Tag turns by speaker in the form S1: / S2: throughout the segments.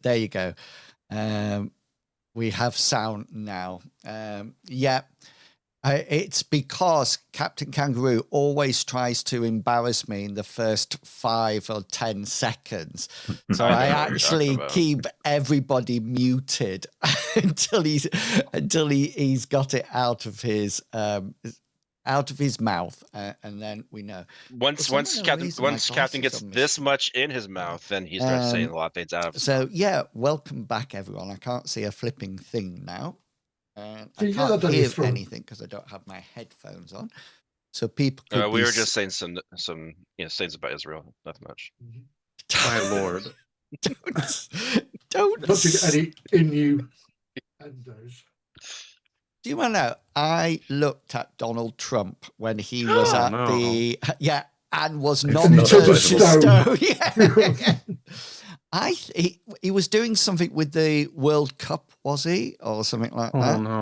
S1: There you go. We have sound now. Yeah. It's because Captain Kangaroo always tries to embarrass me in the first 5 or 10 seconds. So I actually keep everybody muted until he's got it out of his mouth, and then we know.
S2: Once Captain gets this much in his mouth, then he starts saying a lot of things out of his mouth.
S1: Yeah, welcome back, everyone. I can't see a flipping thing now. I can't hear anything because I don't have my headphones on. So people could
S2: we were just saying some things about Israel. Nothing much.
S3: My lord.
S1: Don't
S4: not to get any innuendos.
S1: Do you want to know? I looked at Donald Trump when he was at and was not turned to stone. Yeah. He was doing something with the World Cup, was he, or something like that?
S3: No.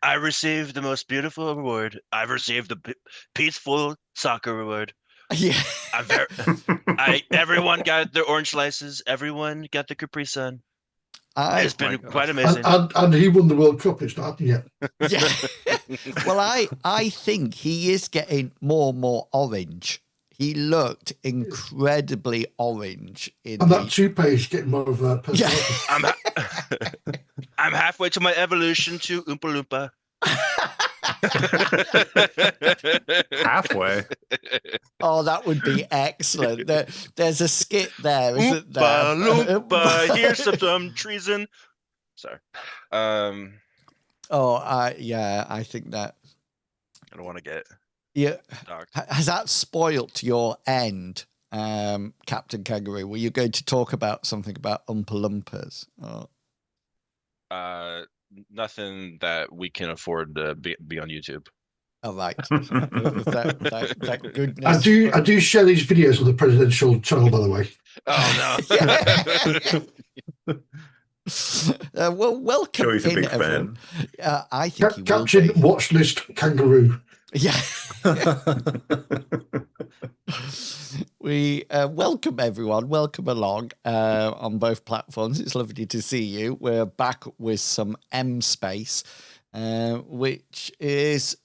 S2: I received the most beautiful award. I've received the peaceful soccer award.
S1: Yeah.
S2: Everyone got their orange slices. Everyone got the Capri Sun. It's been quite amazing.
S4: And he won the World Cup. It's not happened yet.
S1: Yeah. Well, I think he is getting more and more orange. He looked incredibly orange.
S4: And that toupee is getting more of that personality.
S2: Yeah. I'm halfway to my evolution to Oompa Loompa.
S3: Halfway.
S1: Oh, that would be excellent. There's a skit there, isn't there?
S2: Oompa Loompa, here's some treason. Sorry.
S1: I think that.
S2: I don't want to get.
S1: Yeah.
S2: Dark.
S1: Has that spoilt your end, Captain Kangaroo? Were you going to talk about something about Oompa Loompas?
S2: Nothing that we can afford to be on YouTube.
S1: Oh, right. Thank goodness.
S4: I do share these videos on the presidential channel, by the way.
S2: Oh,
S1: no. Well, welcome.
S5: Sure, he's a big fan.
S1: I think
S4: Captain Watch List Kangaroo.
S1: Yeah. We welcome everyone. Welcome along on both platforms. It's lovely to see you. We're back with some M Space, which is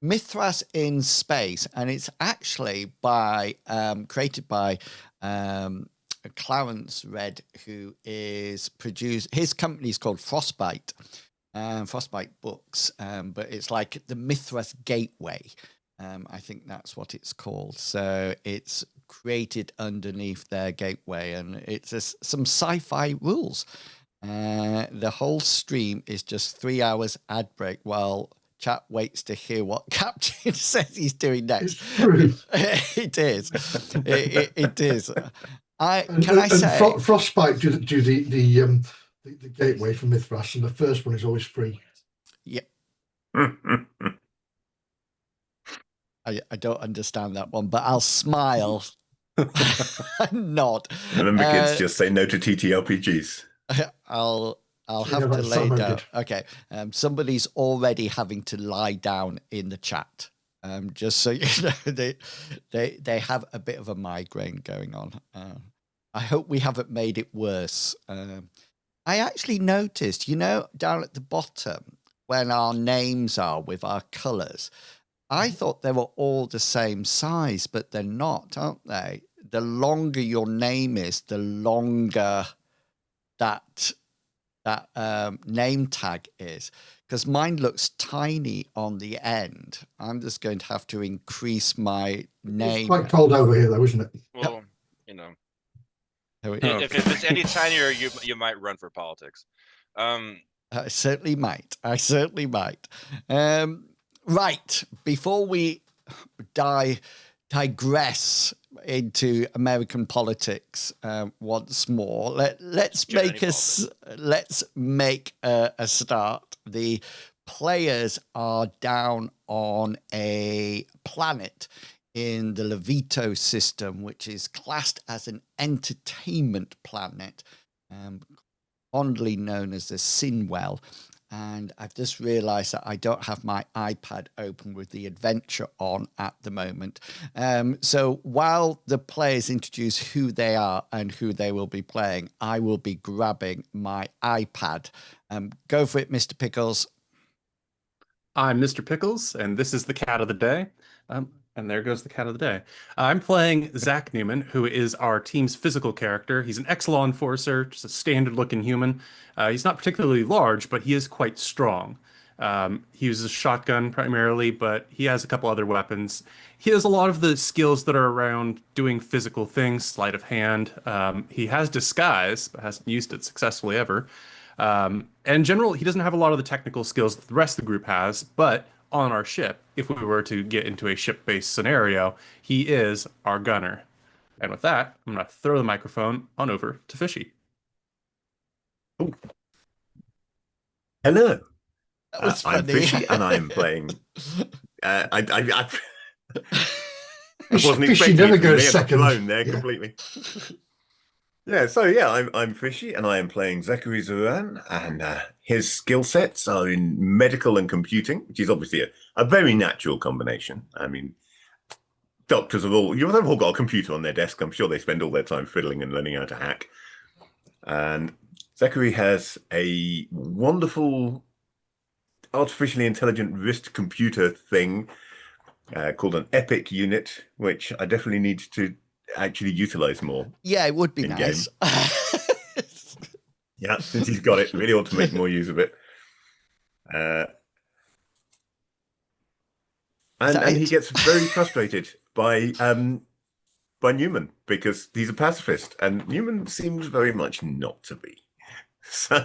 S1: Mithras in Space, and it's actually created by Clarence Red, who is his company is called Frostbite. Frostbite Books, but it's like the Mithras Gateway. I think that's what it's called. So it's created underneath their gateway, and it's some sci-fi rules. The whole stream is just 3 hours ad break while chat waits to hear what Captain says he's doing next. It is. It is. Can I say
S4: Frostbite do the gateway for Mithras, and the first one is always free.
S1: Yeah. I don't understand that one, but I'll smile and nod.
S5: And then the kids just say no to TTRPGs.
S1: I'll have to lay down. Okay. Somebody's already having to lie down in the chat. Just so you know, they have a bit of a migraine going on. I hope we haven't made it worse. I actually noticed, down at the bottom, when our names are with our colours, I thought they were all the same size, but they're not, aren't they? The longer your name is, the longer that name tag is. Because mine looks tiny on the end. I'm just going to have to increase my name.
S4: It's quite cold over here, though, isn't it?
S2: Well, if it's any tinier, you might run for politics.
S1: I certainly might. Right, before we digress into American politics once more, let's make a start. The players are down on a planet in the Levito system, which is classed as an entertainment planet, fondly known as the Sinwell. and I've just realised that I don't have my iPad open with the adventure on at the moment. So while the players introduce who they are and who they will be playing, I will be grabbing my iPad. Go for it, Mr. Pickles.
S3: I'm Mr. Pickles, and this is the cat of the day. And there goes the cat of the day. I'm playing Zach Newman, who is our team's physical character. He's an ex-law enforcer, just a standard-looking human. He's not particularly large, but he is quite strong. He uses a shotgun primarily, but he has a couple other weapons. He has a lot of the skills that are around doing physical things, sleight of hand. He has disguise, but hasn't used it successfully ever. And in general, he doesn't have a lot of the technical skills that the rest of the group has, but on our ship, if we were to get into a ship-based scenario, he is our gunner. And with that, I'm going to throw the microphone on over to Fishy.
S5: Hello.
S1: That was
S5: I'm
S1: funny.
S5: Fishy, and I'm playing. I wasn't
S4: Fishy
S5: expecting
S4: never
S5: it from
S4: goes
S5: me. I've
S4: second.
S5: blown there
S4: Yeah.
S5: completely. Yeah, I'm Fishy, and I am playing Zachary Zoran, and his skill sets are in medical and computing, which is obviously a very natural combination. I mean, doctors they've all got a computer on their desk. I'm sure they spend all their time fiddling and learning how to hack. And Zachary has a wonderful artificially intelligent wrist computer thing called an Epic unit, which I definitely need to actually utilize more.
S1: Yeah, it would be
S5: in
S1: nice.
S5: Yeah, since he's got it, really ought to make more use of it. And he gets very frustrated by Newman because he's a pacifist, and Newman seems very much not to be. So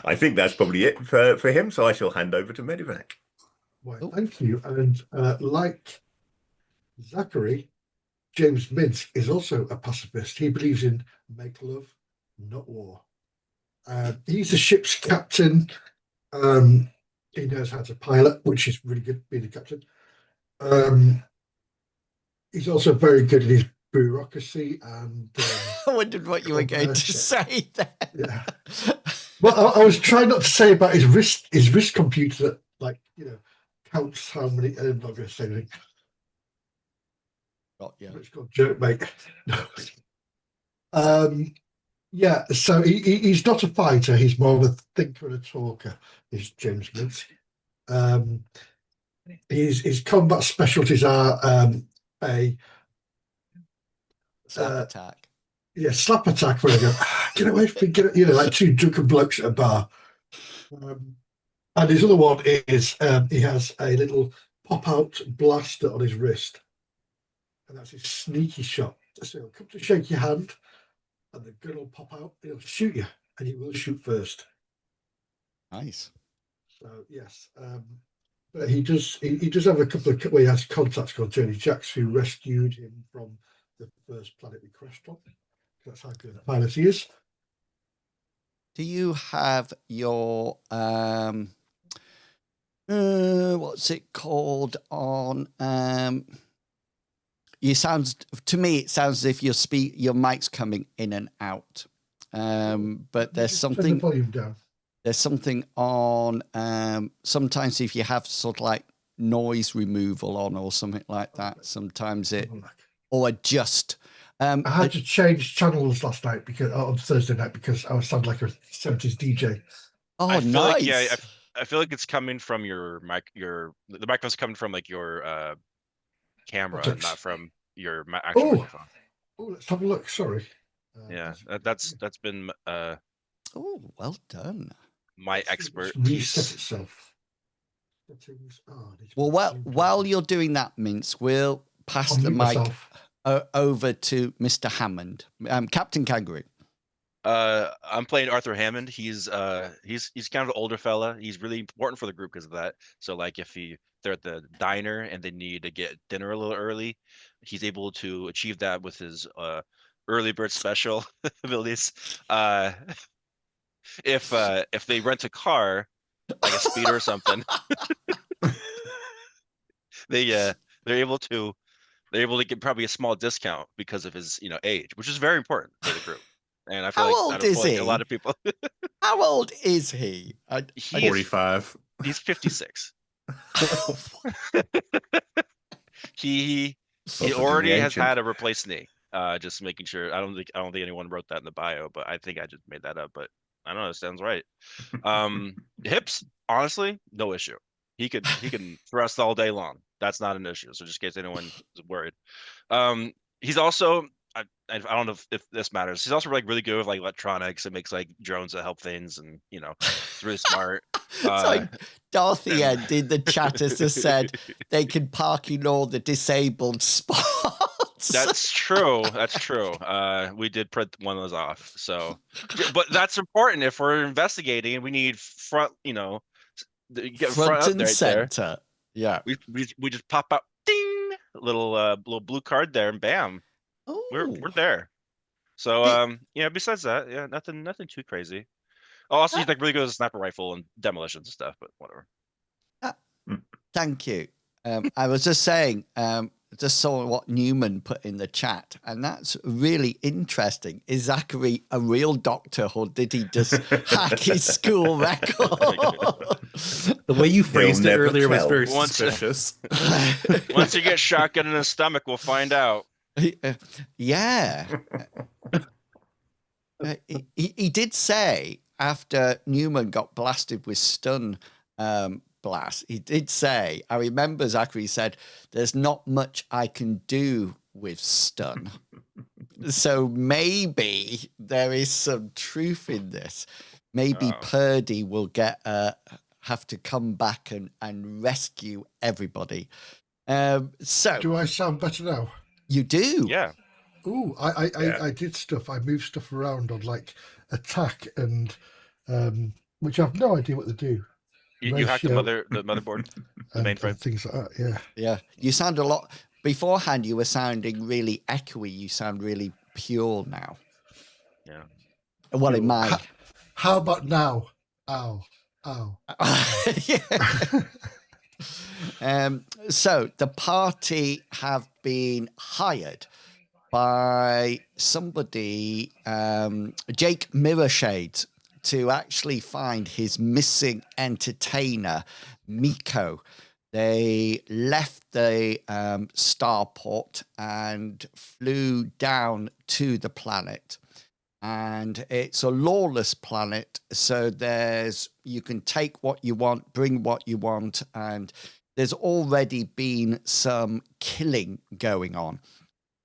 S5: I think that's probably it for him. So I shall hand over to Medivac.
S4: Well, thank you. And like Zachary, James Mintz is also a pacifist. He believes in make love, not war. He's a ship's captain. He knows how to pilot, which is really good, being a captain. He's also very good at his bureaucracy and.
S1: I wondered what you were going to say there.
S4: Yeah. Well, I was trying not to say about his wrist computer that, counts how many. I'm not going to say anything. It's called joke, mate. Yeah, so he's not a fighter. He's more of a thinker and a talker. Is James Mintz. His combat specialties are a
S1: slap attack.
S4: Yeah, slap attack. Where I go, get away from me, like two drunken blokes at a bar. And his other one is he has a little pop-out blaster on his wrist, and that's his sneaky shot. So he'll come to shake your hand, and the gun will pop out. He'll shoot you, and he will shoot first.
S1: Nice.
S4: So yes, but he does have a couple of where he has contacts called Johnny Jacks who rescued him from the first planet we crashed on. That's how good a pilot he is.
S1: Do you have your what's it called on it sounds as if your mic's coming in and out. But there's something.
S4: Turn the volume down.
S1: There's something on sometimes if you have sort of like noise removal on or something like that, sometimes it or adjust.
S4: I had to change channels last night on Thursday night because I was sounding like a 70s DJ.
S1: Oh,
S2: I
S1: nice.
S2: Like, I feel like it's coming from your mic. The microphone's coming from like your camera, not from your actual microphone.
S4: Oh, let's have a look. Sorry.
S2: Yeah, that's been
S1: oh, well done.
S2: My expertise.
S4: Reset itself.
S1: Well, while you're doing that, Mintz, we'll pass the mic over to Mr. Hammond, Captain Kangaroo.
S2: I'm playing Arthur Hammond. He's kind of an older fella. He's really important for the group because of that. So like if they're at the diner and they need to get dinner a little early, he's able to achieve that with his early bird special abilities. If they rent a car, like a speeder or something, they're able to get probably a small discount because of his age, which is very important for the group. and I feel
S1: How
S2: like
S1: old
S2: out of
S1: is
S2: like
S1: he?
S2: a lot of people,
S1: How old is he?
S2: he's
S3: 45.
S2: he's 56. He
S5: Possibly
S2: already
S5: the
S2: has
S5: ancient.
S2: had a replaced knee. Just making sure. I don't think anyone wrote that in the bio, but I think I just made that up. But I don't know. It sounds right. Hips, honestly, no issue. He can thrust all day long. That's not an issue. So just in case anyone is worried. He's also I don't know if this matters. He's also like really good with like electronics and makes like drones that help things, and he's really smart.
S1: So Dorothy
S2: and-
S1: in the chat has just said they can park in all the disabled spots.
S2: That's true. That's true. We did print one of those off. So, but that's important if we're investigating and we need front. Get
S1: front
S2: front up
S1: and
S2: right there.
S1: center. Yeah.
S2: We just pop out, ding, little blue card there, and bam, we're
S1: Oh,
S2: there. So
S1: Did-
S2: yeah. Besides that, yeah, nothing too crazy. Oh, also he's
S1: Uh,
S2: like really good with a sniper rifle and demolitions and stuff, but whatever.
S1: thank you. I was just saying, just saw what Newman put in the chat, and that's really interesting. Is Zachary a real doctor, or did he just hack his school record?
S3: The way you phrased it
S5: never
S3: earlier was
S5: tell.
S3: very
S2: Once-
S3: suspicious.
S2: Once you get shotgun in the stomach, we'll find out.
S1: Yeah. He did say after Newman got blasted with stun blast, he did say, I remember Zachary said, there's not much I can do with stun. So maybe there is some truth in this. Maybe
S2: Oh.
S1: Purdy will have to come back and rescue everybody. So
S4: Do I sound better now?
S1: you do.
S2: Yeah.
S4: Ooh,
S5: Yeah.
S4: I did stuff. I moved stuff around on like attack and which I've no idea what they do.
S2: You hacked the
S4: Ratio
S2: motherboard, the
S4: and
S2: mainframe.
S4: things like that. Yeah.
S1: Yeah, you sound a lot. Beforehand, you were sounding really echoey. You sound really pure now.
S2: Yeah.
S1: Well, in
S4: Ooh,
S1: my.
S4: How about now? Ow. Ow.
S1: So the party have been hired by somebody, Jake Mirrorshades, to actually find his missing entertainer, Miko. They left the starport and flew down to the planet. And it's a lawless planet, so you can take what you want, bring what you want, and there's already been some killing going on.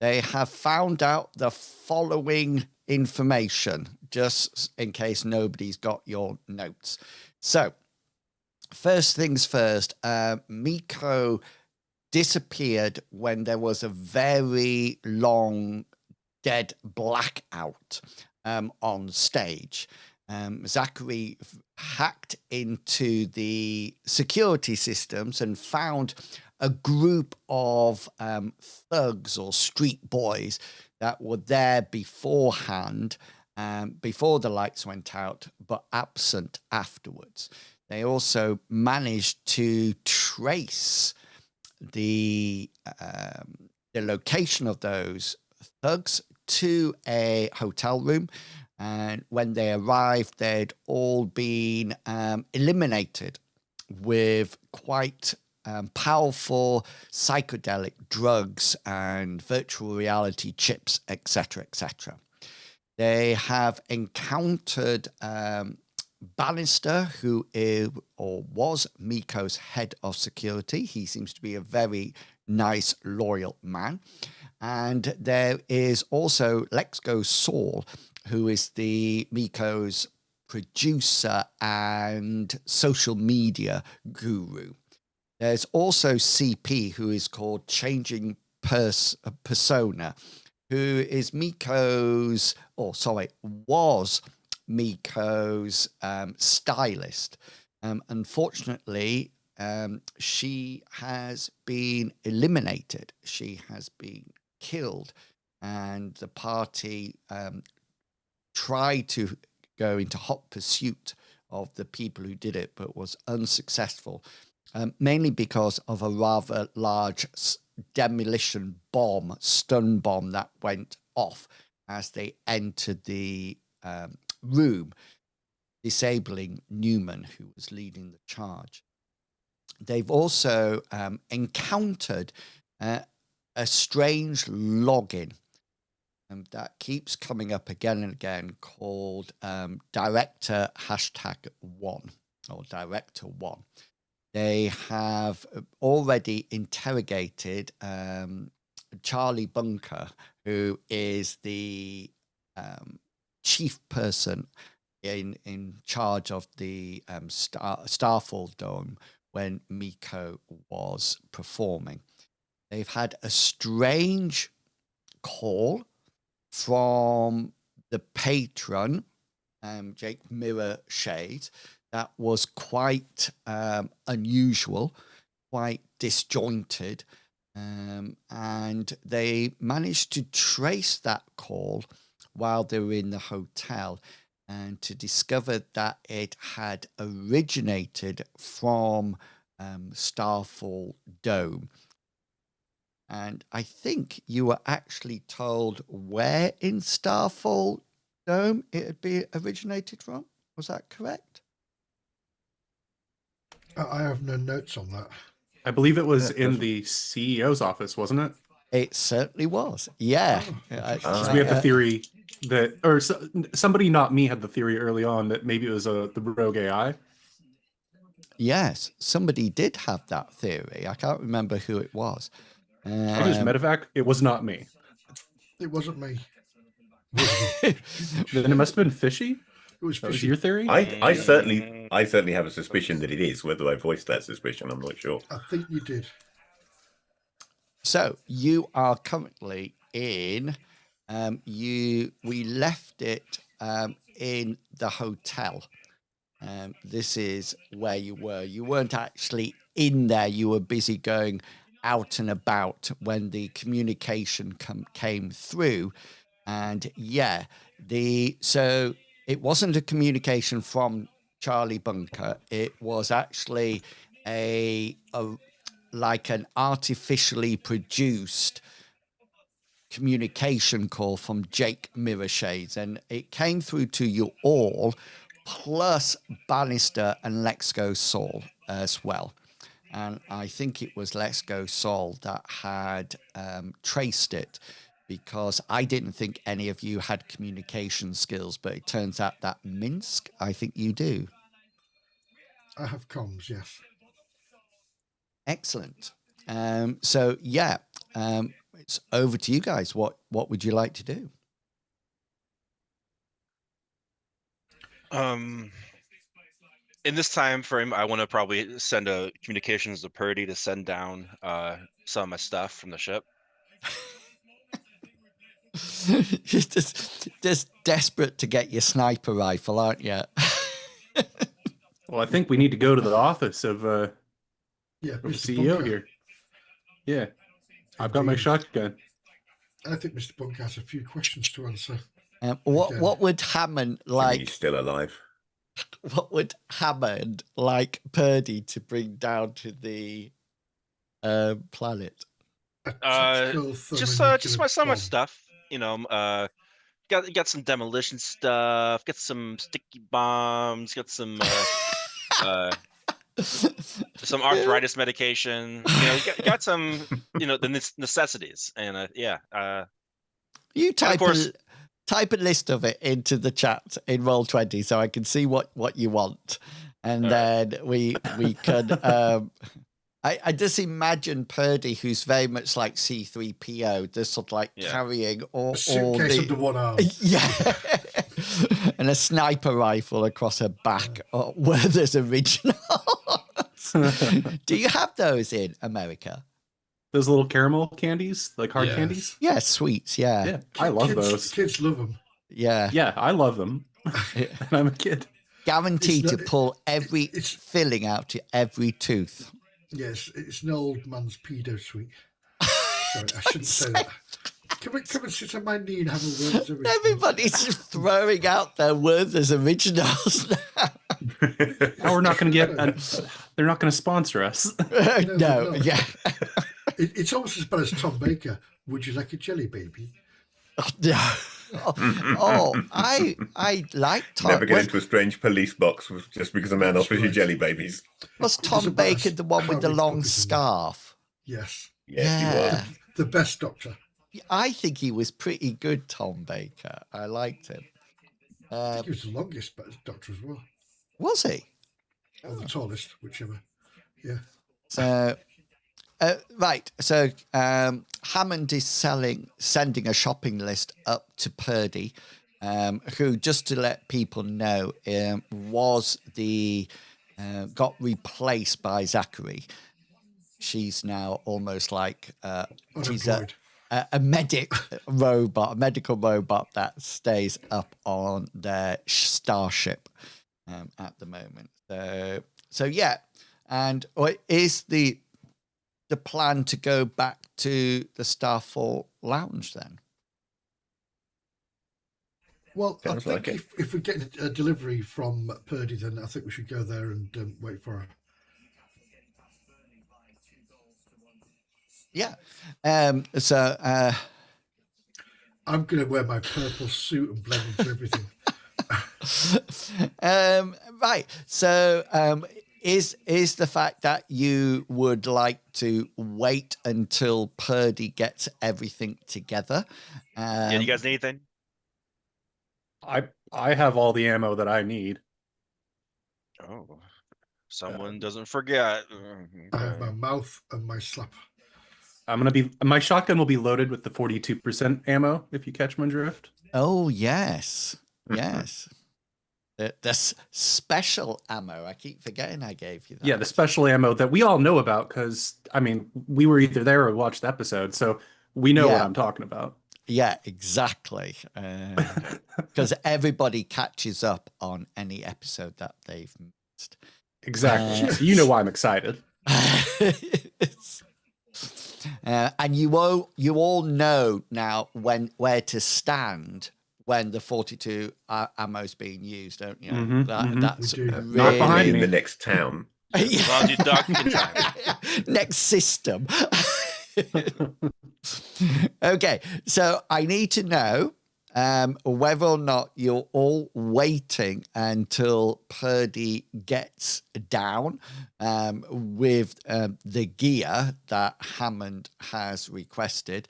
S1: They have found out the following information, just in case nobody's got your notes. So, first things first, Miko disappeared when there was a very long dead blackout on stage. Zachary hacked into the security systems and found a group of thugs or street boys that were there beforehand, before the lights went out, but absent afterwards. They also managed to trace the location of those thugs to a hotel room, and when they arrived, they'd all been eliminated with quite powerful psychedelic drugs and virtual reality chips, etc., etc. They have encountered Bannister, who is or was Miko's head of security. He seems to be a very nice, loyal man. And there is also Lexgo Saul, who is the Miko's producer and social media guru. There's also CP, who is called Changing Persona, who is was Miko's stylist. Unfortunately, she has been eliminated. She has been killed, and the party tried to go into hot pursuit of the people who did it, but was unsuccessful, mainly because of a rather large demolition bomb, stun bomb that went off as they enter the room, disabling Newman, who was leading the charge. They've also encountered a strange login that keeps coming up again and again, called director #1 or director 1. They have already interrogated Charlie Bunker, who is the chief person in charge of the Starfall Dome when Miko was performing. They've had a strange call from the patron, Jake Mirrorshade, that was quite unusual, quite disjointed, and they managed to trace that call while they were in the hotel and to discover that it had originated from Starfall Dome. And I think you were actually told where in Starfall Dome it had been originated from. Was that correct?
S4: I have no notes on that.
S3: I believe it was in the CEO's office, wasn't it?
S1: It certainly was. Yeah.
S3: Because we had the theory that, or somebody, not me, had the theory early on that maybe it was the rogue AI.
S1: Yes, somebody did have that theory. I can't remember who it was.
S3: I think it was Medevac. It was not me.
S4: It wasn't me.
S3: Then it must have been Fishy.
S4: It was
S3: That was
S4: Fishy.
S3: your theory?
S5: I certainly have a suspicion that it is. Whether I voiced that suspicion, I'm not sure.
S4: I think you did.
S1: So you are currently in. We left it in the hotel. This is where you were. You weren't actually in there. You were busy going out and about when the communication came through. And yeah, so it wasn't a communication from Charlie Bunker. It was actually like an artificially produced communication call from Jake Mirrorshades, and it came through to you all, plus Bannister and Let's Go Saul as well. And I think it was Let's Go Saul that had traced it, because I didn't think any of you had communication skills, but it turns out that Minsk, I think you do.
S4: I have comms, yes.
S1: Excellent. So yeah, it's over to you guys. What would you like to do?
S2: In this time frame, I want to probably send a communications to Purdy to send down some of my stuff from the ship.
S1: You're just desperate to get your sniper rifle, aren't you?
S3: Well, I think we need to go to the office of the CEO
S4: Bunker.
S3: here. Yeah, I've got my shotgun.
S4: I think Mr. Bunker has a few questions to answer.
S1: What would Hammond like?
S5: He's still alive.
S1: What would Hammond like Purdy to bring down to the planet?
S2: Just some of my stuff. You know, got some demolition stuff. Got some sticky bombs. Got some some arthritis medication. You know, got some. You know, the necessities. And
S1: you type a list of it into the chat in Roll20 so I can see what you want, and then we can. I just imagine Purdy, who's very much like C3PO, just sort of like carrying all
S4: suitcase under one arm.
S1: Yeah, and a sniper rifle across her back, where there's originals. Do you have those in America?
S3: Those little caramel candies, like hard candies?
S1: Yeah, sweets, yeah.
S3: Yeah, I love those.
S4: Kids love them.
S1: Yeah.
S3: Yeah, I love them. And I'm a kid.
S1: Guaranteed to pull every filling out to every tooth.
S4: Yes, it's an old man's pedo sweet. Sorry, I shouldn't say that. Come and sit on my knee and have a Werther's original.
S1: Everybody's just throwing out their Werther's originals now.
S3: Now we're not going to get. They're not going to sponsor us.
S1: No, yeah.
S4: It's almost as bad as Tom Baker. Would you like a jelly baby?
S1: Oh, no. I like Tom.
S5: Never get into a strange police box just because a man
S4: That's
S5: offers you
S4: right.
S5: jelly babies.
S1: Was
S4: He
S1: Tom
S4: doesn't matter
S1: Baker the one
S4: how
S1: with the
S4: many
S1: long
S4: puppies in there.
S1: scarf?
S4: Yes.
S5: Yes, he was.
S4: The best Doctor.
S1: I think he was pretty good, Tom Baker. I liked him.
S4: I think he was the longest Doctor as well.
S1: Was he?
S4: Or the tallest, whichever. Yeah.
S1: So, right. So Hammond is sending a shopping list up to Purdy, who, just to let people know, was got replaced by Zachary. She's now almost like she's a medical robot that stays up on their starship at the moment. So yeah, and is the plan to go back to the Starfall Lounge then?
S4: Well,
S5: Sounds
S4: I think
S5: like it.
S4: if we get a delivery from Purdy, then I think we should go there and wait for her.
S1: Yeah. So
S4: I'm going to wear my purple suit and blend into everything.
S1: right. So is the fact that you would like to wait until Purdy gets everything together?
S2: Yeah, you guys need anything?
S3: I have all the ammo that I need.
S2: Oh, someone doesn't forget.
S4: I have my mouth and my slap.
S3: My shotgun will be loaded with the 42% ammo, if you catch my drift.
S1: Oh yes, yes. The special ammo. I keep forgetting I gave you that.
S3: Yeah, the special ammo that we all know about because, I mean, we were either there or watched the episode, so we know what I'm talking about.
S1: Yeah, exactly. Because everybody catches up on any episode that they've missed.
S3: Exactly. So you know why I'm excited.
S1: And you all know now where to stand when the 42 ammo is being used, don't you? That's
S4: We do.
S1: really
S3: Not behind
S5: in
S3: me.
S5: the next town.
S2: As long as you duck in time.
S1: Next system. Okay, so I need to know whether or not you're all waiting until Purdy gets down with the gear that Hammond has requested,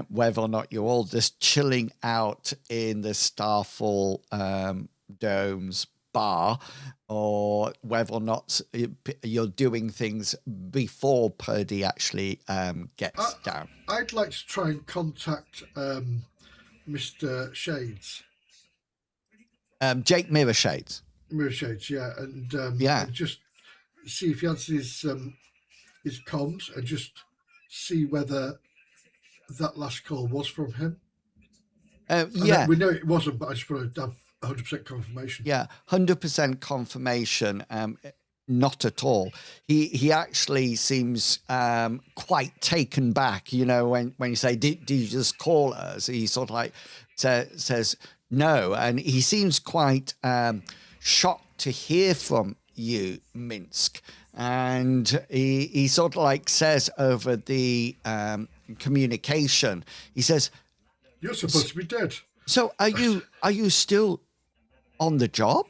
S1: whether or not you're all just chilling out in the Starfall Dome's bar, or whether or not you're doing things before Purdy actually gets down.
S4: I'd like to try and contact Mr. Shades.
S1: Jake Mirror Shades.
S4: Mirror Shades, yeah. And just see if he answers his comms and just see whether that last call was from him. We know it wasn't, but I just want to have 100% confirmation.
S1: Yeah, 100% confirmation. Not at all. He actually seems quite taken back. You know, when you say, "Did you just call us?" He sort of like says no, and he seems quite shocked to hear from you, Minsk. And he sort of like says over the communication, he says,
S4: "You're supposed to be dead."
S1: So are you still on the job?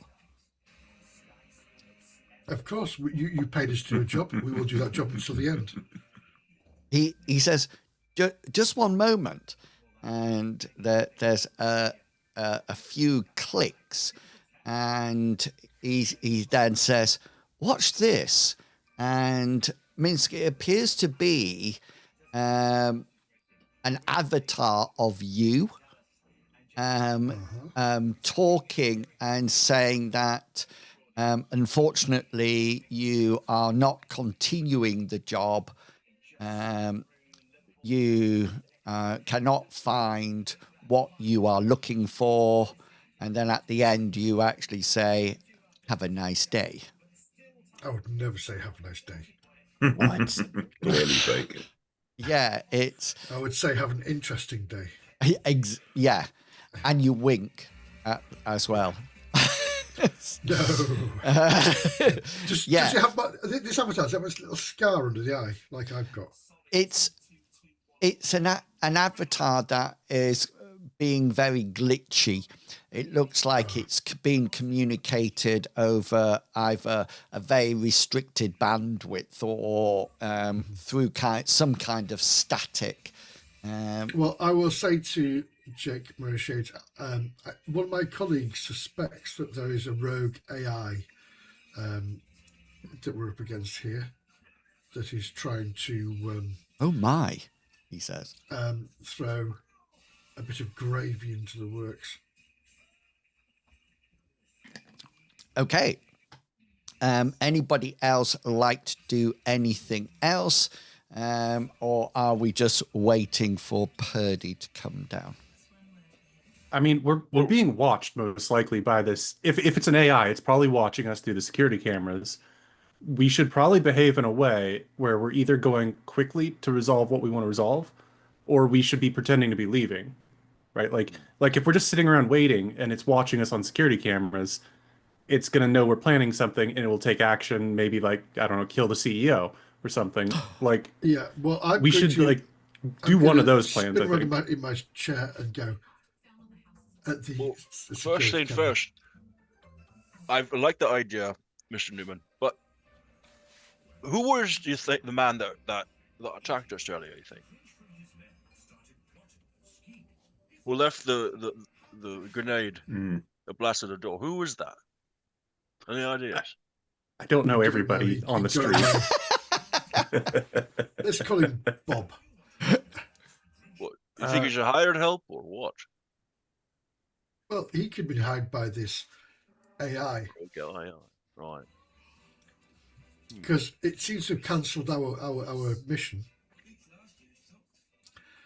S4: Of course, you paid us to do a job. We will do that job until the end.
S1: He says, just one moment, and there's a few clicks, and he then says, "Watch this," and Minsk, it appears to be an avatar of you, talking and saying that. Unfortunately, you are not continuing the job. You cannot find what you are looking for. And then at the end, you actually say, "Have a nice day."
S4: I would never say "have a nice day."
S3: What?
S5: Clearly Baker.
S1: Yeah,
S4: I would say "have an interesting day."
S1: Yeah, and you wink as well.
S4: No. Does it have this avatar? Does it have a little scar under the eye like I've got?
S1: It's an avatar that is being very glitchy. It looks like it's being communicated over either a very restricted bandwidth or through some kind of static.
S4: Well, I will say to Jake Murashade, one of my colleagues suspects that there is a rogue AI that we're up against here that is trying to
S1: Oh my, he says.
S4: throw a bit of gravy into the works.
S1: Okay. Anybody else like to do anything else? Or are we just waiting for Purdy to come down?
S3: I mean, we're being watched most likely by this. If it's an AI, it's probably watching us through the security cameras. We should probably behave in a way where we're either going quickly to resolve what we want to resolve, or we should be pretending to be leaving, right? Like if we're just sitting around waiting and it's watching us on security cameras, it's gonna know we're planning something and it will take action. Maybe like I don't know, kill the CEO or something. Like
S4: Yeah, well,
S3: we should like do one of those plans. I think.
S4: In my chair and go at the.
S2: Well,
S4: the
S2: first thing
S4: camera.
S2: first, I like the idea, Mr. Newman, but who was, do you think, the man that attacked us earlier, you think? Who left the grenade that blasted the door? Who was that? Any ideas?
S3: I don't know everybody on the street.
S4: Let's call him Bob.
S2: What, you think he should hire help or what?
S4: Well, he could be hired by this AI.
S2: Okay, right.
S4: Because it seems to have cancelled our mission.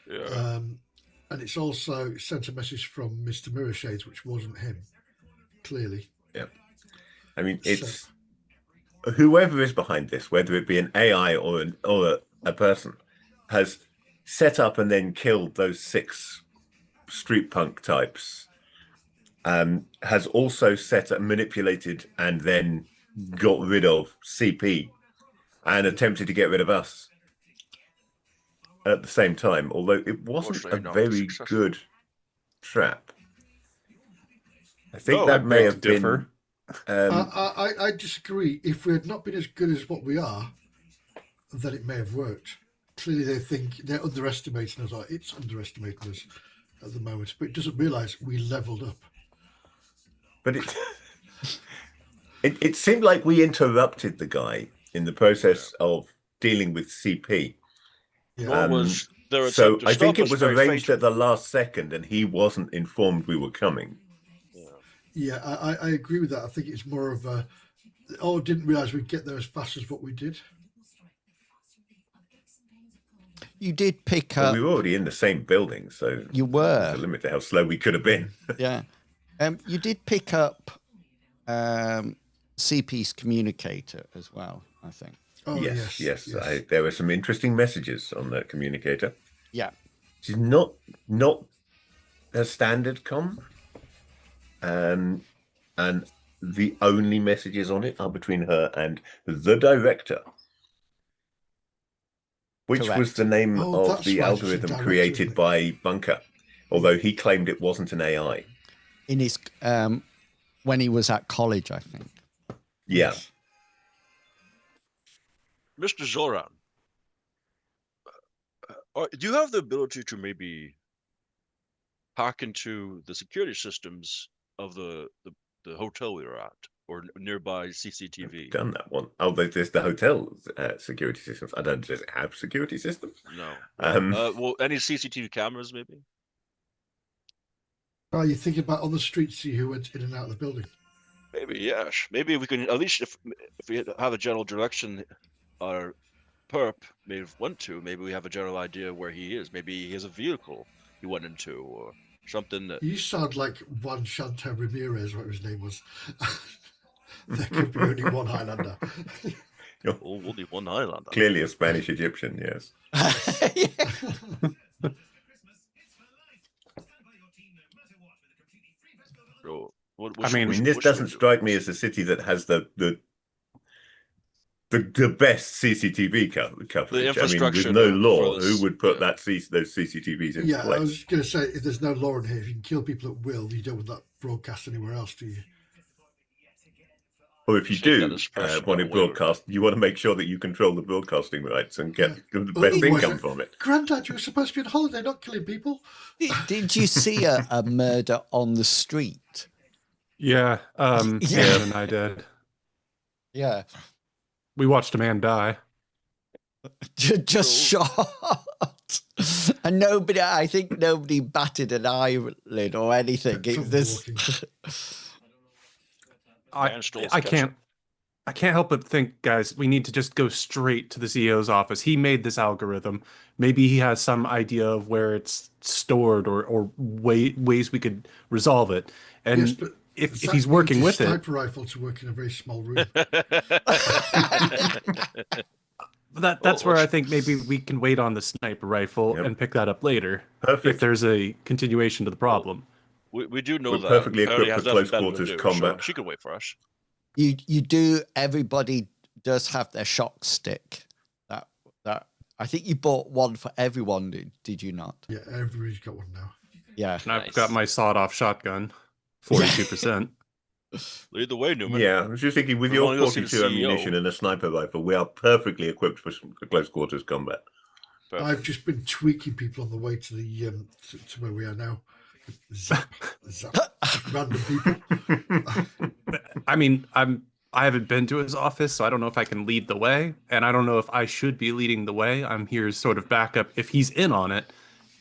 S2: Yeah.
S4: And it's also sent a message from Mr. Mirrorshades, which wasn't him, clearly.
S5: Yeah. I mean, it's whoever is behind this, whether it be an AI or a person, has set up and then killed those 6 street punk types. Has also manipulated and then got rid of CP and attempted to get rid of us at the same time, although it wasn't a very good trap. I think that may have been.
S4: I disagree. If we had not been as good as what we are, then it may have worked. Clearly, they think they're underestimating us, or it's underestimating us at the moment, but it doesn't realise we leveled up.
S5: But it seemed like we interrupted the guy in the process of dealing with CP.
S4: Yeah.
S5: So I think it was arranged at the last second, and he wasn't informed we were coming.
S4: Yeah, I agree with that. I think it's more of a, didn't realise we'd get there as fast as what we did.
S1: You did pick up.
S5: We were already in the same building, so
S1: you were.
S5: There's a limit to how slow we could have been.
S1: Yeah. You did pick up CP's communicator as well, I think.
S4: Oh, yes.
S5: There were some interesting messages on that communicator.
S1: Yeah.
S5: Which is not a standard comm. And the only messages on it are between her and the director. Which
S1: Correct.
S5: was the name of the algorithm created by Bunker, although he claimed it wasn't an AI.
S1: In his when he was at college, I think.
S5: Yeah.
S2: Mr. Zoran, do you have the ability to maybe hack into the security systems of the hotel we were at, or nearby CCTV?
S5: I've done that one. Oh, there's the hotel security systems. I don't. Does it have security systems?
S2: No. Well, any CCTV cameras, maybe?
S4: Oh, you thinking about on the street, see who went in and out of the building?
S2: Maybe, yes. Maybe we can, at least if we have a general direction our perp may have went to, maybe we have a general idea where he is. Maybe he has a vehicle he went into or something.
S4: You sound like Juan Chanto Ramirez, what his name was. There could be only one Highlander.
S2: Only one Highlander.
S5: Clearly a Spanish Egyptian, yes. I mean, this doesn't strike me as a city that has the the best CCTV coverage.
S2: The
S5: I mean,
S2: infrastructure
S5: with no
S2: for
S5: law,
S2: this,
S5: who would put
S2: yeah.
S5: those CCTVs into
S4: Yeah, I
S5: place?
S4: was going to say, if there's no law in here, if you can kill people at will, you don't want that broadcast anywhere else, do you?
S5: Or if you
S2: Shake that
S5: do
S2: expression
S5: want
S2: out
S5: it
S2: later.
S5: broadcast, you want to make sure that you control the broadcasting rights and get the best
S4: Otherwise,
S5: income from it.
S4: Grandad, you were supposed to be on holiday, not killing people.
S1: Did you see a murder on the street?
S3: Yeah, Hammond and I did.
S1: Yeah.
S3: We watched a man die.
S1: Just shot. And I think nobody batted an eyelid or anything.
S3: I can't help but think, guys, we need to just go straight to the CEO's office. He made this algorithm. Maybe he has some idea of where it's stored or ways we could resolve it. And
S4: Yes, but
S3: if
S4: Zach
S3: he's working
S4: needs
S3: with
S4: his
S3: it,
S4: sniper rifle to work in a very small room.
S3: that's where I think maybe we can wait on the sniper rifle and pick that up later.
S5: Perfect.
S3: If there's a continuation to the problem.
S2: We do know
S5: We're
S2: that
S5: perfectly
S2: Coyote
S5: equipped
S2: has
S5: for
S2: nothing
S5: close
S2: better to
S5: quarters
S2: do,
S5: combat.
S2: so she can wait for us.
S1: You do. Everybody does have their shock stick. That I think you bought one for everyone. Did you not?
S4: Yeah, everybody's got one now.
S1: Yeah.
S3: And I've got my sawed-off shotgun, 42%.
S2: Lead the way, Newman.
S5: Yeah, I was just thinking, with
S2: We're
S5: your
S2: gonna go see the
S5: 42 ammunition
S2: CEO.
S5: and a sniper rifle, we are perfectly equipped for close quarters combat.
S2: Perfect.
S4: I've just been tweaking people on the way to the to where we are now. Zap, random people.
S3: I mean, I haven't been to his office, so I don't know if I can lead the way, and I don't know if I should be leading the way. I'm here as sort of backup. If he's in on it,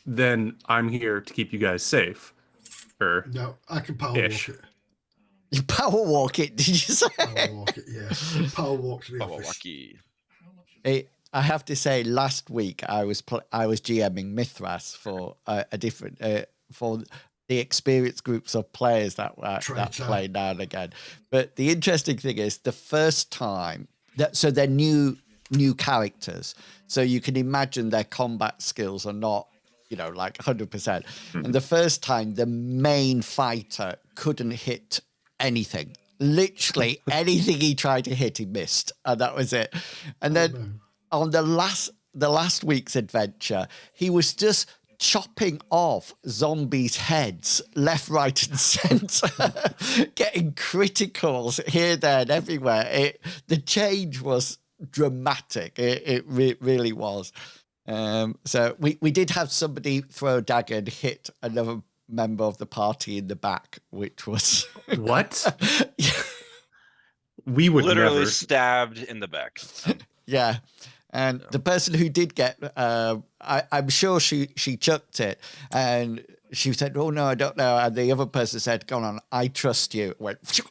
S3: then I'm here to keep you guys safe.
S4: No, I can power walk it.
S1: You power walk it, did you say?
S4: Power walk it, yeah. Power walk to the office.
S2: Walkie.
S1: I have to say, last week I was GMing Mithras for a different for the experienced groups of players that play now and again. But the interesting thing is, the first time so they're new characters, so you can imagine their combat skills are not like 100%. And the first time, the main fighter couldn't hit anything. Literally anything he tried to hit, he missed, and that was it. And then on the last week's adventure, he was just chopping off zombies' heads left, right, and centre, getting criticals here, there, and everywhere. The change was dramatic. It really was. So we did have somebody throw a dagger and hit another member of the party in the back, which was
S3: what? We would
S2: literally
S3: never.
S2: stabbed in the back.
S1: Yeah. And the person who did get, I'm sure she chucked it, and she said, "Oh no, I don't know." And the other person said, "Go on, I trust you." Went.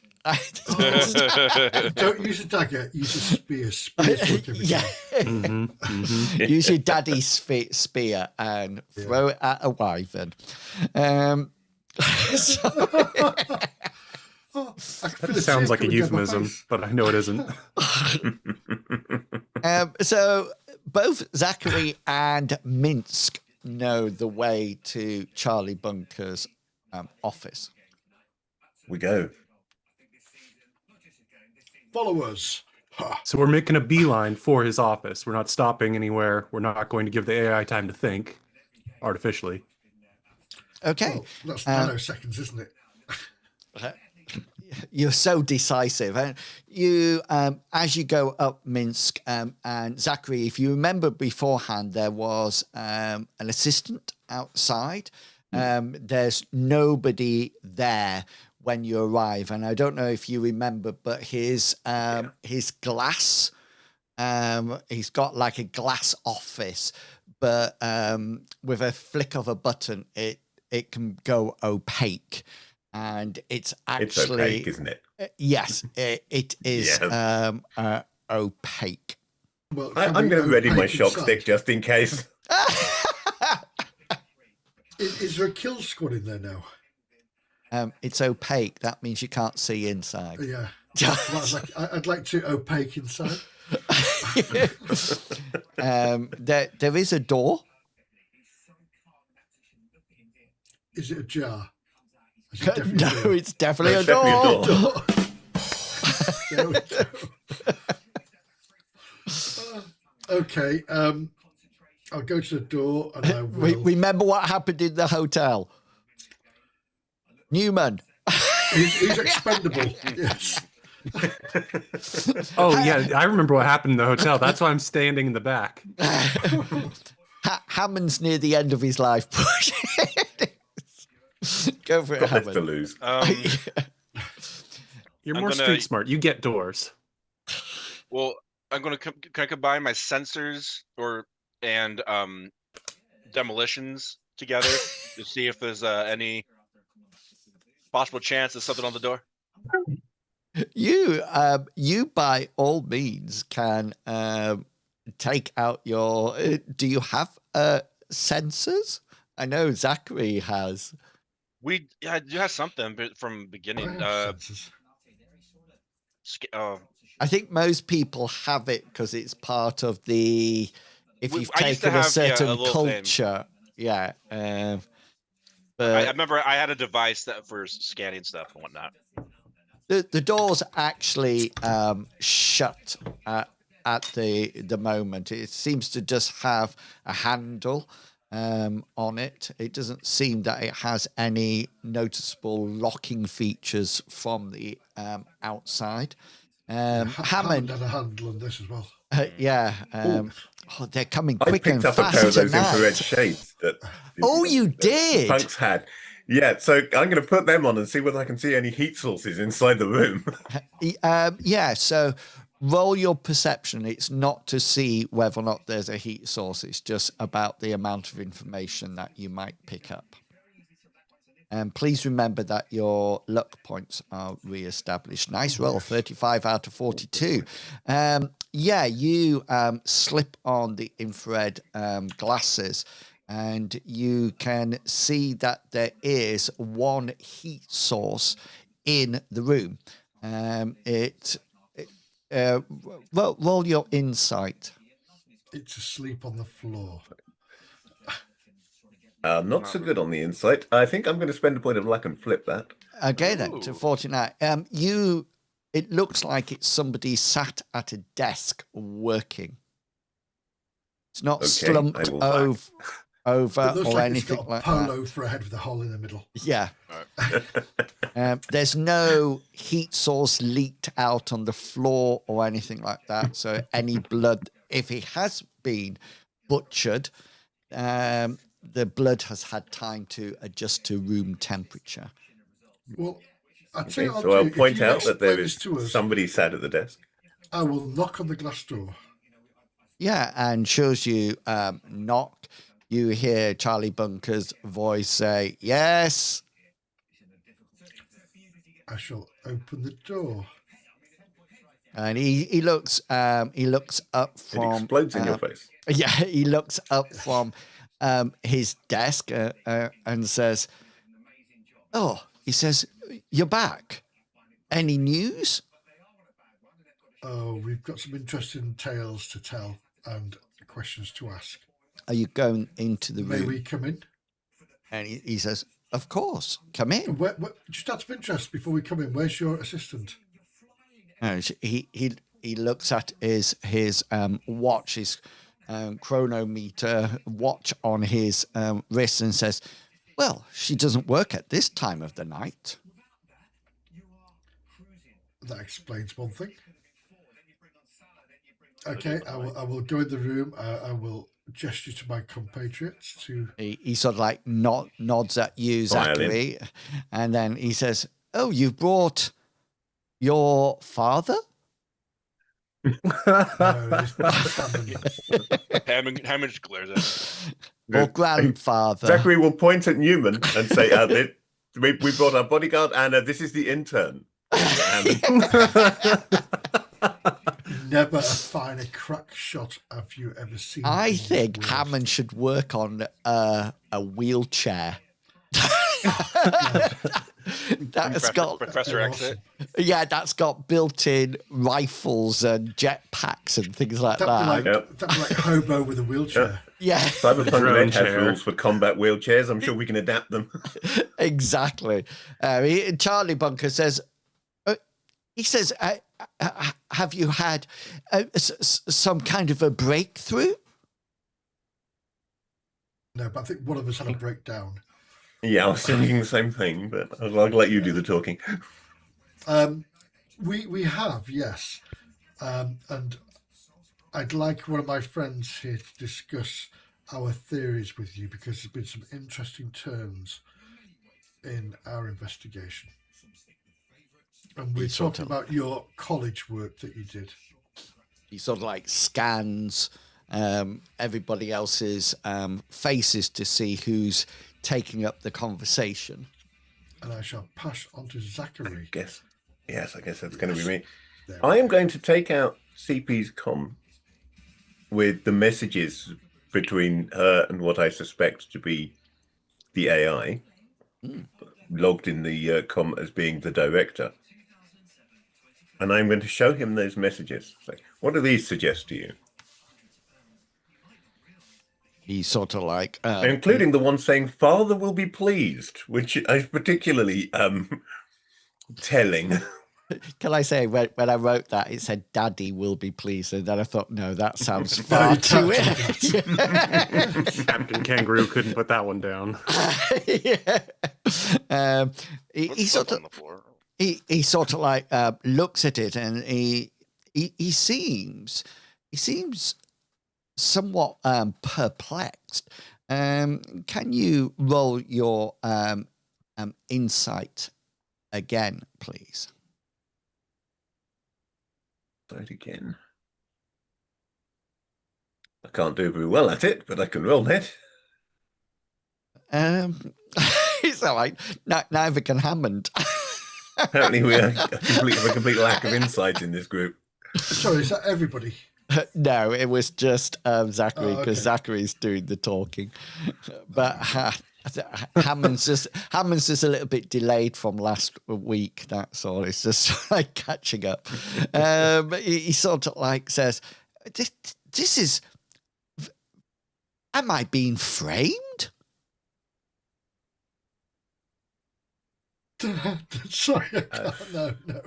S4: Don't use a dagger. Use a spear. Spears work every time.
S1: Use your daddy's spear and throw it at a wyvern.
S3: That sounds like a euphemism, but I know it isn't.
S1: So both Zachary and Minsk know the way to Charlie Bunker's office.
S5: We go.
S4: Follow us.
S3: So we're making a beeline for his office. We're not stopping anywhere. We're not going to give the AI time to think artificially.
S1: Okay.
S4: Well, that's nanoseconds, isn't it?
S1: You're so decisive. And you, as you go up Minsk, and Zachary, if you remember beforehand, there was an assistant outside. There's nobody there when you arrive, and I don't know if you remember, but his glass, he's got like a glass office, but with a flick of a button, it can go opaque, and it's actually
S5: opaque, isn't it?
S1: Yes, it is.
S5: Yes.
S1: Opaque.
S4: Well,
S5: I'm going to ready my shock stick just in case.
S4: Is there a kill squad in there now?
S1: It's opaque. That means you can't see inside.
S4: Yeah. I'd like to opaque inside.
S1: There is a door.
S4: Is it a jar?
S1: No, it's definitely a
S5: Definitely
S1: door.
S5: a door.
S4: There we go. Okay. I'll go to the door and I will.
S1: Remember what happened in the hotel? Newman.
S4: He's expendable. Yes.
S3: Oh yeah, I remember what happened in the hotel. That's why I'm standing in the back.
S1: Hammond's near the end of his life. Go for it,
S5: Got this to
S1: Hammond.
S5: lose.
S3: You're
S2: I'm
S3: more
S2: gonna-
S3: street smart. You get doors.
S2: Well, I'm gonna can I combine my sensors and demolitions together to see if there's any possible chance there's something on the door.
S1: You by all means can take out your. Do you have sensors? I know Zachary has.
S2: We do have something but from beginning.
S4: Sensors.
S1: I think most people have it because it's part of the. If you've
S2: I used to
S1: taken a
S2: have, yeah, a
S1: certain
S2: little thing.
S1: culture, yeah.
S2: I
S1: But
S2: remember I had a device that for scanning stuff and whatnot.
S1: the door's actually shut at the moment. It seems to just have a handle on it. It doesn't seem that it has any noticeable locking features from the outside.
S4: Hammond
S1: Hammond,
S4: had a handle on this as well.
S1: yeah. They're coming
S5: I
S1: quick and
S5: picked up a
S1: fast
S5: pair of those
S1: tonight.
S5: infrared shades that.
S1: Oh, you
S5: that
S1: did?
S5: Punks had. Yeah, so I'm going to put them on and see whether I can see any heat sources inside the room.
S1: Yeah, so roll your perception. It's not to see whether or not there's a heat source. It's just about the amount of information that you might pick up. And please remember that your luck points are re-established. Nice roll, 35 out of 42. Yeah, you slip on the infrared glasses and you can see that there is one heat source in the room. Roll your insight.
S4: It's asleep on the floor.
S5: Not so good on the insight. I think I'm going to spend a point of luck and flip that.
S1: Okay, then to 49. It looks like it's somebody sat at a desk working. It's not
S5: Okay,
S1: slumped
S5: I will
S1: over
S4: It looks
S1: or
S4: like
S1: anything
S4: it's got a
S1: like
S4: polo
S1: that.
S4: for a head with a hole in the middle.
S1: Yeah. There's no heat source leaked out on the floor or anything like that. So any blood, if it has been butchered, the blood has had time to adjust to room temperature.
S4: Well, I'll tell
S5: Okay,
S4: you what
S5: so
S4: I'll
S5: I'll
S4: do. If
S5: point
S4: you
S5: out that there
S4: explain
S5: is
S4: this to us,
S5: somebody sat at the desk.
S4: I will knock on the glass door.
S1: Yeah, and shows you knock. You hear Charlie Bunker's voice say, "Yes."
S4: I shall open the door.
S1: And he looks up
S5: It
S1: from
S5: explodes in your face.
S1: yeah, he looks up from his desk and says, "Oh," he says, "You're back. Any news?"
S4: Oh, we've got some interesting tales to tell and questions to ask.
S1: Are you going into the
S4: May
S1: room?
S4: we come in?
S1: And he says, "Of course, come in."
S4: Just out of interest, before we come in, where's your assistant?
S1: And he looks at his watch, his chronometer watch on his wrist, and says, "Well, she doesn't work at this time of the night."
S4: That explains one thing. Okay, I will go in the room. I will gesture to my compatriots to.
S1: He sort of like nods at you, Zachary, and then he says, "Oh, you've brought your father?"
S2: Hammond glares at me.
S1: Or grandfather.
S5: Zachary will point at Newman and say, we brought our bodyguard, and this is the intern.
S4: Never a finer crack shot have you ever seen.
S1: I
S4: in
S1: think
S4: this world.
S1: Hammond should work on a wheelchair. That's got
S2: Professor Exit.
S1: yeah, that's got built-in rifles and jetpacks and things like that.
S4: That'd be like a hobo with a wheelchair.
S1: Yeah,
S5: Cyberpunk
S3: Drone
S5: Red has
S3: chair.
S5: rules for combat wheelchairs. I'm sure we can adapt them.
S1: exactly. Charlie Bunker says, he says, have you had some kind of a breakthrough?
S4: No, but I think one of us had a breakdown.
S5: Yeah, I was thinking the same thing, but I'll let you do the talking.
S4: We have, yes. And I'd like one of my friends here to discuss our theories with you, because there's been some interesting turns in our investigation. And we're talking about your college work that you did.
S1: He sort of like scans everybody else's faces to see who's taking up the conversation.
S4: And I shall pass on to Zachary.
S5: I guess that's going to be me. I am going to take out CP's comm with the messages between her and what I suspect to be the AI, logged in the comm as being the director. And I'm going to show him those messages. Say, what do these suggest to you?
S1: He's sort of like...
S5: including the one saying, "Father will be pleased," which is particularly telling.
S1: Can I say, when I wrote that, it said, "Daddy will be pleased." And then I thought, no, that sounds far too weird.
S3: Captain Kangaroo couldn't put that one down.
S1: He sort of like looks at it, and he seems somewhat perplexed. Can you roll your insight again, please?
S5: Again. I can't do very well at it, but I can roll it.
S1: It's all right. Neither can Hammond.
S5: Apparently, we have a complete lack of insight in this group.
S4: Sorry, is that everybody?
S1: No, it was just Zachary, because Zachary's doing the talking. But Hammond's just a little bit delayed from last week. That's all. It's just like catching up. But he sort of like says, "This is. Am I being framed?"
S4: Sorry, I can't. No.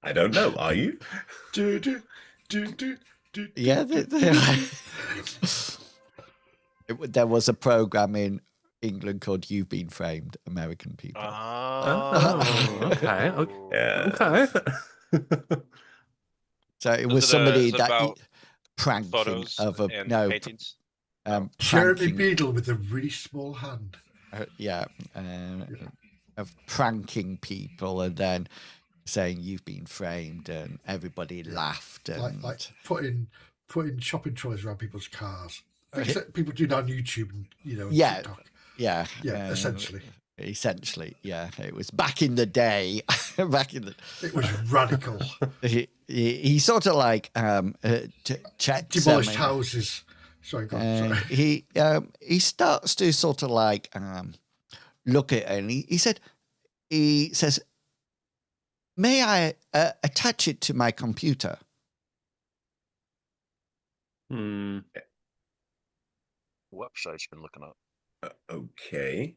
S5: I don't know. Are you?
S1: Yeah, there was a program in England called "You've Been Framed," American people.
S3: Okay.
S5: Yeah.
S3: Okay.
S1: So it was somebody that
S2: about
S1: pranking
S2: photos
S1: of
S2: and
S1: no
S2: paintings.
S4: Jeremy
S1: pranking,
S4: Beadle with a really small hand.
S1: of pranking people and then saying "you've been framed," and everybody laughed. And
S4: Like putting shopping trolleys around people's cars. Things that people do on YouTube and TikTok.
S1: Yeah, essentially, yeah. It was back in the day.
S4: It was radical.
S1: He sort of like checks
S4: Demolished houses. Sorry, go on, sorry.
S1: He starts to sort of like look at it, and he says, "May I attach it to my computer?"
S2: Website's been looking up.
S5: Okay.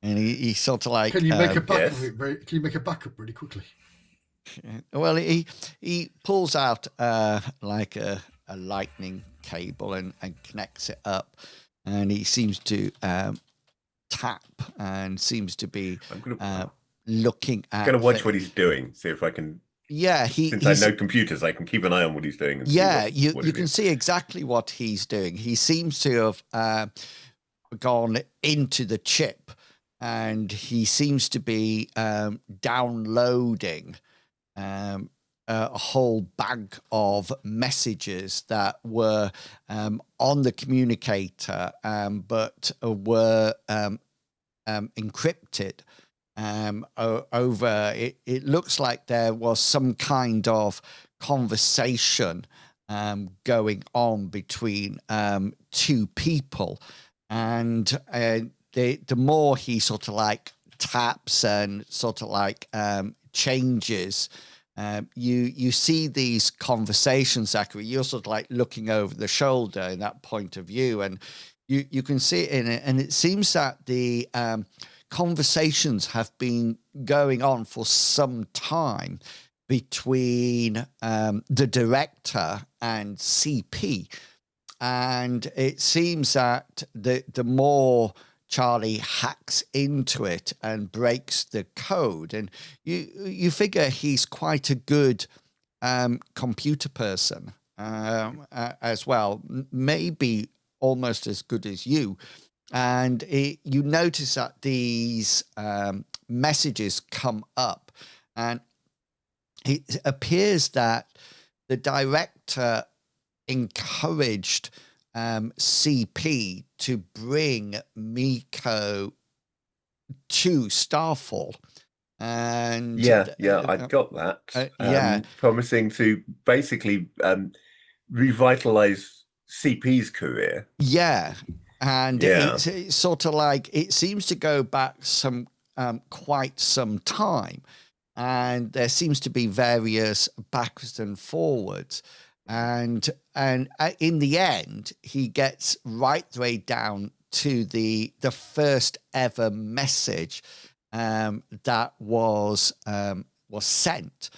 S1: And he sort of like...
S4: Can you make a backup?
S5: yes.
S4: Can you make a backup really quickly?
S1: Well, he pulls out like a lightning cable and connects it up, and he seems to tap and seems to be looking at...
S5: I'm going to watch what he's doing, see if I can...
S1: Yeah,
S5: since I know computers, I can keep an eye on what he's doing. And
S1: you can see exactly what he's doing. He seems to have gone into the chip, and he seems to be downloading a whole bag of messages that were on the communicator, but were encrypted. Over it looks like there was some kind of conversation going on between two people, and the more he sort of like taps and sort of like changes, you see these conversations, Zachary. You're sort of like looking over the shoulder in that point of view, and you can see it in it, and it seems that the conversations have been going on for some time, between the director and CP. And it seems that the more Charlie hacks into it and breaks the code, and you figure he's quite a good computer person as well, maybe almost as good as you. And you notice that these messages come up, and it appears that the director encouraged CP to bring Miko to Starfall. And
S5: I got that. Promising to basically revitalize CP's career.
S1: Yeah. And it's sort of like, it seems to go back quite some time. And there seems to be various backwards and forwards. And in the end, he gets right the way down to the first ever message that was sent.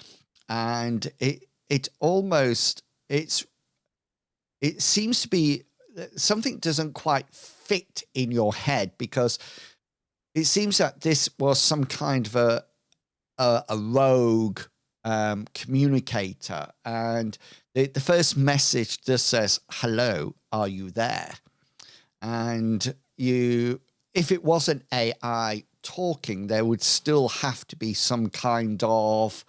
S1: And it seems to be something doesn't quite fit in your head, because it seems that this was some kind of a rogue communicator, and the first message just says, "Hello, are you there?" And if it wasn't AI talking, there would still have to be some kind of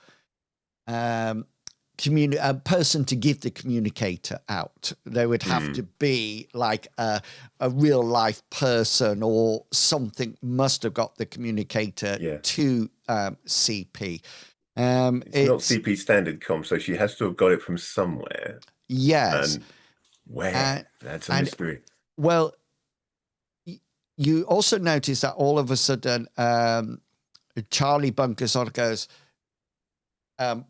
S1: a person to give the communicator out. There would have to be like a real life person or something must have got the communicator to CP.
S5: It's not CP standard com, so she has to have got it from somewhere.
S1: Yes.
S5: And where? That's a mystery.
S1: Well, you also notice that all of a sudden Charlie Bunker sort of goes,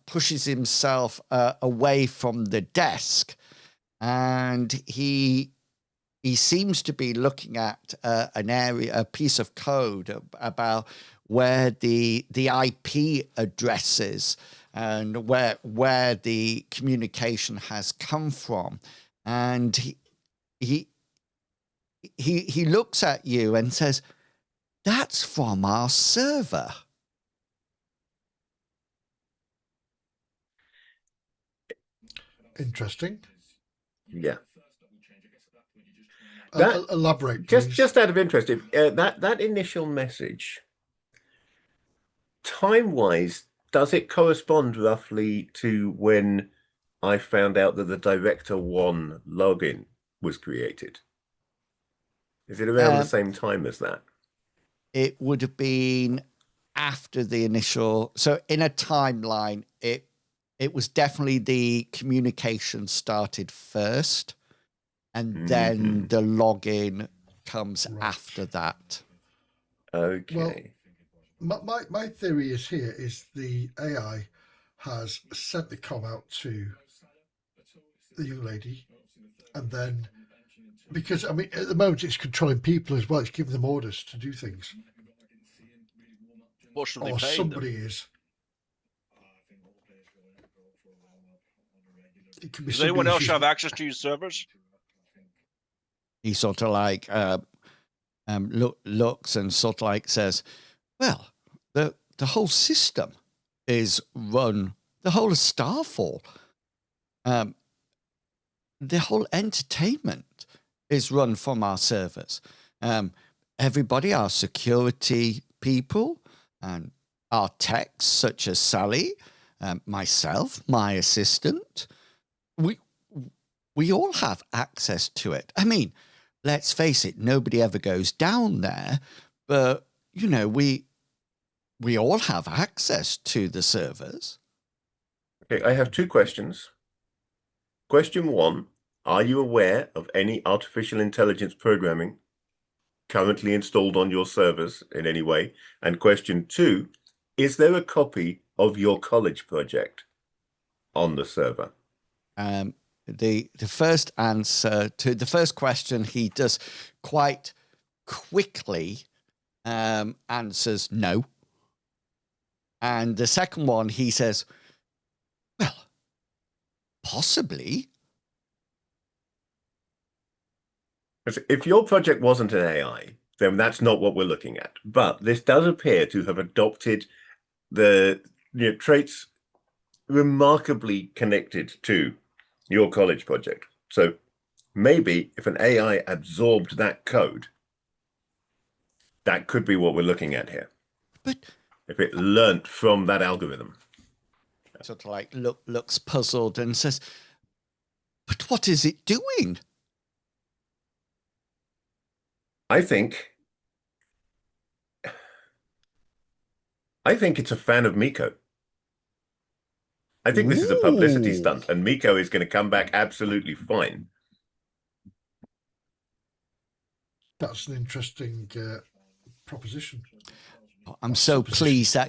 S1: pushes himself away from the desk, and he seems to be looking at a piece of code about where the IP addresses and where the communication has come from, and he looks at you and says, "That's from our server."
S4: Interesting.
S5: Yeah.
S4: Elaborate, please.
S5: Just out of interest, that initial message, time-wise, does it correspond roughly to when I found out that the Director 1 login was created? Is it around the same time as that?
S1: It would have been after the initial. So in a timeline, it was definitely the communication started first, and then the login comes after that.
S5: Okay.
S4: Well, my theory is the AI has sent the comm out to the young lady, and then, because I mean at the moment it's controlling people as well, it's giving them orders to do things.
S2: What should they
S4: Or
S2: pay
S4: somebody
S2: them?
S4: is. It could be
S2: Does anyone else
S4: who's
S2: have access to your servers?
S1: He sort of like looks and sort of like says, "Well, the whole system is run, the whole of Starfall, the whole entertainment is run from our servers. Everybody, our security people, and our techs such as Sally, myself, my assistant, we all have access to it. I mean, let's face it, nobody ever goes down there, but you know, we all have access to the servers."
S5: Okay, I have two questions. Question 1, are you aware of any artificial intelligence programming currently installed on your servers in any way? And question 2, is there a copy of your college project on the server?
S1: The first answer to the first question, he does quite quickly answers no. And the second one, he says, possibly.
S5: If your project wasn't an AI, then that's not what we're looking at. But this does appear to have adopted the traits remarkably connected to your college project. So maybe if an AI absorbed that code, that could be what we're looking at here.
S1: But
S5: if it learnt from that algorithm.
S1: Sort of like looks puzzled and says, "But what is it doing?"
S5: I think it's a fan of Miko. I think this is a publicity stunt, and Miko is going to come back absolutely fine.
S4: That's an interesting proposition.
S1: I'm so pleased that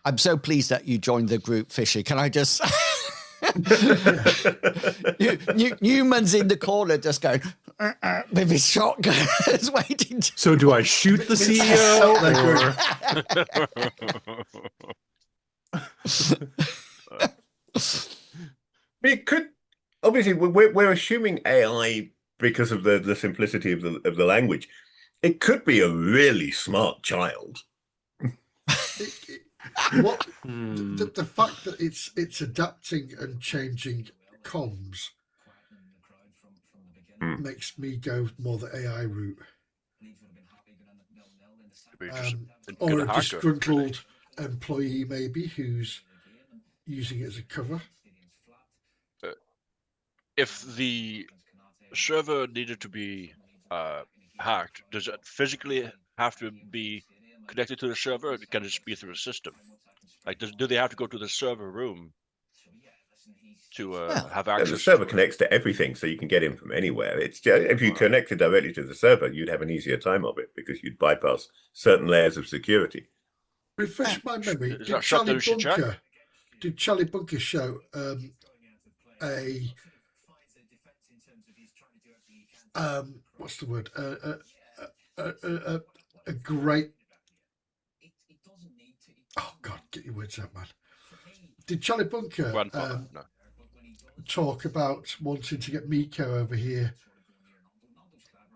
S1: I'm so pleased that you joined the group, Fishy. Can I just? Newman's in the corner, just going with his shotgun, just waiting.
S3: So, do I shoot the CEO?
S5: It could obviously we're assuming AI because of the simplicity of the language. It could be a really smart child.
S4: The fact that it's adapting and changing comms makes me go more the AI route. Or a disgruntled employee maybe who's using it as a cover.
S2: If the server needed to be hacked, does it physically have to be connected to the server, or can it just be through a system? Like, do they have to go to the server room to have access?
S5: The server connects to everything, so you can get in from anywhere. It's just, if you connected directly to the server, you'd have an easier time of it because you'd bypass certain layers of security.
S4: Refresh my memory. Did Charlie Bunker show what's the word? A great. Oh God, get your words out, man. Did Charlie Bunker talk about wanting to get Miko over here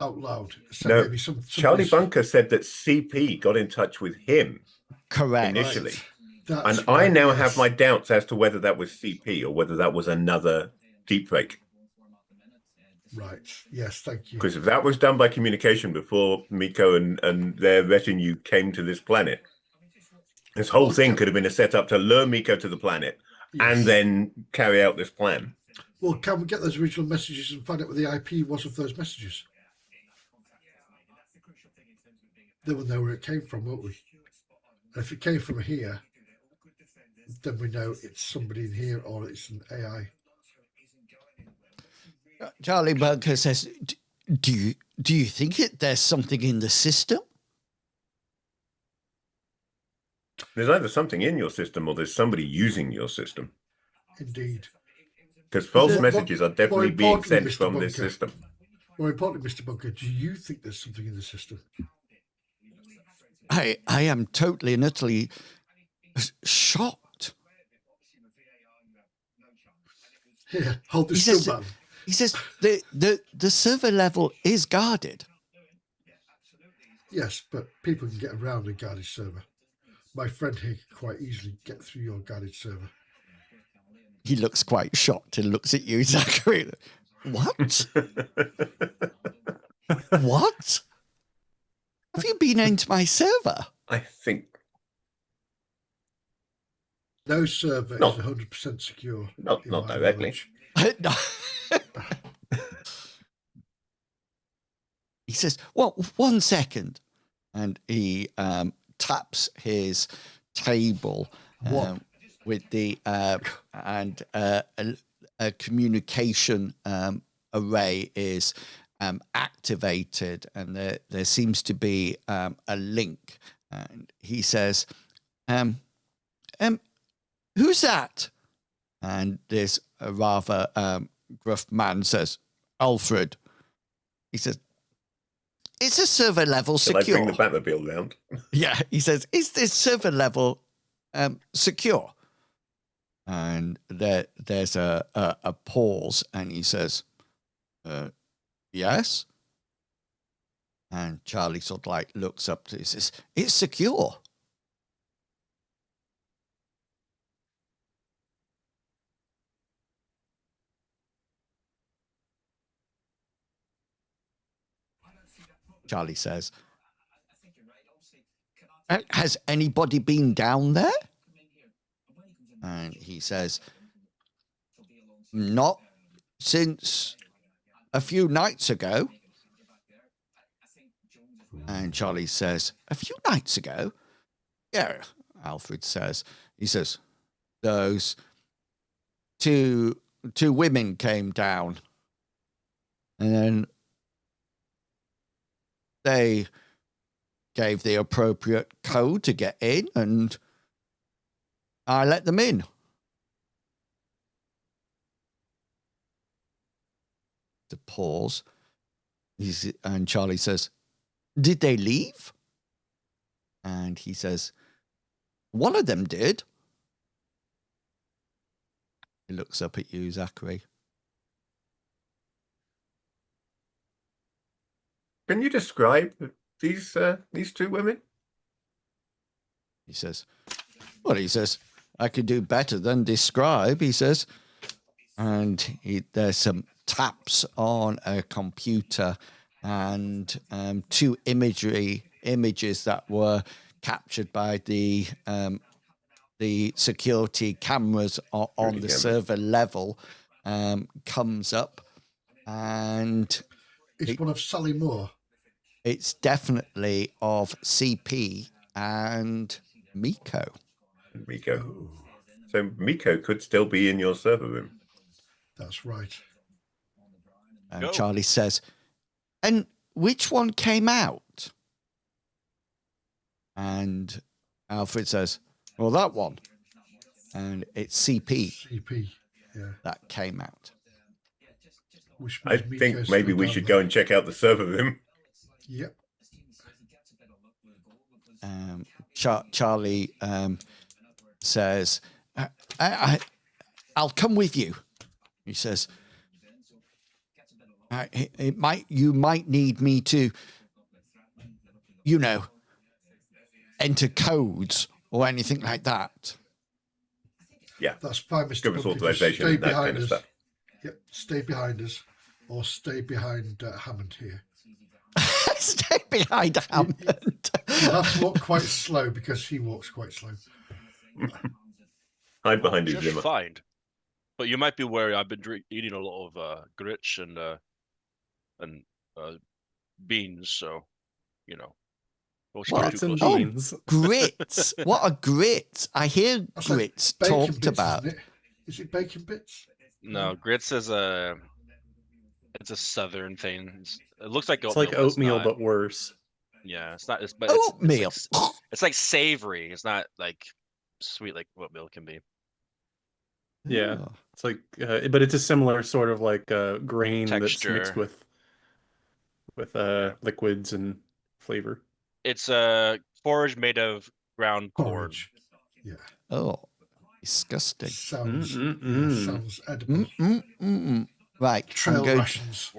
S4: out loud? So
S5: no,
S4: maybe
S5: Charlie Bunker said that CP got in touch with him.
S1: Correct.
S5: Initially. Right. And right, I now have my doubts as to whether that was CP or whether that was another deepfake.
S4: Right. Yes, thank you.
S5: Because if that was done by communication before Miko and their retinue came to this planet, this whole thing could have been a setup to lure Miko to the planet and then carry out this plan.
S4: Well, can we get those original messages and find out what the IP was of those messages? Then we'll know where it came from, won't we? And if it came from here, then we know it's somebody in here or it's an AI.
S1: Charlie Bunker says, "Do you think there's something in the system?"
S5: There's either something in your system or there's somebody using your system.
S4: Indeed.
S5: Because false messages are definitely being sent from this system.
S4: More importantly, Mr. Bunker, do you think there's something in the system?
S1: I am totally and utterly shocked.
S4: Yeah, hold this still, man.
S1: He says the server level is guarded.
S4: Yes, but people can get around a guarded server. My friend here can quite easily get through your guarded server.
S1: He looks quite shocked and looks at you, Zachary. What? What? Have you been into my server?
S5: I think
S4: no server is 100% secure.
S5: Not directly.
S1: No. He says, "Well, 1 second," and he taps his table with the and a communication array is activated, and there seems to be a link. And he says, "Who's that?" And this rather gruff man says, "Alfred." He says, "Is the server level secure?"
S5: Can I bring the Batmobile round?
S1: Yeah, he says, "Is this server level secure?" And there's a pause, and he says, yes. And Charlie sort of like looks up to it, says, it's secure. Charlie says, has anybody been down there? And he says, not since a few nights ago. And Charlie says, a few nights ago? Yeah, Alfred says. He says, those two women came down. And then they gave the appropriate code to get in, and I let them in. The pause. And Charlie says, did they leave? And he says, one of them did. He looks up at you, Zachary.
S5: Can you describe these two women?
S1: He says, well, he says, I could do better than describe, he says. And there's some taps on a computer and two images that were captured by the security cameras on the server level comes up, and
S4: it's one of Sally Moore.
S1: It's definitely of CP and Miko.
S5: Miko. So Miko could still be in your server room.
S4: That's right.
S1: And Charlie says, and which one came out? And Alfred says, well, that one. And it's CP.
S4: CP, yeah.
S1: That came out.
S5: I think maybe we should go and check out the server room.
S4: Yep.
S1: Charlie says, I'll come with you. He says, you might need me to, enter codes or anything like that.
S5: Yeah,
S4: that's fine, Mr.
S5: Give us authorization and that kind of stuff.
S4: Yep, stay behind us, or stay behind Hammond here.
S1: Stay behind Hammond.
S4: You have to walk quite slow because he walks quite slow.
S5: Hide behind his Zimmer.
S2: Fine. But you might be wary. I've been eating a lot of grits and beans, so
S3: Grits and beans.
S1: Grits. What are grits? I hear
S4: That's
S1: grits
S4: like
S1: talked
S4: bits,
S1: about.
S4: Isn't it? Is it bacon bits?
S2: No, grits is it's a southern thing. It looks like oatmeal.
S3: It's like oatmeal, but worse.
S2: Yeah, it's not. But
S1: oatmeal.
S2: It's like savory. It's not like sweet like oatmeal can be.
S3: Yeah, it's like, but it's a similar sort of like grain
S2: Texture.
S3: that's mixed with liquids and flavor.
S2: It's forage made of ground corn.
S4: Porridge. Yeah.
S1: Oh, disgusting.
S4: Sounds edible.
S1: Right.
S4: Trail rations.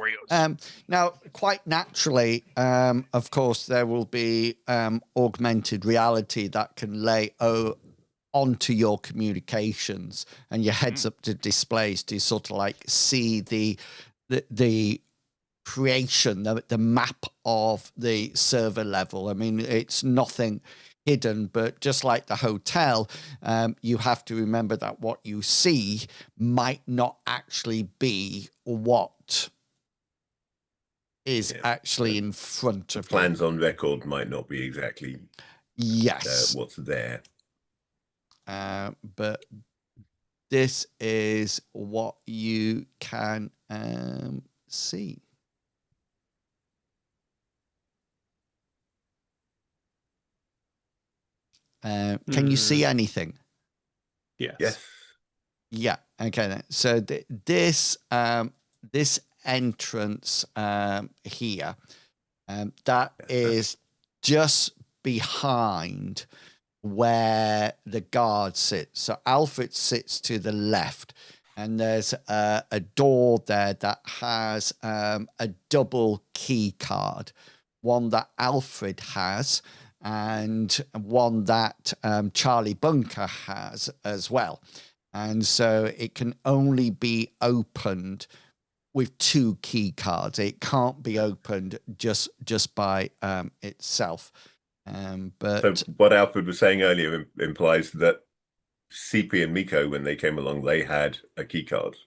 S1: Now, quite naturally, of course, there will be augmented reality that can lay onto your communications and your heads-up to displays to sort of like see the creation, the map of the server level. I mean, it's nothing hidden, but just like the hotel, you have to remember that what you see might not actually be what is actually in front of you.
S5: Plans on record might not be exactly what's there.
S1: But this is what you can see. Can you see anything?
S3: Yes.
S1: Yeah. Okay. Then. So this entrance here, that is just behind where the guard sits. So Alfred sits to the left, and there's a door there that has a double key card, one that Alfred has and one that Charlie Bunker has as well. And so it can only be opened with 2 key cards. It can't be opened just by itself. But
S5: So what Alfred was saying earlier implies that CP and Miko, when they came along, they had a key card,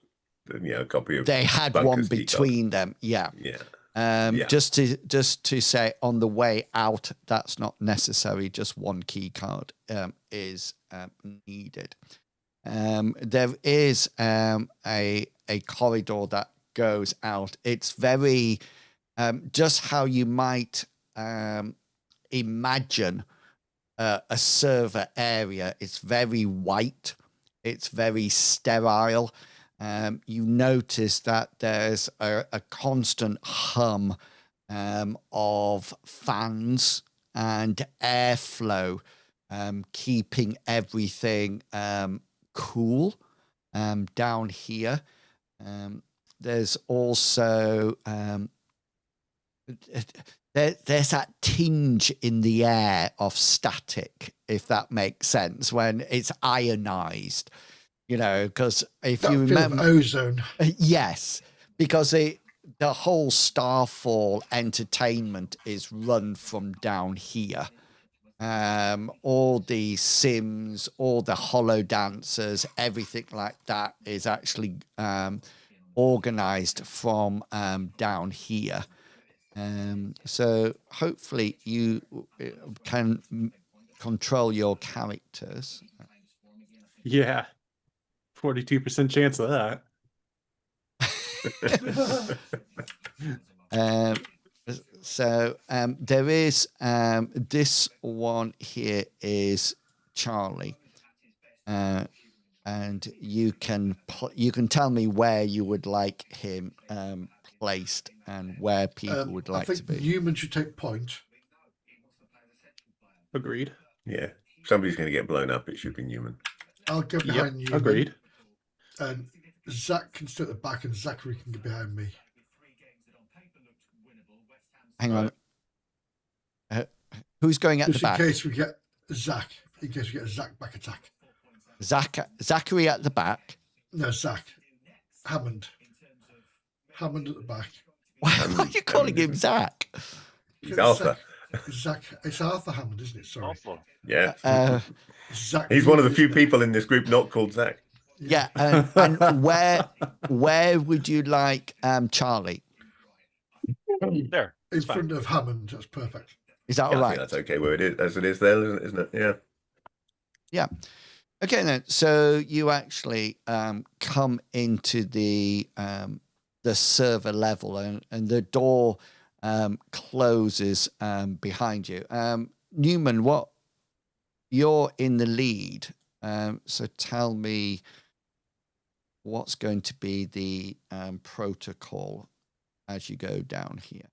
S5: a copy of.
S1: They had
S5: Bunker's
S1: one
S5: key card.
S1: between them. Yeah.
S5: Yeah.
S1: Just to say, on the way out, that's not necessary. Just 1 key card is needed. There is a corridor that goes out. It's very just how you might imagine a server area. It's very white. It's very sterile. You notice that there's a constant hum of fans and airflow, keeping everything cool down here. There's also there's that tinge in the air of static, if that makes sense, when it's ionized, because if
S4: That
S1: you
S4: feel of
S1: remember,
S4: ozone.
S1: yes, because the whole Starfall entertainment is run from down here. All the Sims, all the holo dancers, everything like that is actually organized from down here. So hopefully you can control your characters.
S3: Yeah. 42% chance of that.
S1: So there is this one here is Charlie, and you can tell me where you would like him placed and where people would like to be.
S4: Newman should take point.
S3: Agreed.
S5: Yeah. Somebody's going to get blown up. It should be Newman.
S4: I'll get behind Newman.
S3: Agreed.
S4: And Zach can stay at the back, and Zachary can get behind me.
S1: Hang on. Who's going at
S4: Just
S1: the back?
S4: in case we get Zach. In case we get a Zach back attack.
S1: Zachary at the back.
S4: No, Zach. Hammond. Hammond at the back.
S1: Why are you calling him Zach?
S5: He's Arthur.
S4: Zach. It's Arthur Hammond, isn't it? Sorry.
S2: Awful.
S5: Yeah.
S4: Zach.
S5: He's one of the few people in this group not called Zach.
S1: Yeah, and where would you like Charlie?
S2: There.
S4: In
S2: It's fine.
S4: front of Hammond. That's perfect.
S1: Is that
S5: Yeah,
S1: all
S5: I
S1: right?
S5: think that's okay where it is, as it is there, isn't it? Yeah.
S1: Yeah. Okay, then. So you actually come into the server level, and the door closes behind you. Newman, you're in the lead. So tell me what's going to be the protocol as you go down here.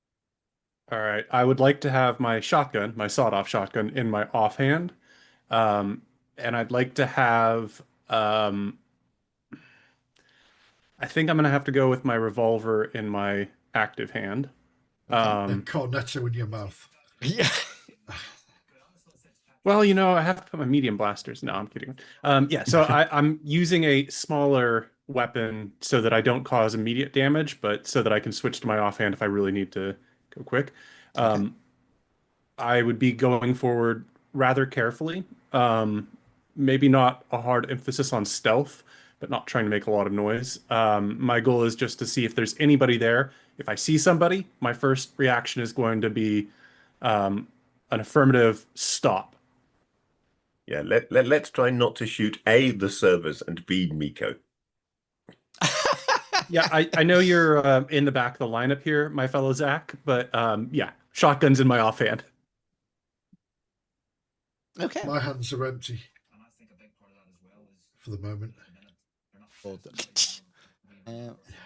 S3: All right. I would like to have my shotgun, my sawed-off shotgun, in my offhand. And I'd like to have... I think I'm going to have to go with my revolver in my active hand.
S4: And cornetto in your mouth.
S1: Yeah.
S3: Well, I have to put my medium blasters. No, I'm kidding. Yeah, so I'm using a smaller weapon so that I don't cause immediate damage, but so that I can switch to my offhand if I really need to go quick.
S1: Okay.
S3: I would be going forward rather carefully. Maybe not a hard emphasis on stealth, but not trying to make a lot of noise. My goal is just to see if there's anybody there. If I see somebody, my first reaction is going to be an affirmative stop.
S5: Yeah, let's try not to shoot A, the servers, and B, Miko.
S3: Yeah, I know you're in the back of the lineup here, my fellow Zach, but yeah, shotgun's in my offhand.
S1: Okay.
S4: My hands are empty for the moment.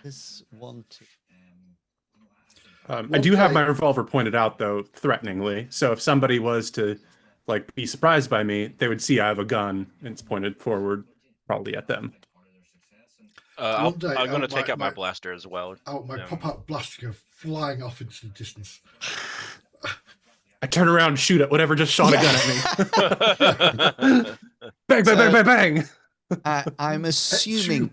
S1: This one, two.
S3: I do have my revolver pointed out, though, threateningly. So if somebody was to like be surprised by me, they would see I have a gun and it's pointed forward, probably at them.
S2: I'm
S4: day,
S2: going to take
S4: my-
S2: out my
S4: my-
S2: blaster as well.
S4: My pop-out blaster go flying off into the distance.
S3: I turn around and shoot at whatever just shot a gun at me. Bang, bang,
S1: So-
S3: bang, bang, bang.
S1: I'm assuming.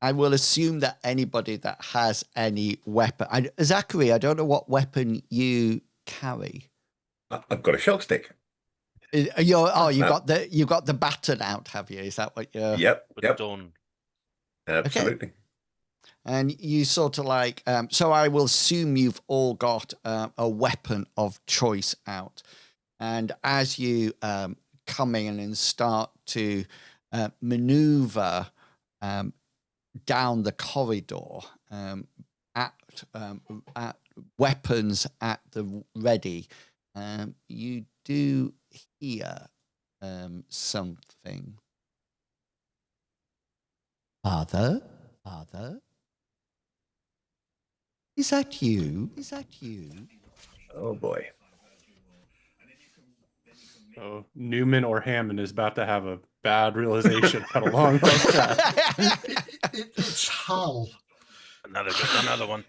S1: I will assume that anybody that has any weapon, Zachary, I don't know what weapon you carry.
S5: I've got a shock stick.
S1: You got the baton out, have you? Is that what you're?
S5: Yep.
S2: Don't.
S5: Absolutely.
S1: And you sort of like, so I will assume you've all got a weapon of choice out, and as you come in and start to maneuver down the corridor at weapons at the ready, you do hear something. Father? Is that you?
S5: Oh boy.
S3: Oh, Newman or Hammond is about to have a bad realization about a long track.
S4: It's Hal.
S2: Another one.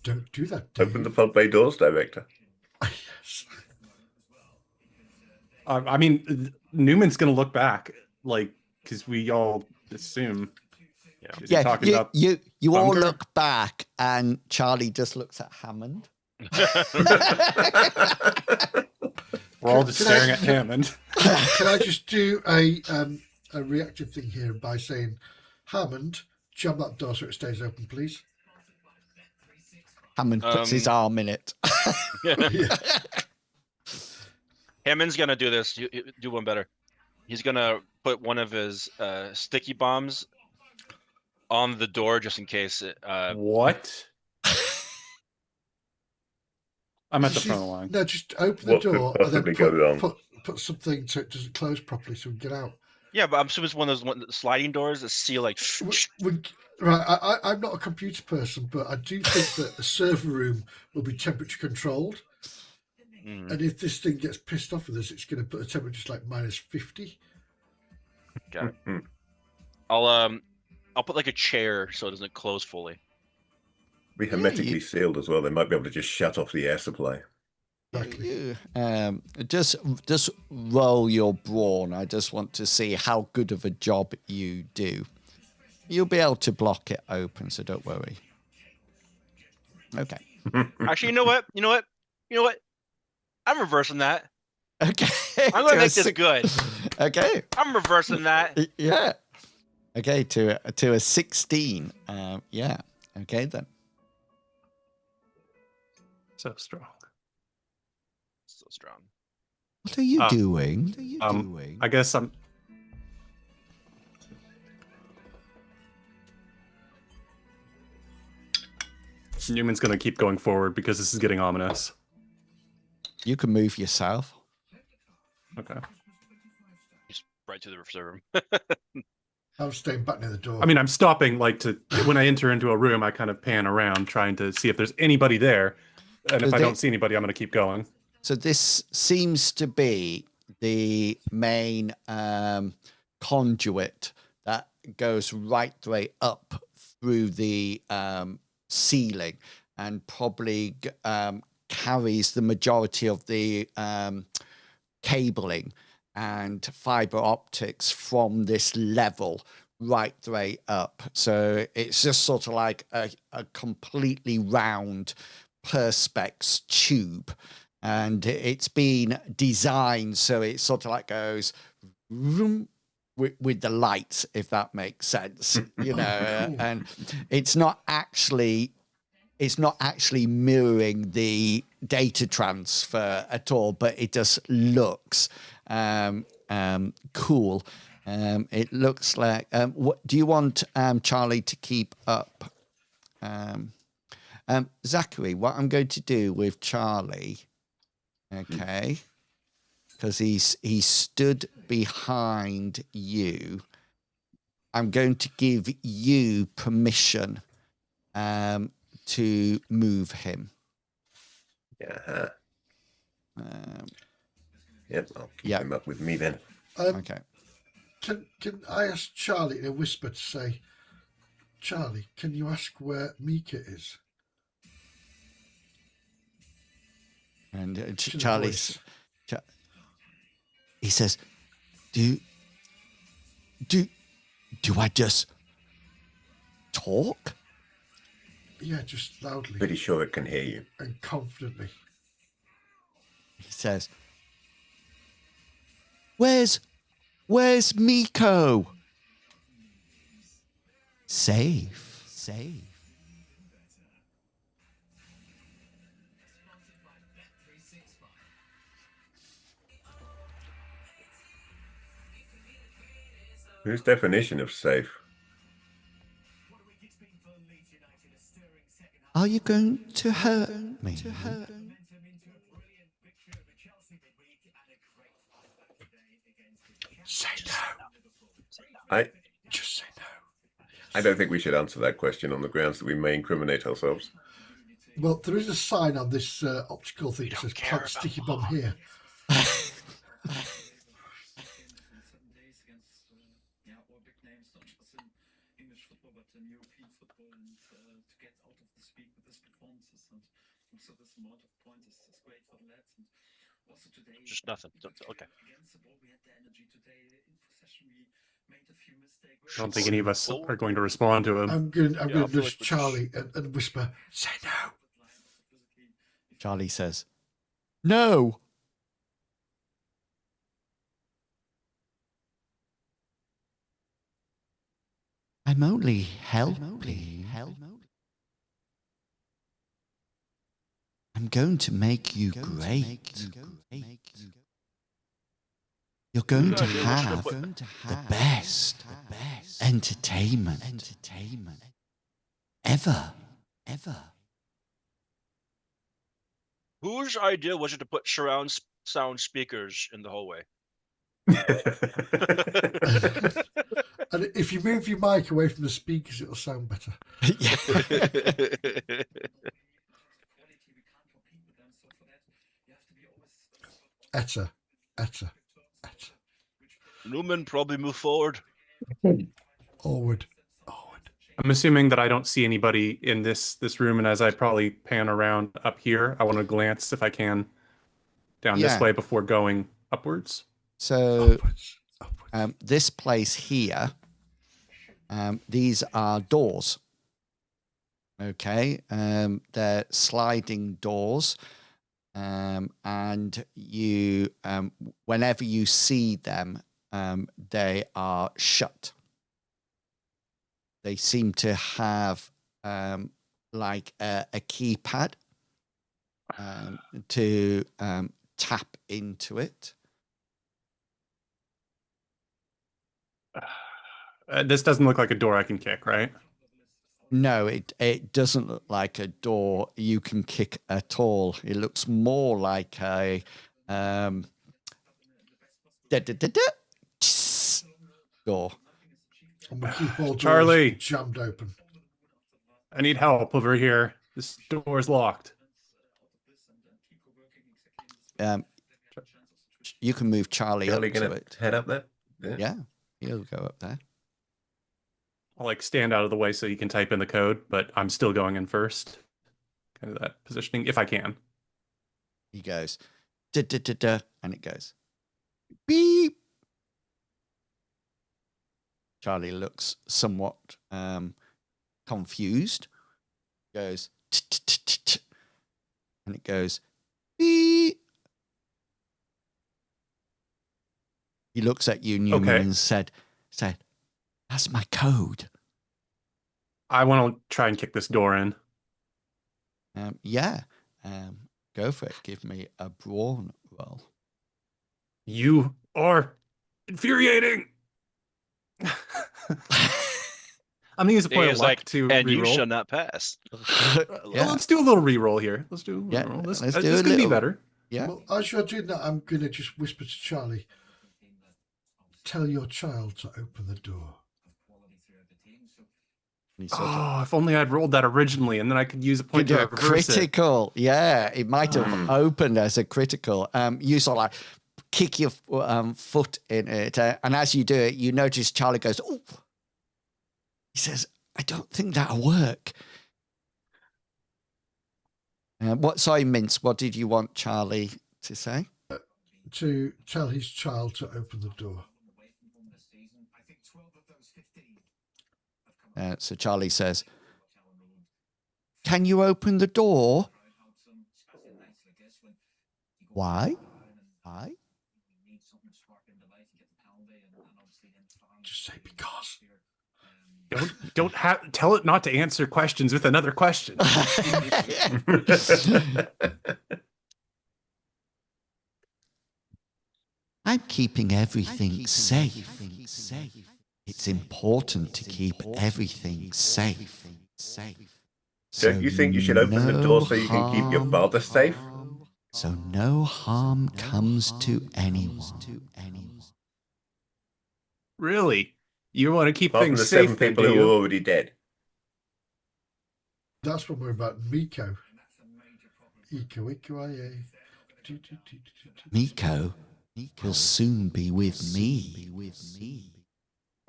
S4: Don't do that, Dave.
S5: Open the pod bay doors, director.
S4: Yes.
S3: I mean, Newman's going to look back, like, because we all assume. Is he talking about
S1: you all
S3: bunker?
S1: look back, and Charlie just looks at Hammond.
S3: We're all just staring at Hammond.
S4: Can I just do a reactive thing here by saying, Hammond, jam that door so it stays open, please?
S1: Hammond puts his arm in it.
S4: Yeah.
S2: Hammond's gonna do this. You do one better. He's gonna put one of his sticky bombs on the door just in case.
S3: What? I'm at the front of the line.
S4: No, just open the
S5: What could
S4: door and then
S5: possibly go wrong?
S4: put something so it doesn't close properly so we can get out.
S2: Yeah, but I'm assuming it's one of those sliding doors that seal like.
S4: Right, I'm not a computer person, but I do think that the server room will be temperature controlled. And if this thing gets pissed off with us, it's going to put the temperature like -50.
S2: Got it. I'll put like a chair so it doesn't close fully.
S5: Be hermetically sealed as well. They might be able to just shut off the air supply.
S4: Exactly.
S1: Just roll your brawn. I just want to see how good of a job you do. You'll be able to block it open, so don't worry. Okay.
S2: Actually, you know what? I'm reversing that.
S1: Okay.
S2: I'm gonna make this good.
S1: Okay.
S2: I'm reversing that.
S1: Yeah. Okay, to a 16. Yeah. Okay then.
S3: So strong.
S2: So strong.
S1: What are you doing?
S3: I guess I'm. Newman's gonna keep going forward because this is getting ominous.
S1: You can move yourself.
S3: Okay.
S2: He's right to the server room.
S4: I'm staying back near the door.
S3: I mean, I'm stopping when I enter into a room, I kind of pan around trying to see if there's anybody there. And if I don't see anybody, I'm going to keep going.
S1: So this seems to be the main conduit that goes right the way up through the ceiling and probably carries the majority of the cabling and fiber optics from this level right the way up. So it's just sort of like a completely round perspex tube, and it's been designed so it sort of like goes vroom, with the lights, if that makes sense, and it's not actually mirroring the data transfer at all, but it just looks cool. It looks like what do you want Charlie to keep up? Zachary, what I'm going to do with Charlie, okay, because he stood behind you, I'm going to give you permission to move him.
S5: Yeah. Yep, I'll keep
S1: Yeah.
S5: him up with me then.
S1: Okay.
S4: Can I ask Charlie in a whisper to say, Charlie, can you ask where Mika is?
S1: And
S4: In a
S1: Charlie's,
S4: voice.
S1: he says, do I just talk?
S4: Yeah, just loudly
S5: Pretty sure it can hear you.
S4: and confidently.
S1: He says, Where's Miko? Safe.
S5: Whose definition of safe?
S1: Are you going to hurt me?
S4: Say no.
S5: I
S4: Just say no.
S5: I don't think we should answer that question on the grounds that we may incriminate ourselves.
S4: Well, there is a sign on this optical thing that says plant sticky bomb here.
S2: Just nothing. Okay.
S3: I don't think any of us are going to respond to him.
S4: I'm going to
S2: feel
S4: nudge
S2: like we're
S4: Charlie and whisper, say no.
S1: Charlie says, No. I'm only helping. I'm going to make you great. You're going to have the best entertainment ever.
S2: Whose idea was it to put surround sound speakers in the hallway?
S4: And if you move your mic away from the speakers, it'll sound better. Etta.
S2: Newman, probably move forward.
S4: Onward.
S3: I'm assuming that I don't see anybody in this room, and as I probably pan around up here, I want to glance if I can down this way before going upwards.
S1: So
S4: Upwards.
S1: this place here, these are doors. Okay, they're sliding doors, and you, whenever you see them, they are shut. They seem to have like a keypad to tap into it.
S3: This doesn't look like a door I can kick, right?
S1: No, it doesn't look like a door you can kick at all. It looks more like a door.
S4: And we keep all doors
S3: Charlie.
S4: jammed open.
S3: I need help over here. This door is locked.
S1: You can move Charlie up to it.
S5: Head up there?
S1: Yeah, he'll go up there.
S3: I'll like stand out of the way so you can type in the code, but I'm still going in first. Kind of that positioning, if I can.
S1: He goes, da, and it goes, beep. Charlie looks somewhat confused. Goes, and it goes, beep. He looks at you, Newman, and said, that's my code.
S3: I want to try and kick this door in.
S1: Go for it. Give me a brawn roll.
S3: You are infuriating. I'm gonna use a point of luck to
S2: and
S3: reroll.
S2: you shall not pass.
S3: Well, let's do a little reroll here. Let's do a reroll. This could be better.
S1: Yeah.
S4: Well, as you're doing that, I'm going to just whisper to Charlie, tell your child to open the door.
S1: Any sort of-
S3: Oh, if only I'd rolled that originally, and then I could use a point to
S1: a
S3: reverse it.
S1: critical. Yeah, it might have opened as a critical. You sort of like kick your foot in it, and as you do it, you notice Charlie goes, "Oh," he says, "I don't think that'll work." Sorry, Mince. What did you want Charlie to say?
S4: To tell his child to open the door.
S1: So Charlie says, "Can you open the door?" Why?
S4: Just say because.
S3: Tell it not to answer questions with another question.
S1: I'm keeping everything safe. It's important to keep everything safe.
S5: Don't you think you should open the door so you can keep your father safe?
S1: So no harm comes to anyone.
S3: Really? You want to keep
S5: Apart from
S3: things
S5: the
S3: safe,
S5: 7
S3: then,
S5: people
S3: do
S5: who are
S3: you?
S5: already dead.
S4: That's when we're about Miko.
S1: Miko will soon be with me.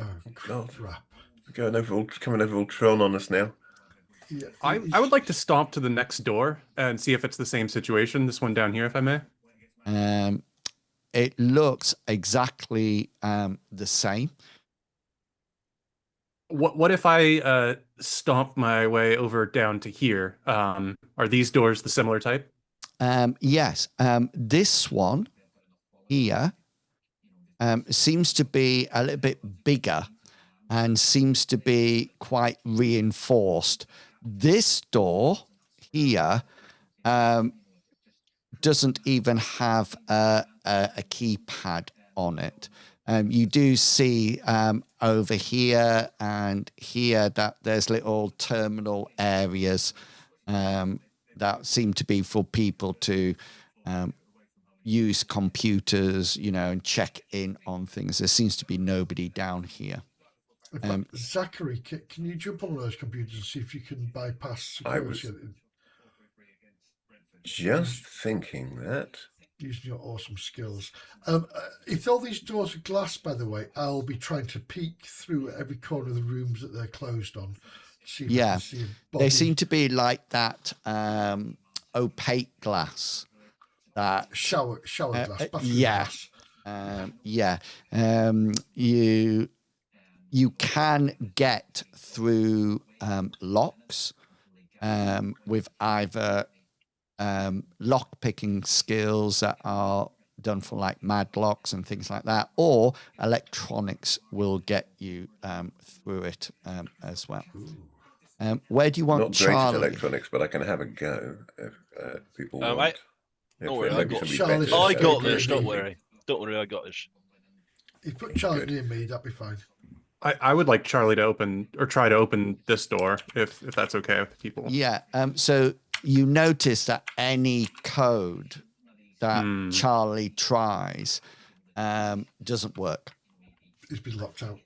S4: Oh,
S5: God.
S4: crap.
S5: Coming over all Tron on us now.
S4: Yeah,
S3: I would like to stomp to the next door and see if it's the same situation. This one down here, if I may.
S1: It looks exactly the same.
S3: What if I stomp my way over down to here? Are these doors the similar type?
S1: Yes. This one here seems to be a little bit bigger and seems to be quite reinforced. This door here doesn't even have a keypad on it. You do see over here and here that there's little terminal areas that seem to be for people to use computers, and check in on things. There seems to be nobody down here.
S4: In fact, Zachary, can you jump on one of those computers and see if you can bypass security?
S5: Just thinking that.
S4: Using your awesome skills. If all these doors are glass, by the way, I'll be trying to peek through every corner of the rooms that they're closed on. See if I can see a body.
S1: They seem to be like that opaque glass. That
S4: shower glass, bathroom glass.
S1: You can get through locks with either lock picking skills that are done for like madlocks and things like that, or electronics will get you through it as well. Where do you want
S5: Not great at
S1: Charlie?
S5: electronics, but I can have a go if people want.
S2: Don't worry,
S5: maybe
S2: I
S5: somebody better.
S2: got
S4: Charlie-
S2: this. Don't worry, I got this.
S4: If you put Charlie near me, that'd be fine.
S3: I would like Charlie to open or try to open this door if that's okay with people.
S1: Yeah. So you notice that any code that Charlie tries doesn't work.
S4: He's been locked out.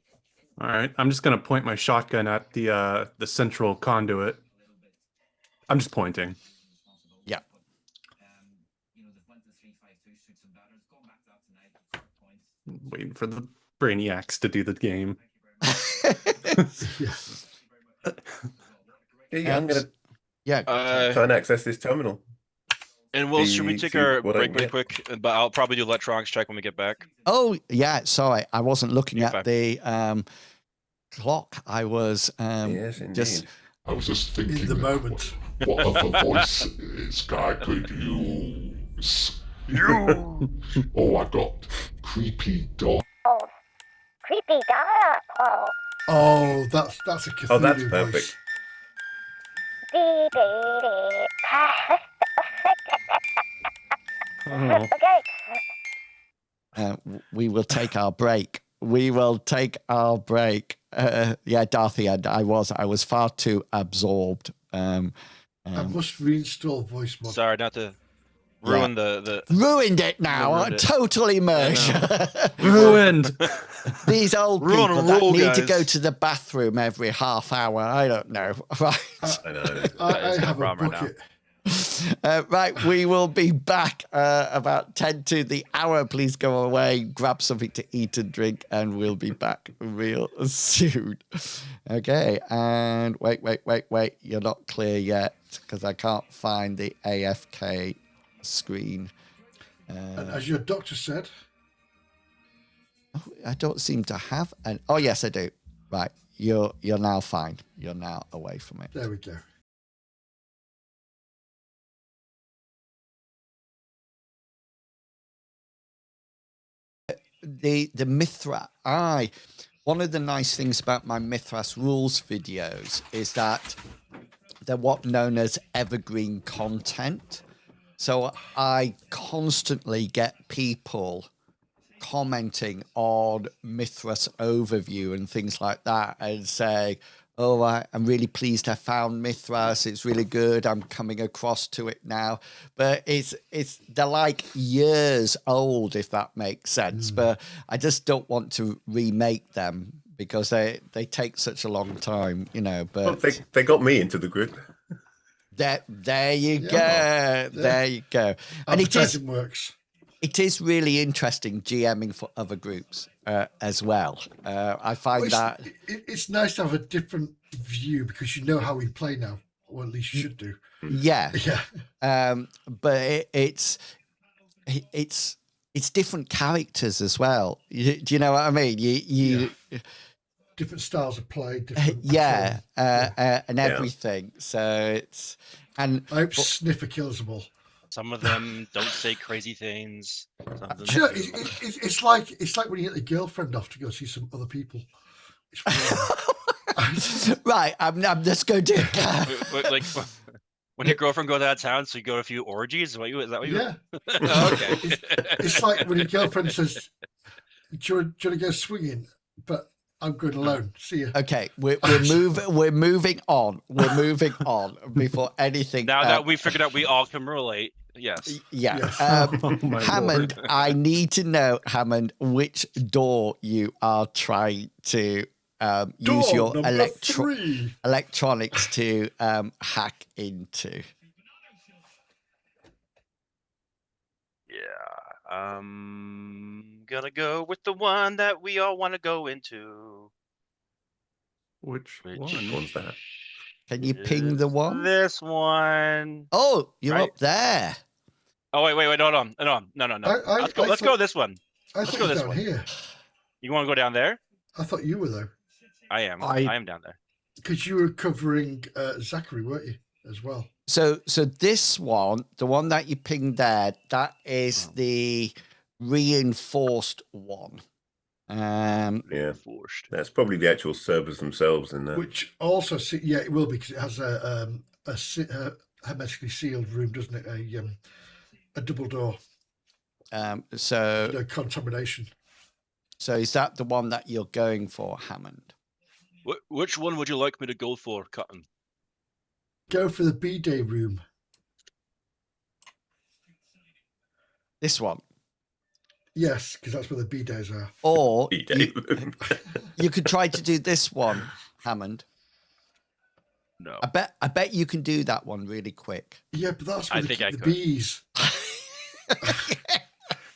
S3: All right. I'm just gonna point my shotgun at the central conduit. I'm just pointing.
S1: Yeah.
S3: Waiting for the brainiacs to do the game.
S5: I'm gonna
S1: Yeah.
S5: try and access this terminal.
S2: And should we take our break really quick? But I'll probably do electronics check when we get back.
S1: Oh, yeah. Sorry. I wasn't looking at the clock. I was
S5: Yes, indeed.
S6: I was just thinking
S4: In the moment.
S6: what other voice this guy could use. Oh, I got creepy dog.
S7: Creepy dog.
S4: Oh, that's a Cthulhu
S5: Oh, that's
S4: voice.
S5: perfect.
S3: Oh.
S1: We will take our break. Yeah, Darthy, and I was far too absorbed.
S4: I must reinstall voice mod.
S2: Sorry, not to. Ruin the
S1: Ruined it now.
S2: Ruined it.
S1: Total immersion.
S3: Ruined.
S1: These old
S2: We're on a
S1: people that
S2: roll,
S1: need to go
S2: guys.
S1: to the bathroom every half hour. I don't know. Right.
S5: I know.
S4: I
S2: is a
S4: have a
S2: problem right now.
S4: bucket.
S1: Right, we will be back about 10 to the hour. Please go away, grab something to eat and drink, and we'll be back real soon. Okay, and wait. You're not clear yet because I can't find the AFK screen.
S4: And as your doctor said,
S1: I don't seem to have an. Oh, yes, I do. Right, you're now fine. You're now away from it.
S4: there we go.
S1: The Mithra. One of the nice things about my Mithras rules videos is that they're what known as evergreen content. So I constantly get people commenting on Mithras overview and things like that and say, oh, I'm really pleased I found Mithras. It's really good. I'm coming across to it now. But they're like years old, if that makes sense. But I just don't want to remake them because they take such a long time, you know. But
S5: Well, they got me into the group.
S1: there you go.
S4: Yeah.
S1: There you go. And
S4: Advertising works.
S1: it is really interesting GMing for other groups as well. I find that
S4: It's nice to have a different view because you know how we play now, or at least you should do.
S1: yeah.
S4: Yeah.
S1: But it's different characters as well. Do you know what I mean? You
S4: Different styles of play. Different
S1: yeah,
S4: control.
S1: and everything. So it's and
S4: I hope Sniffer kills them all.
S2: Some of them don't say crazy things. Some of them
S4: Do you know,
S2: do.
S4: it's like when you get the girlfriend off to go see some other people. It's weird.
S1: right. I'm just going to.
S2: Like when your girlfriend goes out of town, so you go to a few orgies. Is that what you?
S4: Yeah.
S2: Oh, okay.
S4: It's like when your girlfriend says, "Do you want to go swinging?" But I'm going alone. See you.
S1: Okay, we're moving on. We're moving on before anything.
S2: Now that we figured out we all can relate, yes.
S1: Yeah.
S4: Yes.
S3: Oh, my
S1: Hammond,
S3: Lord.
S1: I need to know, Hammond, which door you are trying to use your
S4: number 3.
S1: electronics to hack into.
S2: Yeah. Gonna go with the one that we all want to go into.
S3: Which
S2: Which
S3: one?
S5: One's that?
S1: Can you ping the
S2: is
S1: one?
S2: This one.
S1: Oh, you're
S2: Right.
S1: up there.
S2: Oh wait, hold on. No. Let's go this one.
S4: I
S2: Let's
S4: thought
S2: go
S4: you were
S2: this
S4: down
S2: one.
S4: here.
S2: You want to go down there?
S4: I thought you were though,
S2: I am.
S3: I-
S2: I am down there.
S4: because you were covering Zachary, weren't you, as well?
S1: So this one, the one that you pinged there, that is the reinforced one.
S5: Yeah,
S2: Forced.
S5: that's probably the actual servers themselves in there.
S4: Which also, yeah, it will be because it has a hermetically sealed room, doesn't it? A double door,
S1: So
S4: no contamination.
S1: So is that the one that you're going for, Hammond?
S2: Which one would you like me to go for, Cotton?
S4: Go for the B-Day room.
S1: This one?
S4: Yes, because that's where the B-Days are.
S1: Or
S5: B-Day.
S1: you could try to do this one, Hammond.
S2: No.
S1: I bet you can do that one really quick.
S4: Yeah, but that's where
S2: I
S4: they
S2: think
S4: keep
S2: I
S4: the
S2: could.
S4: bees.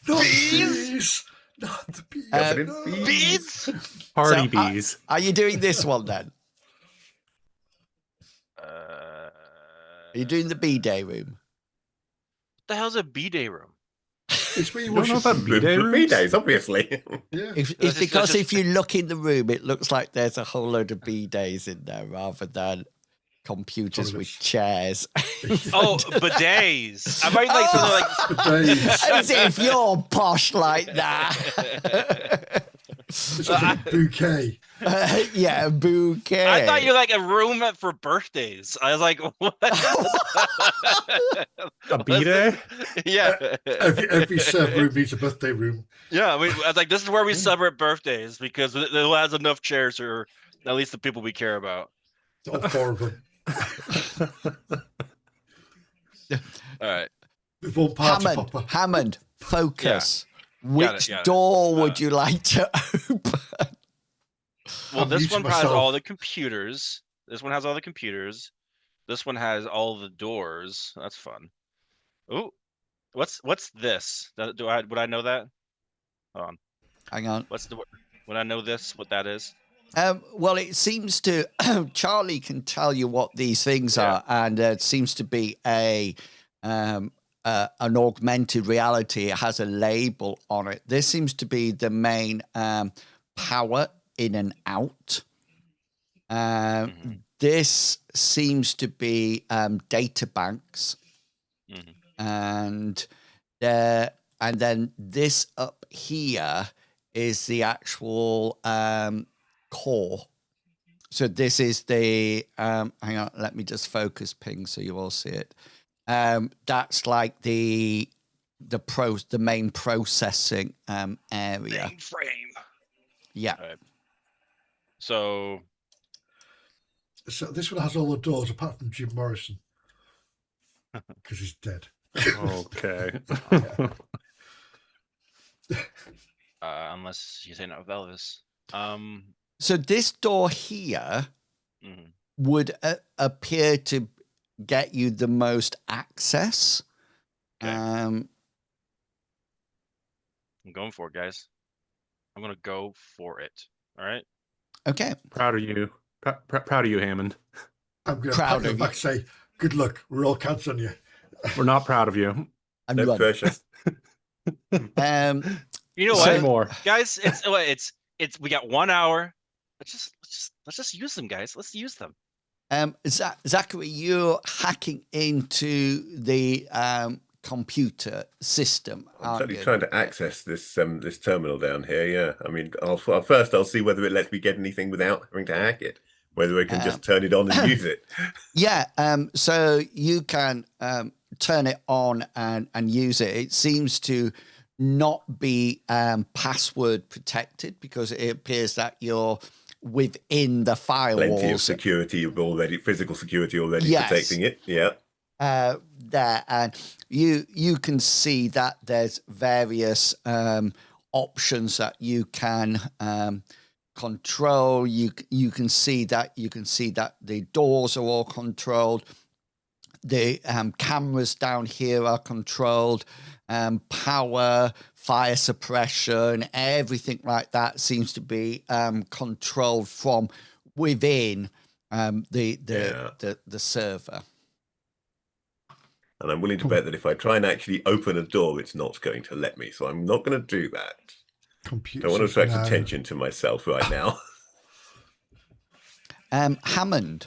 S4: Not the bees. Not the bees.
S1: Uh,
S4: no.
S2: Beads?
S3: Party
S1: So,
S3: bees.
S1: Are you doing this one then? Are you doing the B-Day room?
S2: What the hell's a B-Day room?
S4: It's where you
S3: You don't
S4: wash
S3: know
S4: your
S3: about
S4: feet.
S3: B-Day rooms?
S5: B-Days, obviously.
S4: Yeah.
S1: It's
S2: That's
S1: because
S2: just-
S1: if you look in the room, it looks like there's a whole load of B-Days in there rather than computers with chairs.
S2: Oh, bidets. I might like something like.
S4: Days.
S1: As if you're posh like that.
S4: It's like a bouquet.
S1: Yeah, bouquet.
S2: I thought you were like a room for birthdays. I was like, what?
S3: A B-Day?
S2: Yeah.
S4: Every server room needs a birthday room.
S2: Yeah. I was like, this is where we celebrate birthdays because it has enough chairs for at least the people we care about.
S4: All 4 of them.
S2: All right.
S4: With one party
S1: Hammond,
S4: popper.
S1: Hammond, focus. Which
S2: got it.
S1: door would you like to open?
S2: Well,
S4: I'm
S2: this
S4: muting
S2: one has all
S4: myself.
S2: the computers. This one has all the computers. This one has all the doors. That's fun. Ooh, what's this? Would I know that? Hold on.
S1: Hang on.
S2: Would I know this? What that is?
S1: Well, it seems to Charlie can tell you what these things are, and it seems to be an augmented reality. It has a label on it. This seems to be the main power in and out. This seems to be data banks, and then this up here is the actual core. So this is the hang on, let me just focus ping so you all see it. That's like the main processing area.
S2: Mainframe.
S1: Yeah.
S2: All right. So
S4: this one has all the doors apart from Jim Morrison. Because he's dead.
S3: Okay.
S2: unless you say not Elvis.
S1: So this door here
S2: Mm-hmm.
S1: would appear to get you the most access.
S2: Okay. I'm going for it, guys. I'm gonna go for it. All right.
S1: Okay.
S3: Proud of you. Proud of you, Hammond.
S4: I'm going to
S1: Proud
S4: pat you
S1: of
S4: back and say, good luck. We're all counts on you.
S3: We're not proud of you.
S1: And
S5: No
S1: run.
S5: pressure.
S2: You know
S3: Say
S2: what,
S3: more.
S2: guys? It's we got 1 hour. Let's just use them, guys. Let's use them.
S1: Zachary, you're hacking into the computer system,
S5: I'm
S1: aren't
S5: certainly
S1: you?
S5: trying to access this this terminal down here. Yeah, I mean, I'll see whether it lets me get anything without having to hack it. Whether I can just turn it on and use it.
S1: Yeah. So you can turn it on and use it. It seems to not be password protected because it appears that you're within the firewalls.
S5: Plenty of security already, physical security already
S1: Yes.
S5: protecting it. Yeah.
S1: There, and you can see that there's various options that you can control. You can see that the doors are all controlled. The cameras down here are controlled. Power, fire suppression, everything like that seems to be controlled from within the server.
S5: And I'm willing to bet that if I try and actually open a door, it's not going to let me. So I'm not going to do that.
S4: Computer
S5: Don't want to attract
S4: now.
S5: attention to myself right now.
S1: Hammond,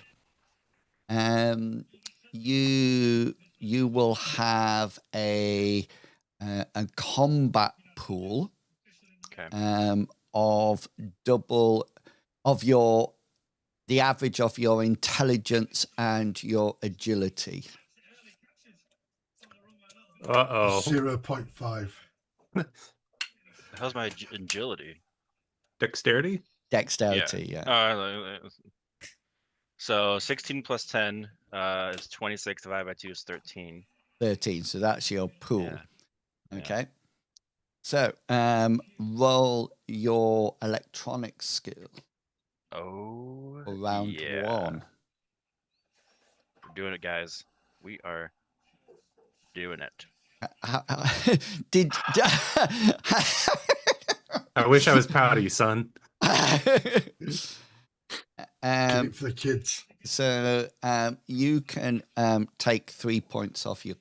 S1: you will have a combat pool
S2: Okay.
S1: of double of the average of your intelligence and your agility.
S3: Uh-oh.
S4: 0.5.
S2: How's my agility?
S3: Dexterity?
S1: Dexterity, yeah.
S2: So 16 plus 10 is 26 divided by 2 is 13.
S1: 13. So that's your pool.
S2: Yeah.
S1: Okay. So roll your electronics skill.
S2: Oh,
S1: For round
S2: yeah.
S1: one.
S2: We're doing it, guys. We are doing it.
S1: Did
S3: I wish I was proud of you, son.
S4: Get it for the kids.
S1: So you can take 3 points off your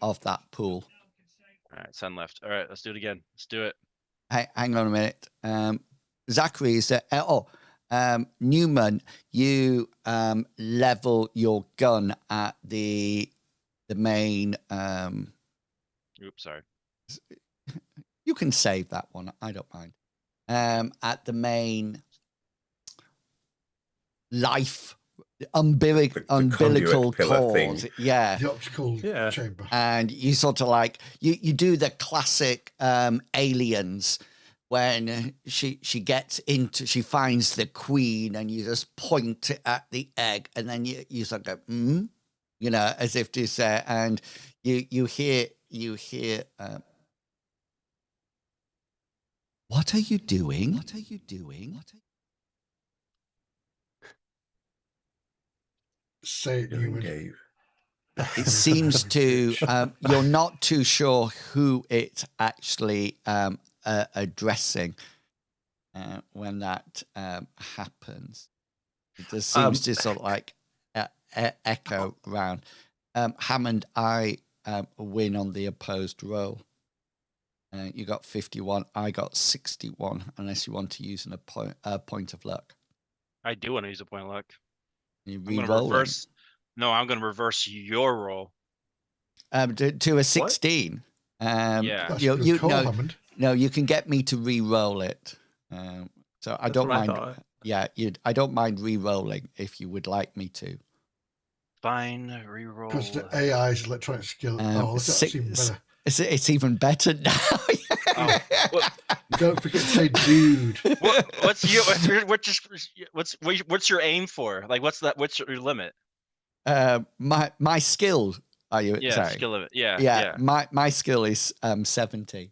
S1: of that pool.
S2: All right, sun left. All right, let's do it again. Let's do it.
S1: Hang on a minute. Zachary is there. Newman, you level your gun at the main.
S2: Oops, sorry.
S1: You can save that one. I don't mind. At the main life umbilical cord. Yeah.
S4: The optical chamber.
S1: And you sort of like you do the classic Aliens when she finds the queen and you just point at the egg and then you sort of go, you know, as if to say, and you hear you hear, what are you doing? What are you doing?
S4: Say it,
S5: Doing
S4: Newman.
S5: Dave.
S1: It seems to, you're not too sure who it actually addressing when that happens. It just seems to sort of like echo around. Hammond, I win on the opposed roll. You got 51. I got 61. Unless you want to use a point of luck.
S2: I do want to use a point of luck.
S1: You
S2: I'm going to
S1: re-rolling.
S2: reverse. No, I'm going to reverse your roll.
S1: To a 16.
S2: Yeah.
S4: That's a good call, Hammond.
S1: No, you can get me to re-roll it. So I don't mind. I don't mind re-rolling if you would like me to.
S2: Fine, re-roll.
S4: Because the AI's electronic skill. That's even better.
S1: It's even better now.
S4: Don't forget to say, dude.
S2: What's your aim for? Like, what's your limit?
S1: My skill. Are you?
S2: Yeah,
S1: sorry.
S2: skill limit. Yeah.
S1: My skill is 70.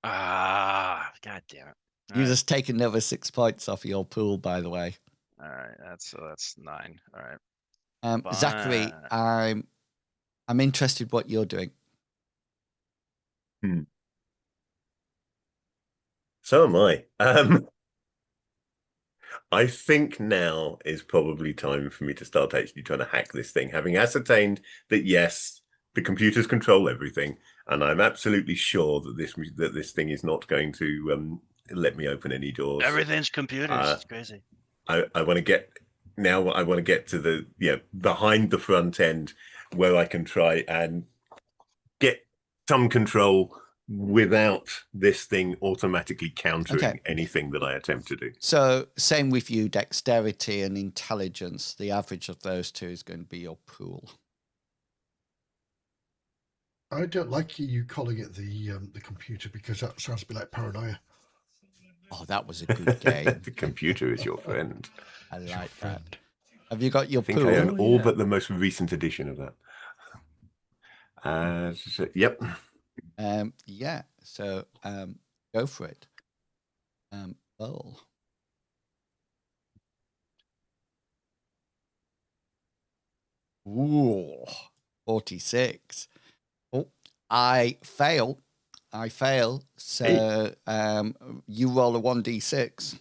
S2: Ah, god damn it!
S1: You just take another 6 points off your pool, by the way.
S2: All right, that's 9. All right.
S1: Zachary, I'm interested what you're doing.
S5: So am I. I think now is probably time for me to start actually trying to hack this thing, having ascertained that yes, the computers control everything, and I'm absolutely sure that this thing is not going to let me open any doors.
S2: Everything's computers. It's crazy.
S5: I want to get to the behind the front end where I can try and get some control without this thing automatically countering anything that I attempt to do.
S1: So same with you, dexterity and intelligence. The average of those two is going to be your pool.
S4: I don't like you calling it the computer because that sounds a bit like paranoia.
S1: Oh, that was a good game.
S5: The computer is your friend.
S1: I like that. Have you got your
S5: I think
S1: pool?
S5: I own all but the most recent edition of that. Yep.
S1: Yeah. So go for it. Roll. Ooh, 46. Oh, I fail. So you roll a 1d6.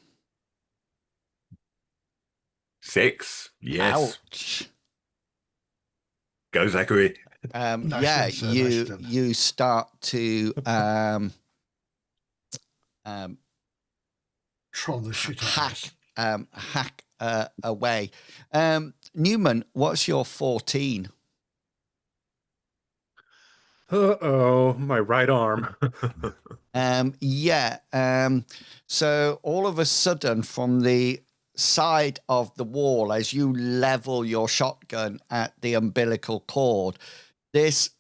S5: 6. Yes.
S1: Ouch.
S5: Go, Zachary.
S4: Nice
S1: You start to
S4: troll the shit out of
S1: hack away. Newman, what's your 14?
S3: Uh-oh, my right arm.
S1: So all of a sudden, from the side of the wall, as you level your shotgun at the umbilical cord, this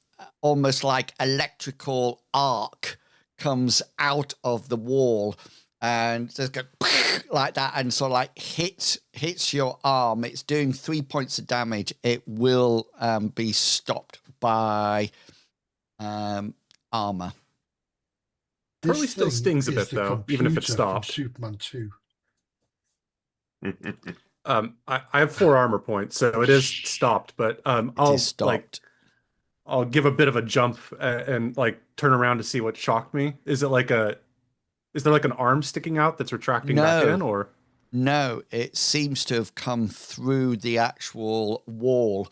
S1: almost like electrical arc comes out of the wall and just go like that, and sort of like hits your arm. It's doing 3 points of damage. It will be stopped by armor.
S3: Probably still stings a bit though, even if it's stopped.
S4: Superman 2.
S3: I have 4 armor points, so it is stopped. But I'll give a bit of a jump and like turn around to see what shocked me. Is there like an arm sticking out that's retracting back in, or?
S1: No, it seems to have come through the actual wall.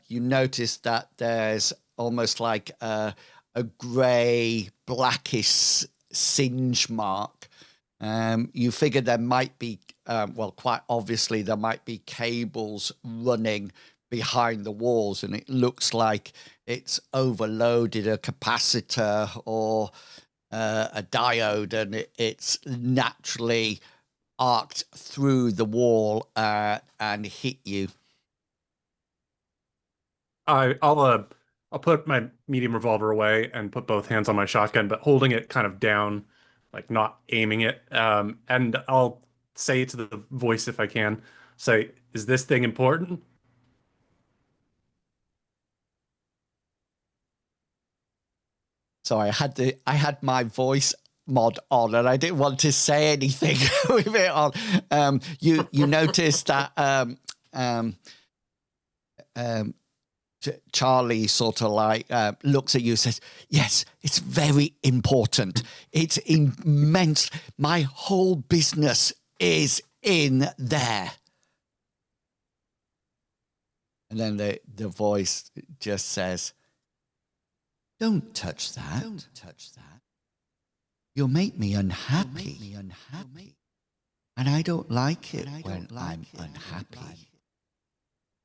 S1: You notice that there's almost like a grey, blackish singe mark. You figure there might be, quite obviously, there might be cables running behind the walls, and it looks like it's overloaded a capacitor or a diode, and it's naturally arced through the wall and hit you.
S3: I'll put my medium revolver away and put both hands on my shotgun, but holding it kind of down, like not aiming it. And I'll say to the voice if I can, say, "Is this thing important?"
S1: Sorry, I had my voice mod on, and I didn't want to say anything with it on. You noticed that Charlie sort of like looks at you and says, yes, it's very important. It's immense. My whole business is in there. And then the voice just says, don't touch that. Don't touch that. You'll make me unhappy. And I don't like it when I'm unhappy.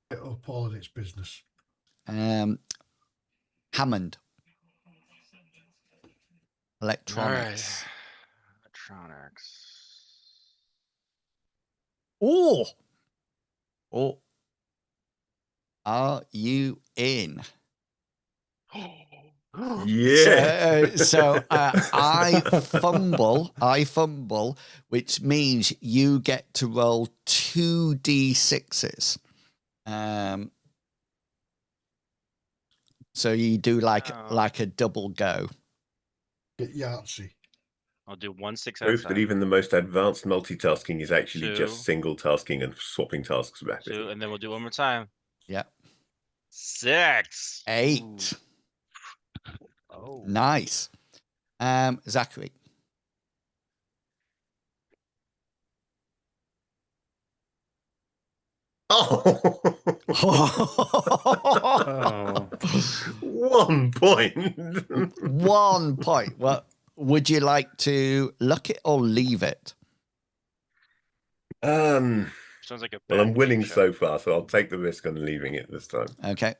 S4: Get up all in its business.
S1: Hammond. Electronics.
S2: All right. Electronics.
S1: Oh. Are you in?
S5: Yeah.
S1: So I fumble, which means you get to roll 2d6s. So you do like a double go.
S4: Get Yahtzee.
S2: I'll do 1 6 out
S5: Proof
S2: of
S5: that
S2: 10.
S5: even the most advanced multitasking is actually
S2: 2,
S5: just single tasking and swapping tasks rapidly.
S2: 2, and then we'll do one more time.
S1: Yep.
S2: 6.
S1: 8.
S2: Ooh. Oh.
S1: Nice. Zachary.
S5: Oh,
S3: Oh.
S5: 1 point.
S1: 1 point. Well, would you like to luck it or leave it?
S2: Sounds like a
S5: Well, I'm
S2: bad
S5: winning
S2: game show.
S5: so far, so I'll take the risk on leaving it this time.
S1: Okay.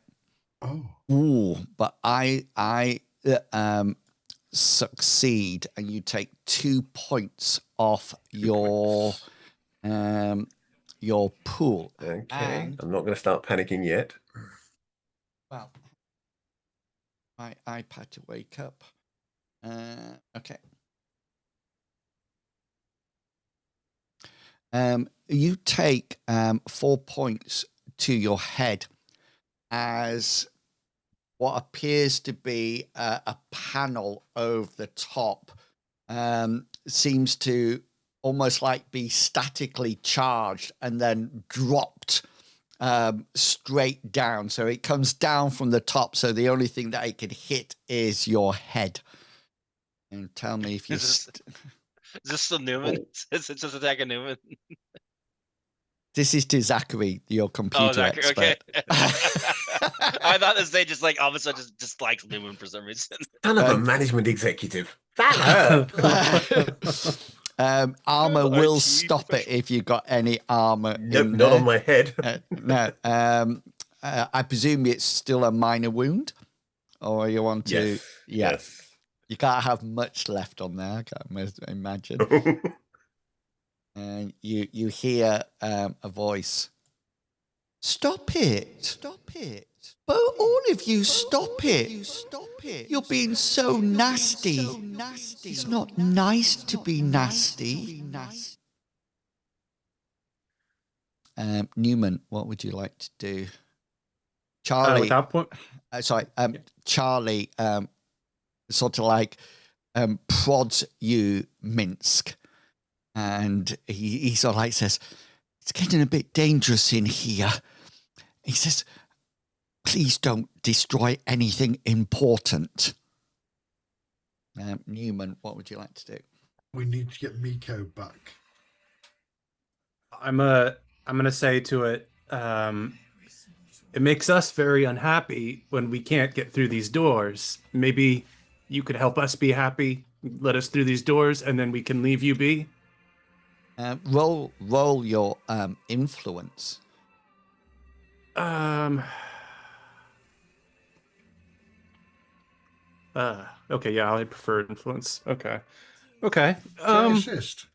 S4: Oh.
S1: Ooh, but I succeed, and you take 2 points off your pool.
S5: Okay,
S1: And,
S5: I'm not going to start panicking yet.
S1: well, my iPad to wake up. Okay. You take 4 points to your head as what appears to be a panel over the top seems to almost like be statically charged and then dropped straight down. So it comes down from the top. So the only thing that it can hit is your head. And tell me if you...
S2: Is this still Newman? Is it just attacking Newman?
S1: This is to Zachary, your computer
S2: Zachary,
S1: expert.
S2: okay. I thought this day just like all of a sudden just likes Newman for some reason.
S5: Son of a management executive. That hurt.
S1: Armor
S2: IT
S1: will stop it if you got any armor.
S5: Nope,
S1: in
S5: not
S1: there.
S5: on my head.
S1: No. I presume it's still a minor wound, or you want to?
S5: Yes.
S1: Yeah.
S5: Yes.
S1: You can't have much left on there. I can't imagine. And you hear a voice. Stop it! Stop it! But all of you, stop it! Stop it! You're being so nasty. It's not nice to be nasty. Newman, what would you like to do? Charlie.
S3: Without point.
S1: Charlie. Sort of like prods you, Minsk, and he sort of like says, "It's getting a bit dangerous in here." He says, "Please don't destroy anything important." Newman, what would you like to do?
S4: We need to get Miko back.
S3: I'm gonna say to it, it makes us very unhappy when we can't get through these doors. Maybe you could help us be happy, let us through these doors, and then we can leave you be.
S1: Roll your influence.
S3: Okay, yeah, I prefer influence. Okay.
S4: Can I assist?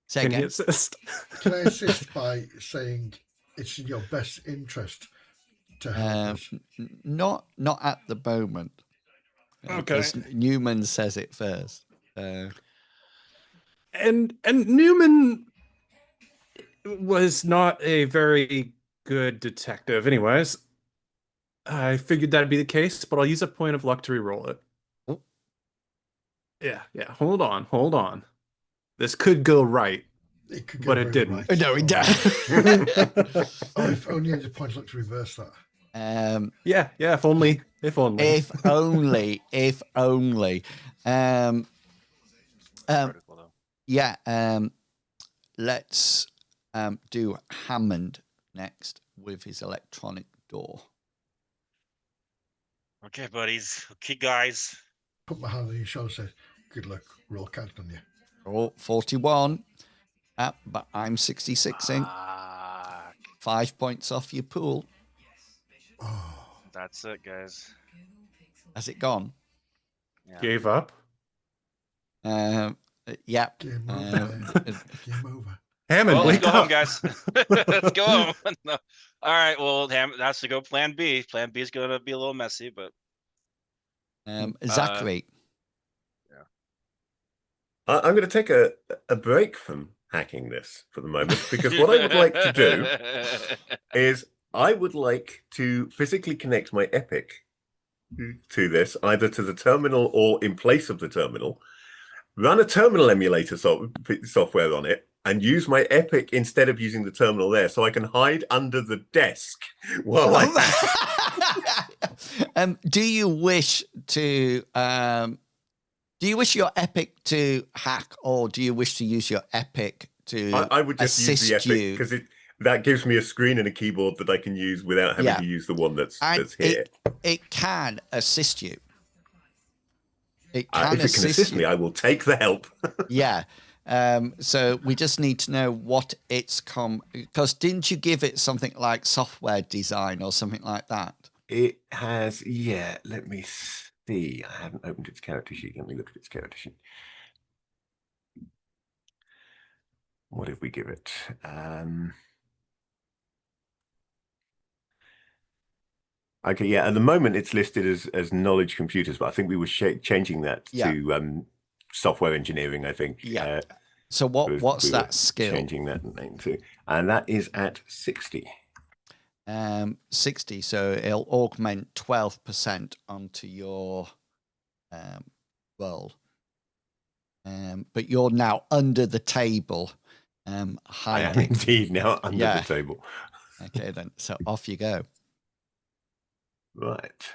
S1: Say
S3: Can
S1: again.
S3: he assist?
S4: Can I assist by saying it's in your best interest to help us?
S1: Not at the moment.
S3: Okay.
S1: Because Newman says it first.
S3: And Newman was not a very good detective anyways. I figured that'd be the case, but I'll use a point of luck to re-roll it.
S1: Oh.
S3: Yeah. Hold on. This could go right,
S4: It could go
S3: but it
S4: very
S3: didn't.
S4: right.
S1: No, it
S4: Oh,
S1: does.
S4: oh, if only the point luck to reverse that.
S3: Yeah. If only.
S1: If only. If only.
S2: Article, though.
S1: Yeah. Let's do Hammond next with his electronic door.
S2: Okay, buddies. Okay, guys.
S4: Put my hand on your shoulder and say, good luck, roll counting on you.
S1: Oh, 41. But I'm 66ing. 5 points off your pool.
S4: Oh,
S2: That's it, guys.
S1: Has it gone?
S2: Yeah.
S3: Gave up.
S1: Yeah.
S4: game over. Game over.
S3: Hammond,
S2: Well, let's
S3: wake
S2: go
S3: up.
S2: home, guys. Let's go home. No. All right. Well, Hammond has to go plan B. Plan B is going to be a little messy, but
S1: Zachary.
S5: I'm going to take a break from hacking this for the moment, because what I would like to do is I would like to physically connect my Epic to this, either to the terminal or in place of the terminal, run a terminal emulator software on it, and use my Epic instead of using the terminal there, so I can hide under the desk while
S1: Do you wish to do you wish your Epic to hack, or do you wish to use your Epic to
S5: I would just use the
S1: assist
S5: Epic,
S1: you?
S5: because that gives me a screen and a keyboard that I can use without having to use the one that's here.
S1: It can assist you. It
S5: If
S1: can
S5: it can assist me, I will take the help.
S1: Yeah. So we just need to know what it's because didn't you give it something like software design or something like that?
S5: It has, yeah. Let me see. I haven't opened its character sheet. Let me look at its character sheet. What did we give it? Okay, yeah. At the moment, it's listed as knowledge computers, but I think we were changing that to software engineering. I think.
S1: Yeah. So what's that skill?
S5: Changing that name to, and that is at 60.
S1: 60. So it'll augment 12% onto your roll. But you're now under the table, hiding.
S5: I am indeed now under the table.
S1: Okay, then. So off you go.
S5: Right.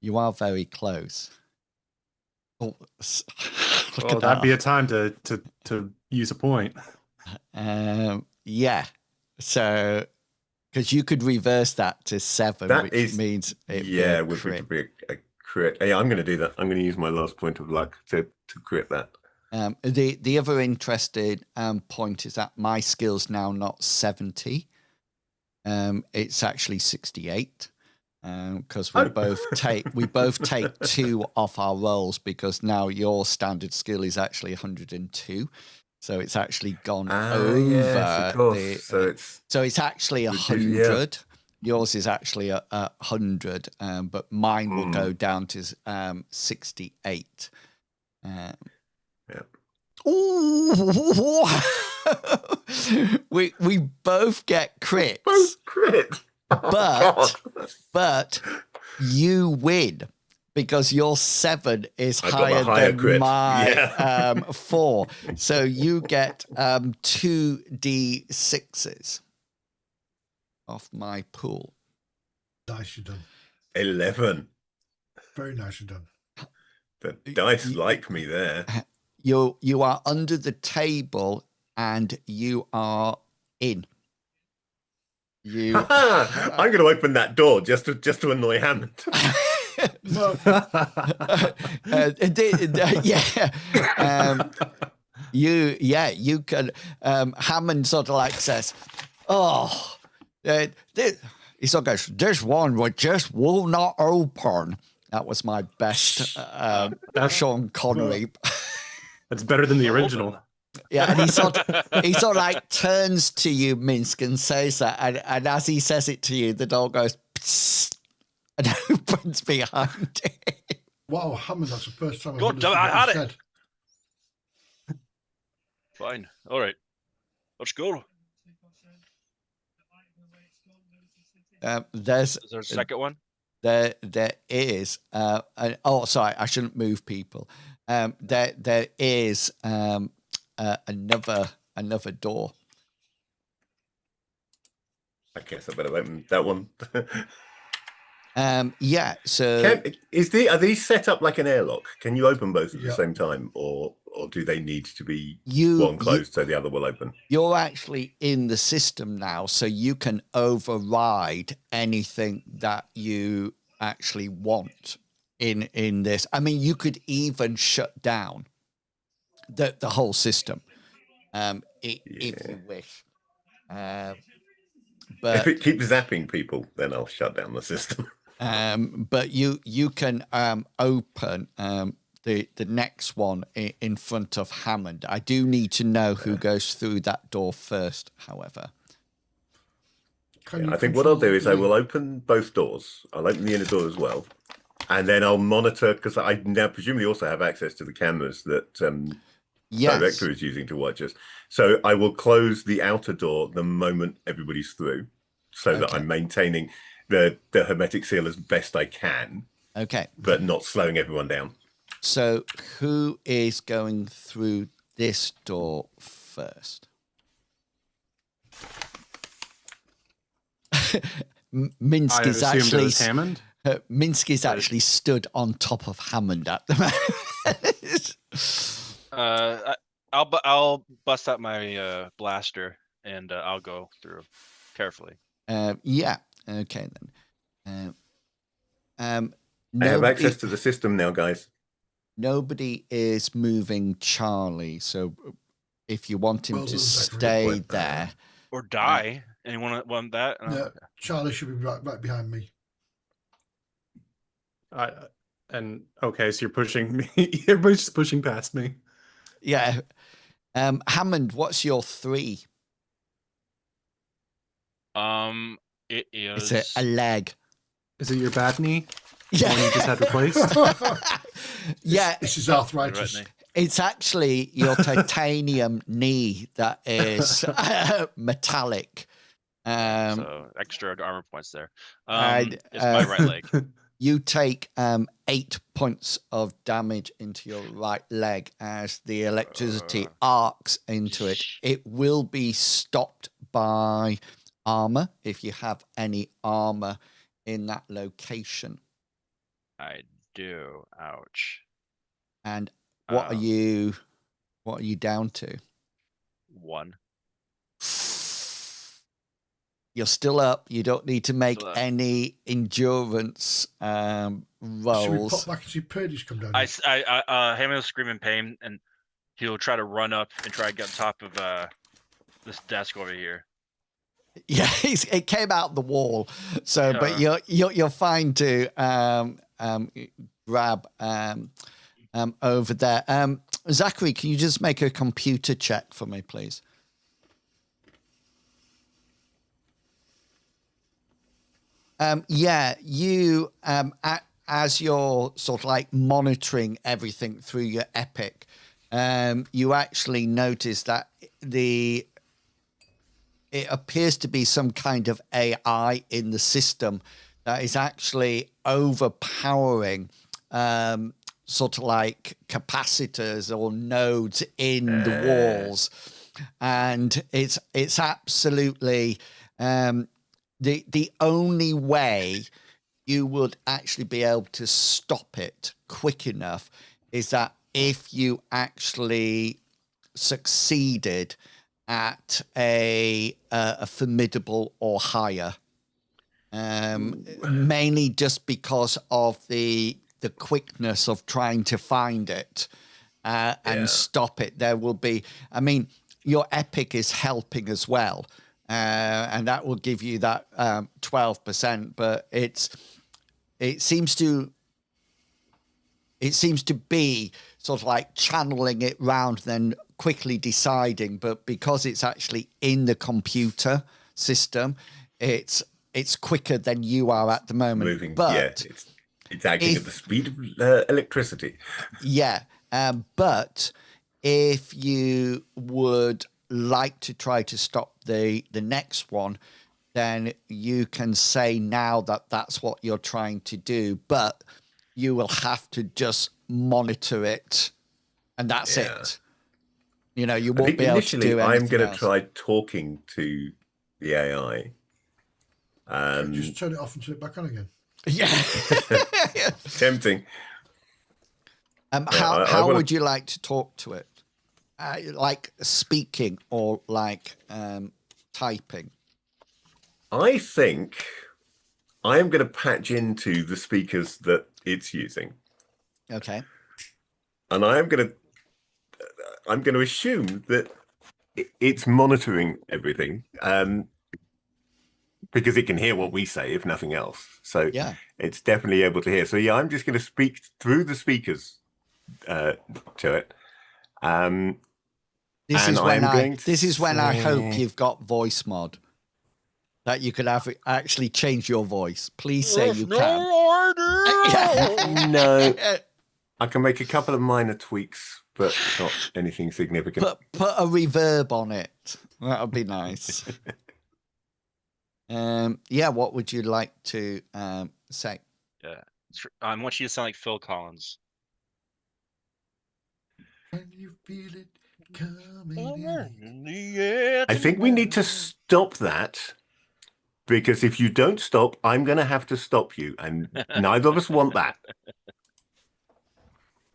S1: You are very close. Oh,
S3: Well, that'd be a time to use a point.
S1: Yeah. So, because you could reverse that to 7, which means
S5: which would be a crit. Yeah, I'm going to do that. I'm going to use my last point of luck to crit that.
S1: The other interesting point is that my skill's now not 70. It's actually 68. Because we both take 2 off our rolls, because now your standard skill is actually 102, so it's actually gone over.
S5: Yes, of course.
S1: So it's actually 100. Yours is actually 100, but mine will go down to 68. Ooh, we both get crits.
S5: Both crit.
S1: But you win, because your 7 is higher than
S5: crit.
S1: my 4. So you get 2d6s off my pool.
S4: Nicely done.
S5: 11.
S4: Very nicely done.
S5: The dice like me there.
S1: You are under the table and you are in.
S5: I'm going to open that door just to annoy Hammond.
S1: You can. Hammond sort of like says, he sort of goes, this one would just will not open. That was my best Sean Connery.
S3: That's better than the original.
S1: Yeah, and he sort of like turns to you, Minsk, and says that, and as he says it to you, the door goes psst, and opens behind it.
S4: Wow, Hammond, that's the first time
S2: God damn it, I had it. Fine. All right. Let's go.
S1: There's
S2: Is there a second one?
S1: there is sorry, I shouldn't move people. There is another door.
S5: I guess I better open that one.
S1: Yeah. So
S5: Are these set up like an airlock? Can you open both at the
S4: Yeah.
S5: same time, or do they need to be
S1: You-
S5: one closed so the other will open?
S1: you're actually in the system now, so you can override anything that you actually want in this. I mean, you could even shut down the whole system, if you wish.
S5: If
S1: But
S5: it keeps zapping people, then I'll shut down the system.
S1: but you can open the next one in front of Hammond. I do need to know who goes through that door first, however.
S4: Can you
S5: I think what I'll do is I
S4: control
S5: will open both doors. I'll open the inner door as well, and then I'll monitor, because I now presumably also have access to the cameras that
S1: Yes.
S5: Director is using to watch us. So I will close the outer door the moment everybody's through, so that
S1: Okay.
S5: I'm maintaining the hermetic seal as best I can,
S1: Okay.
S5: but not slowing everyone down.
S1: So who is going through this door first? Minsk
S3: I
S1: is
S3: assumed it
S1: actually
S3: was Hammond.
S1: Minsk is actually stood on top of Hammond at the moment.
S2: I'll bust out my blaster and I'll go through carefully.
S1: Yeah. Okay then.
S5: I have access to the system now, guys.
S1: Nobody is moving Charlie, so if you want him
S4: Well
S1: to
S4: done, Zachary.
S1: stay
S5: Point that
S1: there,
S2: Or die. Anyone want that? No,
S4: Yeah,
S2: okay.
S4: Charlie should be right behind me.
S3: Okay, so you're pushing me. Everybody's just pushing past me.
S1: yeah. Hammond, what's your 3?
S2: It is.
S1: It's a leg.
S3: Is it your bad knee?
S1: Yeah.
S3: The one you just had replaced?
S1: Yeah.
S4: This is arthritis.
S2: Right,
S1: It's actually your titanium knee that is metallic.
S2: so extra armor points there.
S1: And,
S2: It's my right leg.
S1: You take 8 points of damage into your right leg as the electricity arcs into it. It will be stopped by armor if you have any armor in that location.
S2: I do. Ouch.
S1: And what are you down to?
S2: 1.
S1: You're still up. You don't need to make
S2: Still up.
S1: any endurance
S4: Should we
S1: rolls.
S4: pop back and see Purdy's come down?
S2: Hammond will scream in pain, and he'll try to run up and try to get on top of this desk over here.
S1: Yeah, it came out the wall. So, but you're fine to grab over there. Zachary, can you just make a computer check for me, please? Yeah, you as you're sort of like monitoring everything through your Epic, you actually notice that it appears to be some kind of AI in the system that is actually overpowering sort of like capacitors or nodes in the walls, and it's absolutely the only way you would actually be able to stop it quick enough is that if you actually succeeded at a formidable or higher, mainly just because of the quickness of trying to find it and stop it. There will be, I mean, your Epic is helping as well, and that will give you that 12%. But it seems to be sort of like channeling it round, then quickly deciding. But because it's actually in the computer system, it's quicker than you are at the moment.
S5: Moving,
S1: but
S5: it's acting at the speed of electricity.
S1: Yeah, but if you would like to try to stop the next one, then you can say now that that's what you're trying to do, but you will have to just monitor it, and that's it. You know, you
S5: I
S1: won't
S5: think
S1: be able to
S5: initially
S1: do
S5: I'm
S1: anything
S5: going to
S1: else.
S5: try talking to the AI.
S4: Just turn it off and turn it back on again.
S1: Yeah.
S5: Tempting.
S1: How would you like to talk to it? Like speaking or like typing?
S5: I think I am going to patch into the speakers that it's using.
S1: Okay.
S5: And I'm going to assume that it's monitoring everything, because it can hear what we say, if nothing else. So
S1: Yeah,
S5: it's definitely able to hear. So yeah, I'm just going to speak through the speakers to it.
S1: this is when I hope
S5: say-
S1: you've got voice mod that you could have actually change your voice. Please say you can.
S5: No, I can make a couple of minor tweaks, but not anything significant.
S1: Put a reverb on it. That would be nice. Yeah, what would you like to say?
S2: Yeah, I want you to sound like Phil Collins.
S4: Can you feel it coming in?
S5: I think we need to stop that, because if you don't stop, I'm going to have to stop you, and neither of us want that.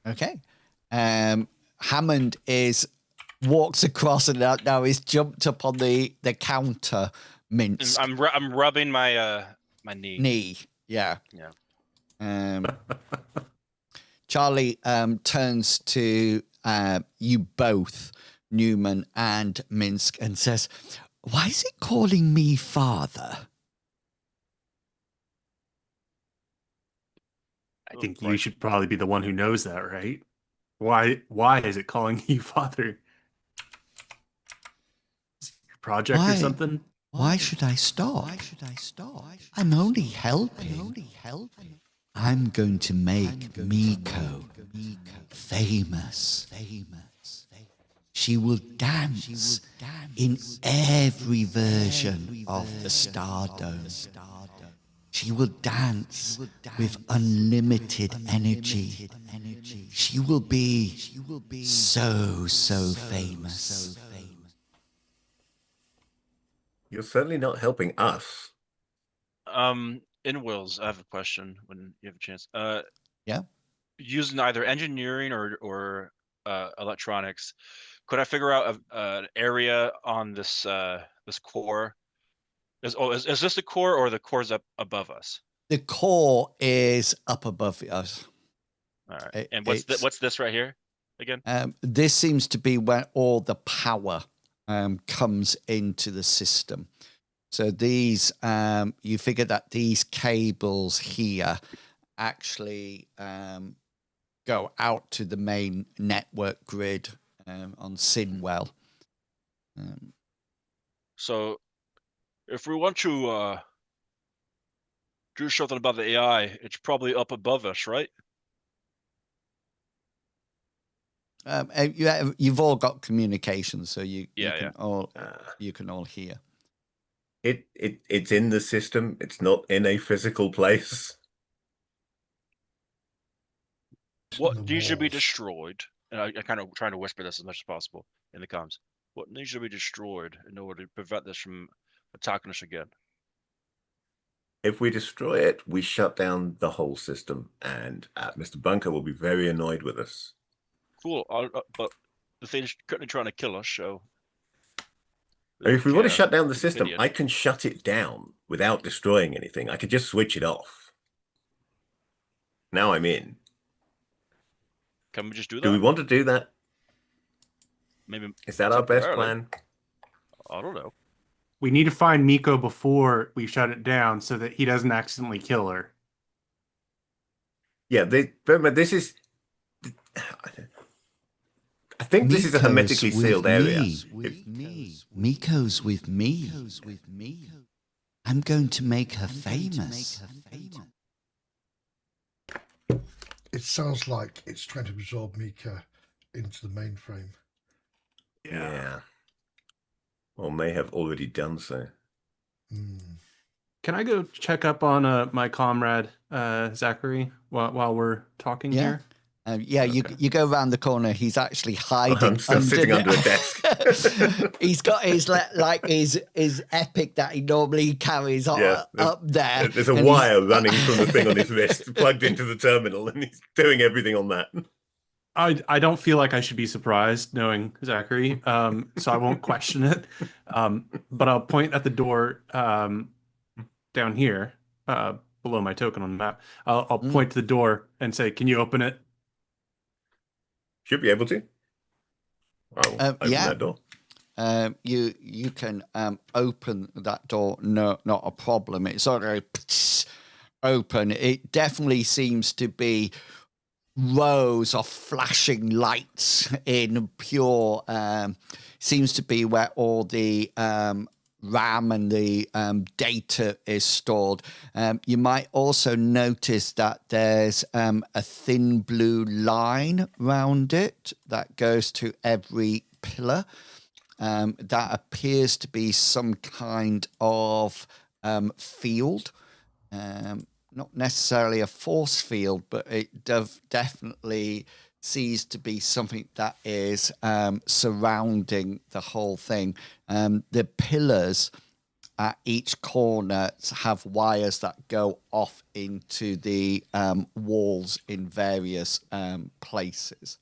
S1: Okay. Hammond walks across and now he's jumped up on the counter. Minsk.
S2: I'm rubbing my my knee.
S1: Yeah.
S2: Yeah.
S1: Charlie turns to you both, Newman and Minsk, and says, "Why is it calling me father?"
S3: I think you should probably be the one who knows that, right? Why is it calling you father? Is it your project or something?
S1: Why should I stop? I'm only helping. I'm going to make Miko famous. She will dance in every version of the Stardome. She will dance with unlimited energy. She will be so famous.
S5: You're certainly not helping us.
S2: In Wills, I have a question when you have a chance.
S1: Yeah.
S2: Using either engineering or electronics, could I figure out an area on this this core? Is this the core, or the core's up above us?
S1: The core is up above us.
S2: All right. And what's this right here again?
S1: This seems to be where all the power comes into the system. So these, you figure that these cables here actually go out to the main network grid on Sinwell.
S2: So if we want to do something about the AI, it's probably up above us, right?
S1: You've all got communication, so you
S2: Yeah.
S1: can all hear.
S5: It's in the system. It's not in a physical place.
S2: What needs to be destroyed? And I kind of trying to whisper this as much as possible in the comms. What needs to be destroyed in order to prevent this from attacking us again?
S5: If we destroy it, we shut down the whole system, and Mr. Bunker will be very annoyed with us.
S2: Cool, but the thing's currently trying to kill us, so...
S5: If we want to shut down the system, I can shut it down without destroying anything. I could just switch it off. Now I'm in.
S2: Can we just do that?
S5: Do we want to do that?
S2: Maybe.
S5: Is that our best plan?
S2: I don't know.
S3: We need to find Miko before we shut it down so that he doesn't accidentally kill her.
S5: Yeah, this is... I think this is a hermetically sealed area.
S1: Miko's with me. I'm going to make her famous.
S4: It sounds like it's trying to absorb Mika into the mainframe.
S5: Yeah. Or may have already done so.
S4: Mm.
S3: Can I go check up on my comrade Zachary while we're talking here?
S1: Okay. You go around the corner. He's actually hiding.
S5: I'm still sitting under a desk.
S1: He's got his his epic that he normally carries up there.
S5: There's a wire running from the thing on his wrist, plugged into the terminal, and he's doing everything on that.
S3: I don't feel like I should be surprised knowing Zachary, so I won't question it. But I'll point at the door down here, below my token on the map. I'll point to the door and say, "Can you open it?"
S5: Should be able to. I'll open that door.
S1: You can open that door. No, not a problem. It's already open. It definitely seems to be rows of flashing lights in pure. Seems to be where all the RAM and the data is stored. You might also notice that there's a thin blue line round it that goes to every pillar. That appears to be some kind of field. Not necessarily a force field, but it definitely seems to be something that is surrounding the whole thing. The pillars at each corner have wires that go off into the walls in various places.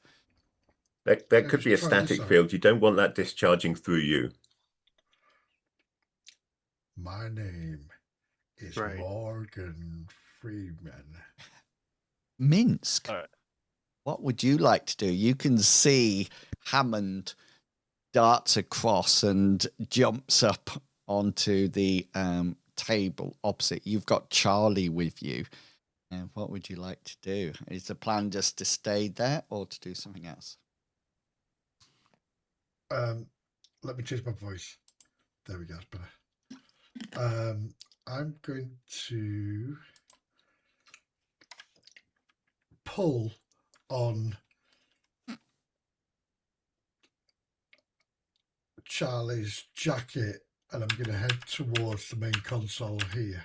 S5: There could be a static field. You don't want that discharging through you.
S4: My name is Morgan Freeman.
S1: Minsk.
S2: All right.
S1: What would you like to do? You can see Hammond darts across and jumps up onto the table opposite. You've got Charlie with you. What would you like to do? Is the plan just to stay there or to do something else?
S4: Let me change my voice. There we go. It's better. I'm going to pull on Charlie's jacket, and I'm going to head towards the main console here.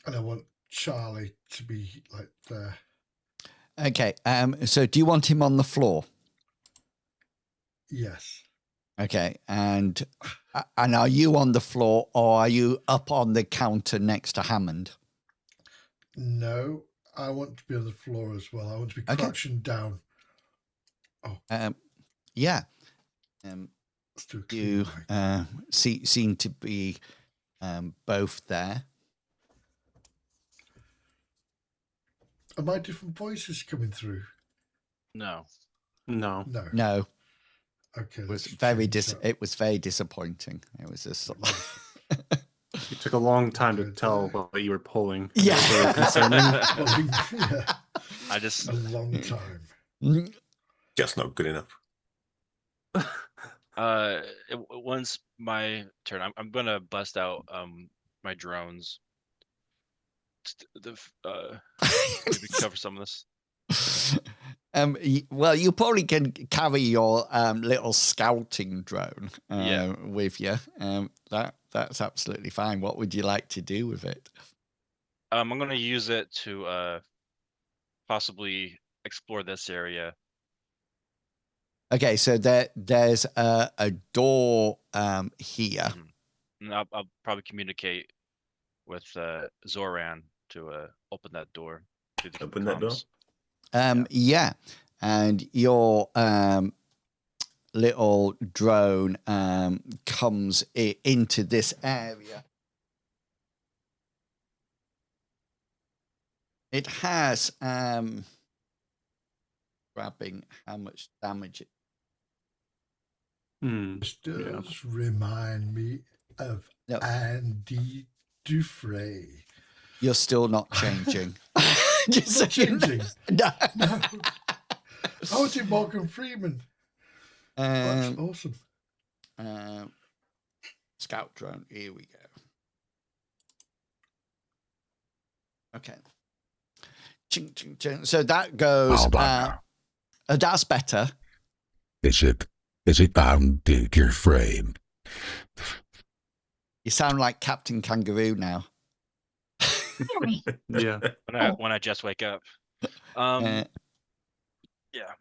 S4: And I want Charlie to be like there.
S1: Okay. So do you want him on the floor?
S4: Yes.
S1: Okay. And are you on the floor or are you up on the counter next to Hammond?
S4: No, I want to be on the floor as well. I want to be crouching down. Oh.
S1: Yeah.
S4: You
S1: seem to be both there.
S4: Are my different voices coming through?
S2: No.
S4: Okay.
S1: It was very disappointing. It was just
S3: It took a long time to tell what you were pulling.
S1: Yeah.
S3: Very concerning.
S2: I just
S4: a long time.
S5: Just not good enough.
S2: Once my turn, I'm gonna bust out my drones. Maybe cover some of this.
S1: Well, you probably can carry your little scouting drone with you. That's absolutely fine. What would you like to do with it?
S2: I'm going to use it to possibly explore this area.
S1: Okay, so there's a door here.
S2: And I'll probably communicate with Zoran to open that door.
S5: Open that door?
S1: Yeah, and your little drone comes into this area. It has grabbing how much damage it.
S4: This does remind me of Andy Dufresne.
S1: You're still not changing.
S4: Just not changing.
S1: No.
S4: I was in Morgan Freeman. That's awesome.
S1: Scout drone. Here we go. Okay. Ching, ching, ching. So that goes. That's better.
S6: Is it Andy Dufresne?
S1: You sound like Captain Kangaroo now.
S3: Yeah.
S2: When I just wake up.
S1: Uh,
S2: Yeah.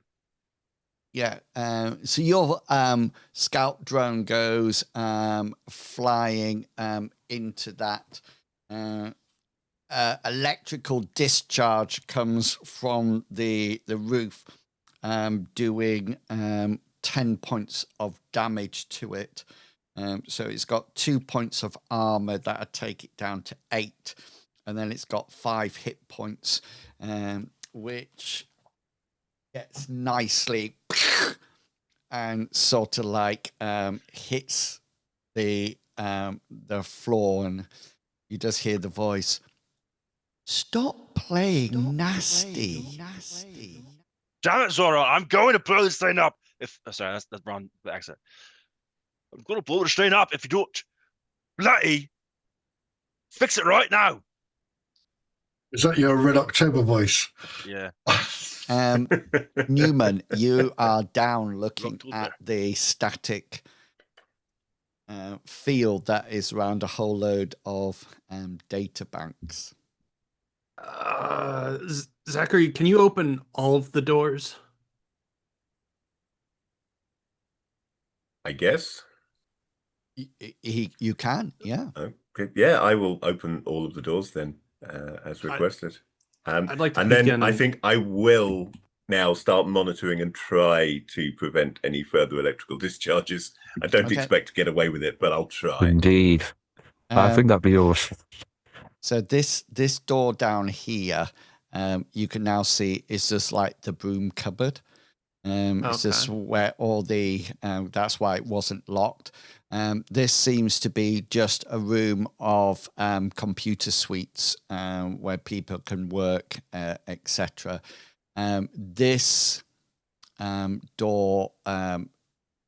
S1: Yeah. So your scout drone goes flying into that. Electrical discharge comes from the roof, doing 10 points of damage to it. So it's got 2 points of armor that take it down to 8, and then it's got 5 hit points, which gets nicely and sort of like hits the floor, and you just hear the voice. Stop playing nasty.
S2: Damn it, Zora! I'm going to blow this thing up. Sorry, that's wrong accent. I'm going to blow this thing up if you don't. Bloody fix it right now.
S4: Is that your Red October voice?
S2: Yeah.
S1: Newman, you are down looking at the static field that is around a whole load of data banks.
S3: Zachary, can you open all of the doors?
S5: I guess.
S1: You can, yeah.
S5: Okay. Yeah, I will open all of the doors then, as requested.
S3: I'd like to
S5: and
S3: begin...
S5: then I think I will now start monitoring and try to prevent any further electrical discharges. I don't expect to get away with it, but I'll try.
S8: Indeed. I think that'd be awesome.
S1: So this door down here, you can now see is just like the broom cupboard. It's just where all the that's why it wasn't locked. This seems to be just a room of computer suites where people can work, etc. This door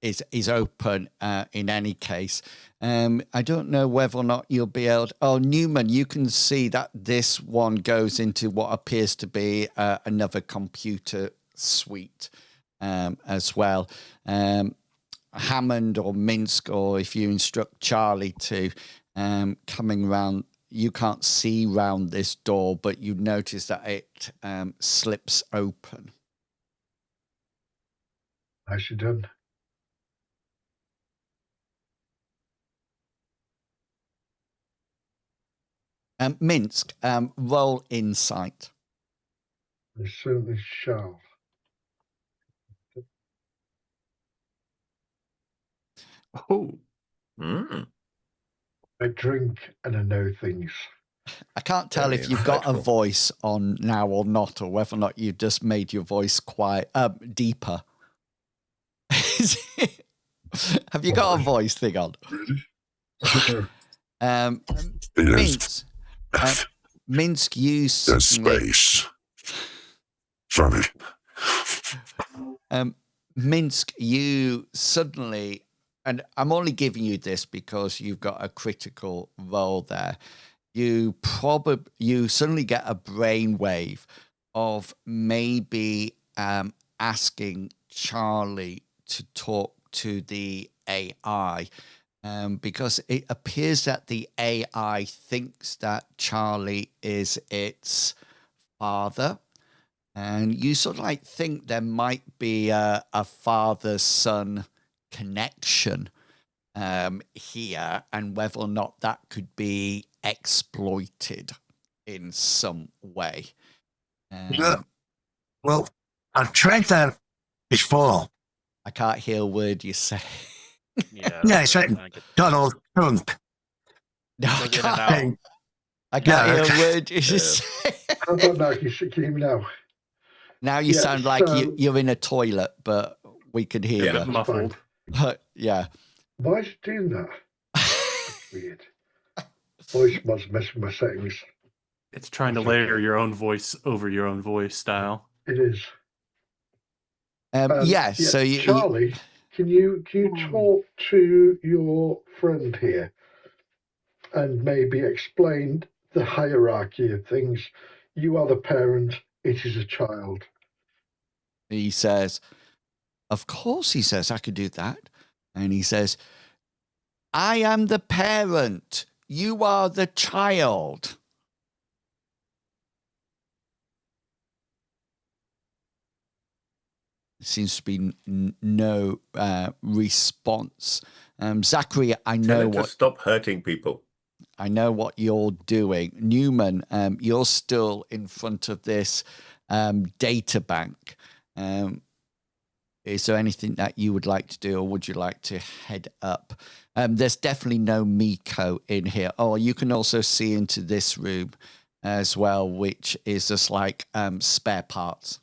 S1: is open in any case. I don't know whether or not you'll be able to... Oh, Newman, you can see that this one goes into what appears to be another computer suite as well. Hammond or Minsk, or if you instruct Charlie to coming round, you can't see round this door, but you notice that it slips open.
S4: Nicely done.
S1: Minsk, roll insight.
S4: I certainly shall.
S3: Oh.
S4: I drink and I know things.
S1: I can't tell if you've got a voice on now or not, or whether or not you just made your voice quite deeper. Have you got a voice thing on? Minsk, Minsk, you
S6: space. Sorry.
S1: Minsk, you suddenly, and I'm only giving you this because you've got a critical role there. You suddenly get a brainwave of maybe asking Charlie to talk to the AI, because it appears that the AI thinks that Charlie is its father. And you sort of like think there might be a father-son connection here, and whether or not that could be exploited in some way.
S9: Well, I've tried that before.
S1: I can't hear a word you say.
S2: Yeah.
S9: It's like Donald Trump.
S1: No, I can't hear a word you say.
S4: How about now? Can you hear me now?
S1: Now you sound like you're in a toilet, but we could hear you.
S3: Muffled.
S1: Yeah.
S4: Why is it doing that? That's weird. Voice must mess with my settings.
S3: It's trying to layer your own voice over your own voice style.
S4: It is.
S1: So
S4: Charlie, can you talk to your friend here and maybe explain the hierarchy of things? You are the parent, it is a child.
S1: He says, of course, he says, I could do that. And he says, I am the parent. You are the child. Seems to be no response. Zachary, I know
S5: Tell it to stop hurting people.
S1: I know what you're doing. Newman, you're still in front of this data bank. Is there anything that you would like to do, or would you like to head up? There's definitely no Miko in here. Oh, you can also see into this room as well, which is just like spare parts.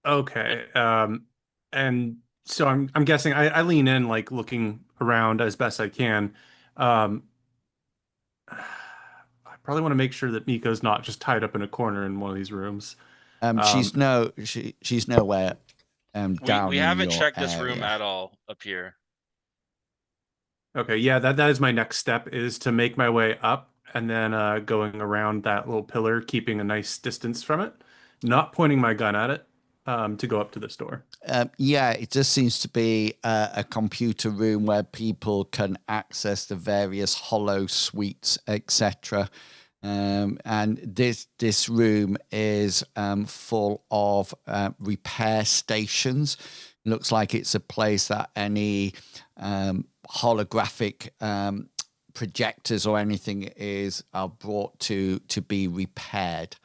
S3: Okay. And so I'm guessing I lean in, like looking around as best I can. Um, I probably want to make sure that Miko's not just tied up in a corner in one of these rooms.
S1: She's nowhere down
S2: We
S1: in
S2: haven't
S1: your
S2: checked this room
S1: area.
S2: at all up here.
S3: Okay, yeah, that is my next step, is to make my way up and then going around that little pillar, keeping a nice distance from it, not pointing my gun at it, to go up to this door.
S1: Yeah, it just seems to be a computer room where people can access the various hollow suites, etc. And this room is full of repair stations. Looks like it's a place that any holographic projectors or anything are brought to be repaired.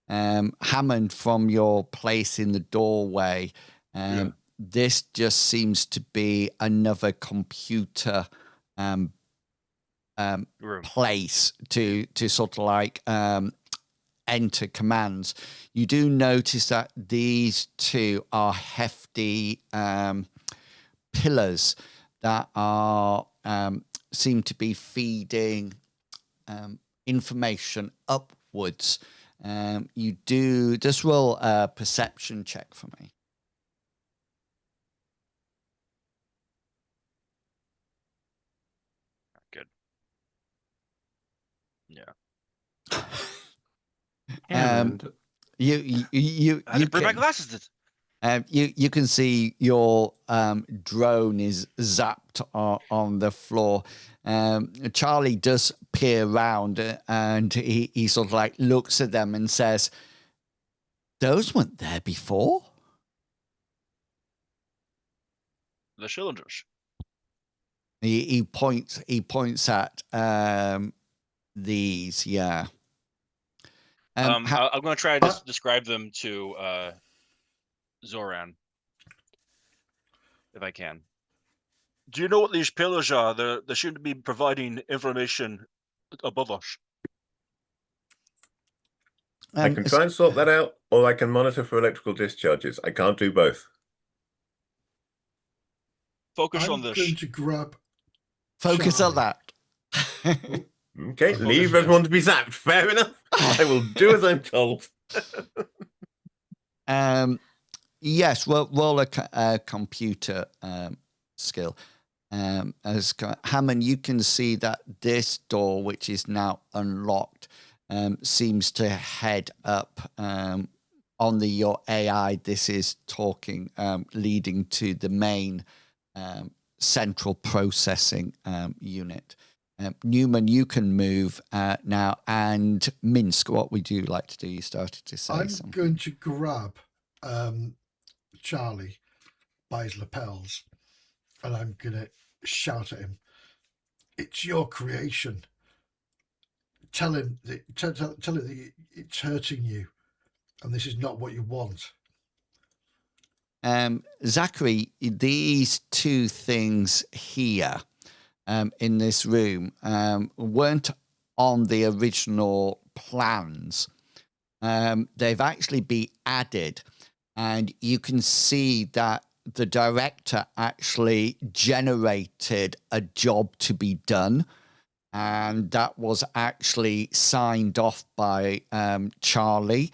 S1: Hammond, from your place in the doorway, this just seems to be another computer place to sort of like enter commands. You do notice that these two are hefty pillars that are seem to be feeding information upwards. You do just roll a perception check for me.
S2: Good. Yeah.
S1: You
S2: I didn't bring my glasses.
S1: You can see your drone is zapped on the floor. Charlie does peer around and he sort of like looks at them and says, "Those weren't there before."
S2: The cylinders.
S1: He points at these, yeah.
S2: I'm going to try to describe them to Zoran, if I can. Do you know what these pillars are? They seem to be providing information above us.
S5: I can try and sort that out, or I can monitor for electrical discharges. I can't do both.
S2: Focus on this.
S4: I'm going to grab.
S1: Focus on that.
S5: Okay, leave everyone to be zapped. Fair enough. I will do as I'm told.
S1: Yes, roll a computer skill. As Hammond, you can see that this door, which is now unlocked, seems to head up on your AI. This is talking, leading to the main central processing unit. Newman, you can move now. And Minsk, what would you like to do? You started to say something.
S4: I'm going to grab Charlie by his lapels and I'm going to shout at him, "It's your creation. Tell him that, tell him that it's hurting you and this is not what you want."
S1: Zachary, these two things here in this room weren't on the original plans. They've actually been added, and you can see that the director actually generated a job to be done, and that was actually signed off by Charlie.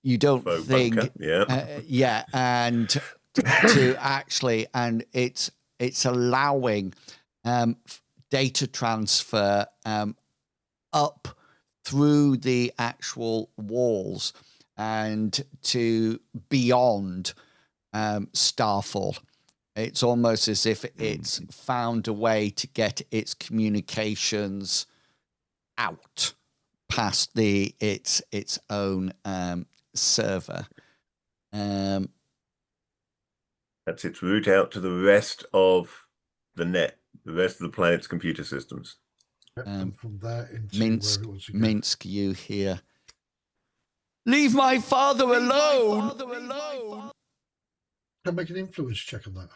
S1: You don't think,
S5: yeah,
S1: and to actually, and it's allowing data transfer up through the actual walls and to beyond Starfall. It's almost as if it's found a way to get its communications out past its own server.
S5: That's its route out to the rest of the net, the rest of the planet's computer systems.
S4: And from there into
S1: Minsk,
S4: wherever it wants to go.
S1: Minsk, you hear. Leave my father alone!
S4: Can I make an influence check on that?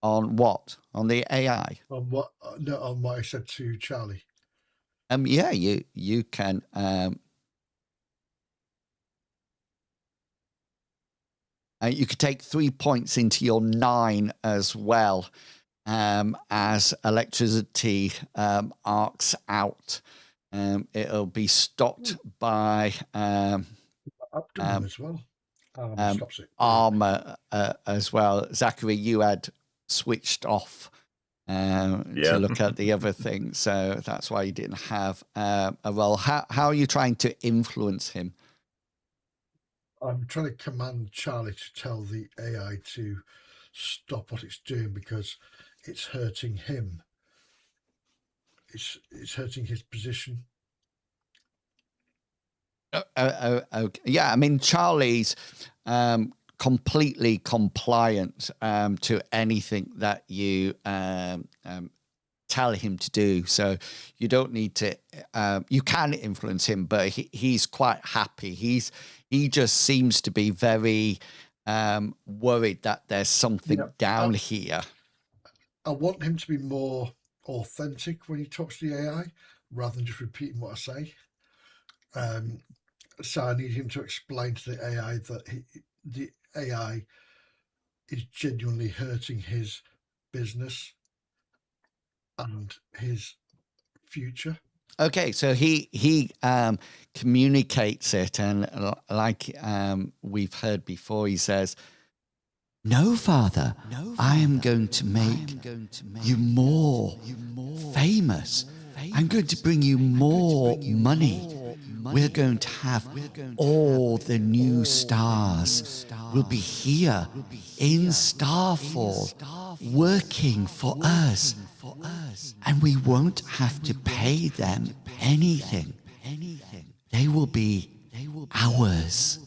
S1: On what? On the AI?
S4: On what? No, on what I said to Charlie.
S1: Yeah, you can. You could take 3 points into your 9 as well, as electricity arcs out. It'll be stopped by
S4: Abdomen as well. Stops it.
S1: armor as well. Zachary, you had switched off to look at the other thing, so that's why you didn't have a role. How are you trying to influence him?
S4: I'm trying to command Charlie to tell the AI to stop what it's doing because it's hurting him. It's hurting his position.
S1: Okay. Yeah, I mean, Charlie's completely compliant to anything that you tell him to do. So you don't need to. You can influence him, but he's quite happy. He just seems to be very worried that there's something down here.
S4: I want him to be more authentic when he talks to the AI rather than just repeating what I say. So I need him to explain to the AI that the AI is genuinely hurting his business and his future.
S1: Okay, so he communicates it, and like we've heard before, he says, "No, Father, I am going to make you more famous. I'm going to bring you more money. We're going to have all the new stars will be here in Starfall, working for us. And we won't have to pay them anything. They will be ours.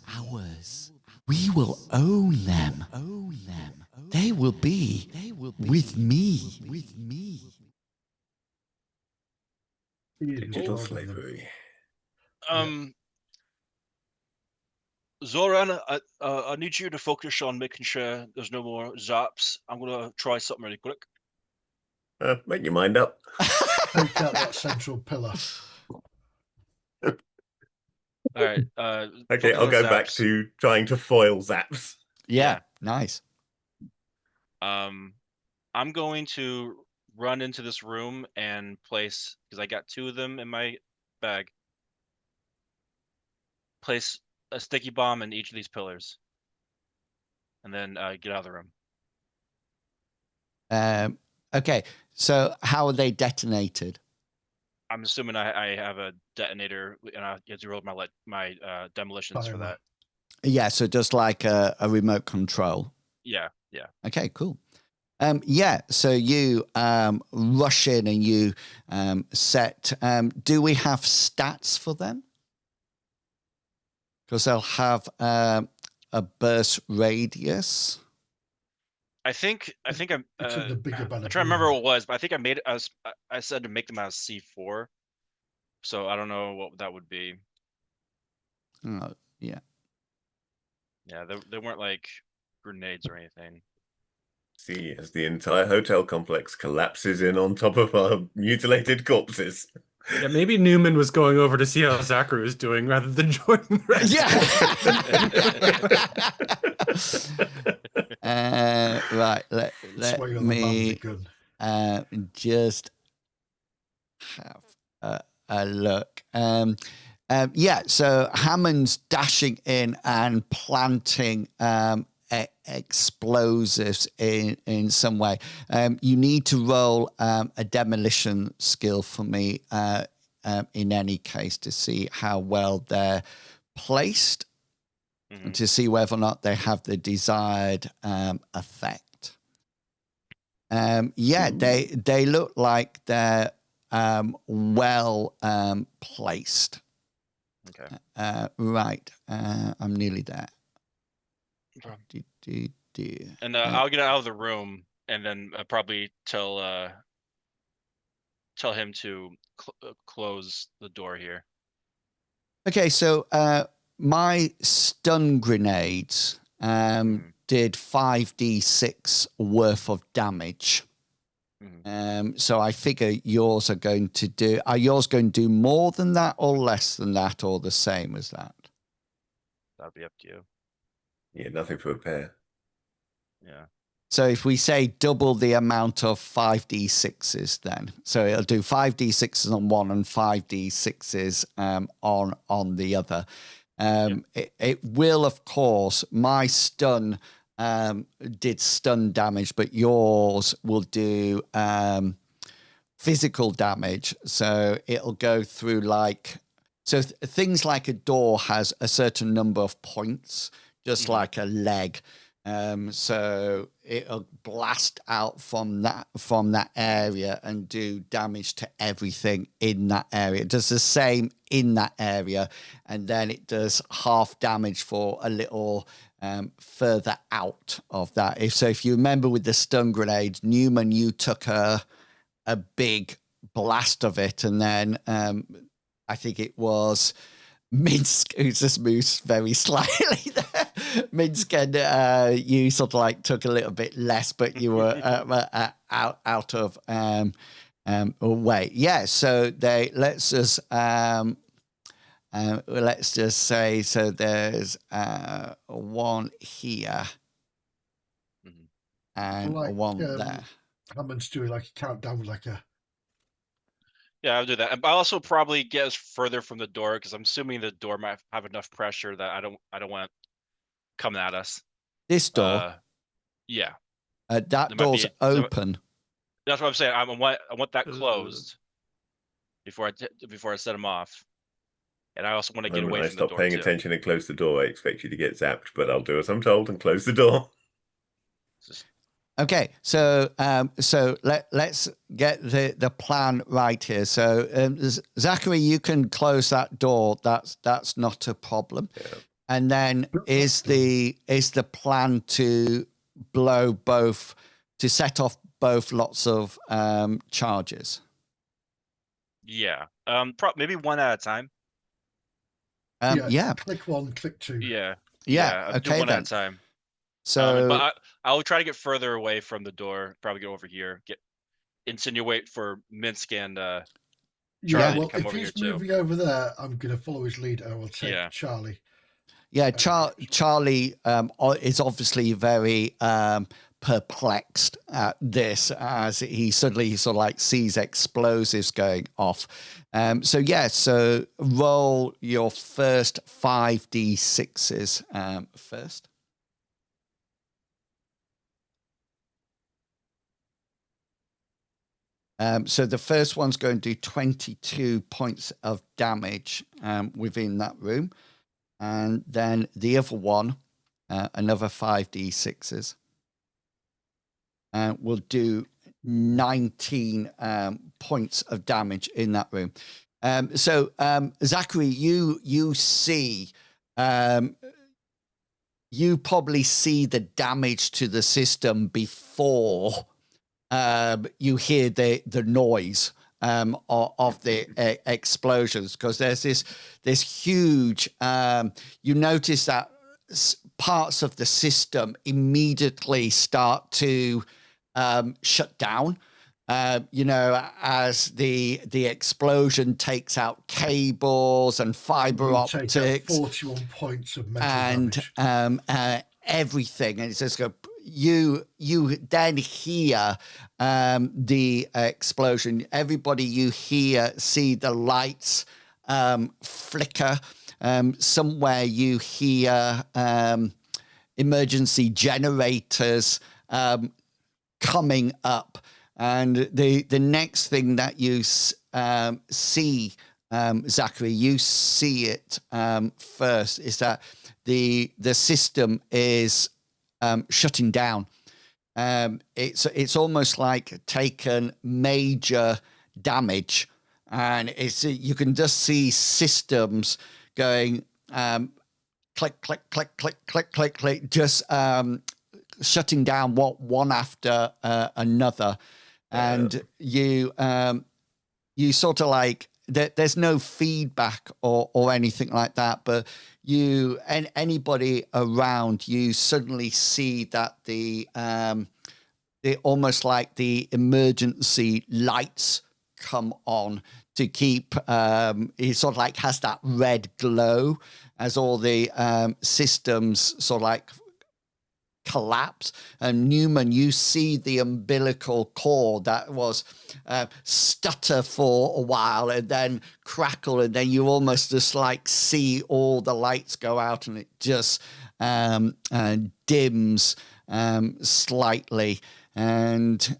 S1: We will own them. They will be with me."
S5: Digital slavery.
S2: Zoran, I need you to focus on making sure there's no more zaps. I'm gonna try something really quick.
S5: Make your mind up.
S4: Take out that central pillar.
S2: All right.
S5: Okay, I'll go back to trying to foil zaps.
S1: Yeah, nice.
S2: I'm going to run into this room and place, because I got 2 of them in my bag, place a sticky bomb in each of these pillars, and then get out of the room.
S1: Okay, so how are they detonated?
S2: I'm assuming I have a detonator, and I get to roll my demolitions for that.
S1: Yeah, so just like a remote control.
S2: Yeah.
S1: Okay, cool. Yeah, so you rush in and you set. Do we have stats for them? Because they'll have a burst radius.
S2: I think I'm.
S4: The bigger
S2: I'm trying to remember what it was, but I think I made it as I said to make them as C4. So I don't know what that would be.
S1: Oh, yeah.
S2: Yeah, they weren't like grenades or anything.
S5: See, as the entire hotel complex collapses in on top of our mutilated corpses.
S3: Yeah, maybe Newman was going over to see how Zachary was doing rather than joining the rest.
S1: Yeah. Right. Let me just have a look. Yeah. So Hammond's dashing in and planting explosives in some way. You need to roll a demolition skill for me in any case to see how well they're placed. to see whether or not they have the desired effect. They look like they're well placed.
S2: Okay.
S1: Right. I'm nearly there.
S2: And I'll get out of the room and then probably tell him to close the door here.
S1: Okay, so my stun grenades did 5d6 worth of damage. So I figure yours are going to do. Are yours going to do more than that, or less than that, or the same as that?
S2: That'll be up to you.
S5: Yeah, nothing for a pair.
S2: Yeah.
S1: So if we say double the amount of 5d6s, then so it'll do 5d6s on one and 5d6s on the other. It will, of course. My stun did stun damage, but yours will do physical damage. So it'll go through things like a door has a certain number of points, just like a leg. So it'll blast out from that area and do damage to everything in that area. It does the same in that area, and then it does half damage for a little further out of that. If you remember with the stun grenade, Newman, you took a big blast of it, and then I think it was Minsk who's just moved very slightly there. Minsk and you sort of like took a little bit less, but you were out of way. Yeah, so let's just say, so there's one here and one there.
S4: Hammond's doing like a countdown with like a.
S2: Yeah, I'll do that. I'll also probably get us further from the door because I'm assuming the door might have enough pressure that I don't want it coming at us.
S1: This door?
S2: Yeah.
S1: That door's open.
S2: That's what I'm saying. I want that closed before I set him off. And I also want to get away from the door.
S5: Stop paying attention and close the door. I expect you to get zapped, but I'll do as I'm told and close the door.
S1: Okay, so let's get the plan right here. So Zachary, you can close that door. That's not a problem. Yeah. And then is the plan to set off both lots of charges?
S2: Yeah. Maybe one at a time.
S1: Yeah.
S4: Click one, click two.
S2: Yeah.
S1: Yeah. Okay.
S2: Do one
S1: then.
S2: at a time.
S1: So,
S2: but I'll try to get further away from the door. Probably get over here. Insinuate for Minsk and Charlie to come over here too.
S4: If he's moving over there, I'm going to follow his lead and I will take Charlie.
S1: Yeah, Charlie is obviously very perplexed at this as he suddenly sort of like sees explosives going off. So roll your first 5d6s first. So the first one's going to do 22 points of damage within that room. And then the other one, another 5d6s, will do 19 points of damage in that room. So Zachary, you see, you probably see the damage to the system before you hear the noise of the explosions, because there's this huge. You notice that parts of the system immediately start to shut down. As the explosion takes out cables and fiber optics,
S4: 41 points of mental
S1: damage. Everything, and it says you then hear the explosion. Everybody you hear see the lights flicker. Somewhere you hear emergency generators coming up, and the next thing that you see Zachary, you see it first, is that the system is shutting down. It's almost like taken major damage, and you can just see systems going click, click, click, click, click, click, click, just shutting down one after another, and you sort of like there's no feedback or anything like that, but anybody around, you suddenly see that the almost like the emergency lights come on to keep it sort of like has that red glow as all the systems sort of like collapse. And Newman, you see the umbilical cord that was stutter for a while and then crackle, and then you almost just like see all the lights go out, and it just dims slightly. And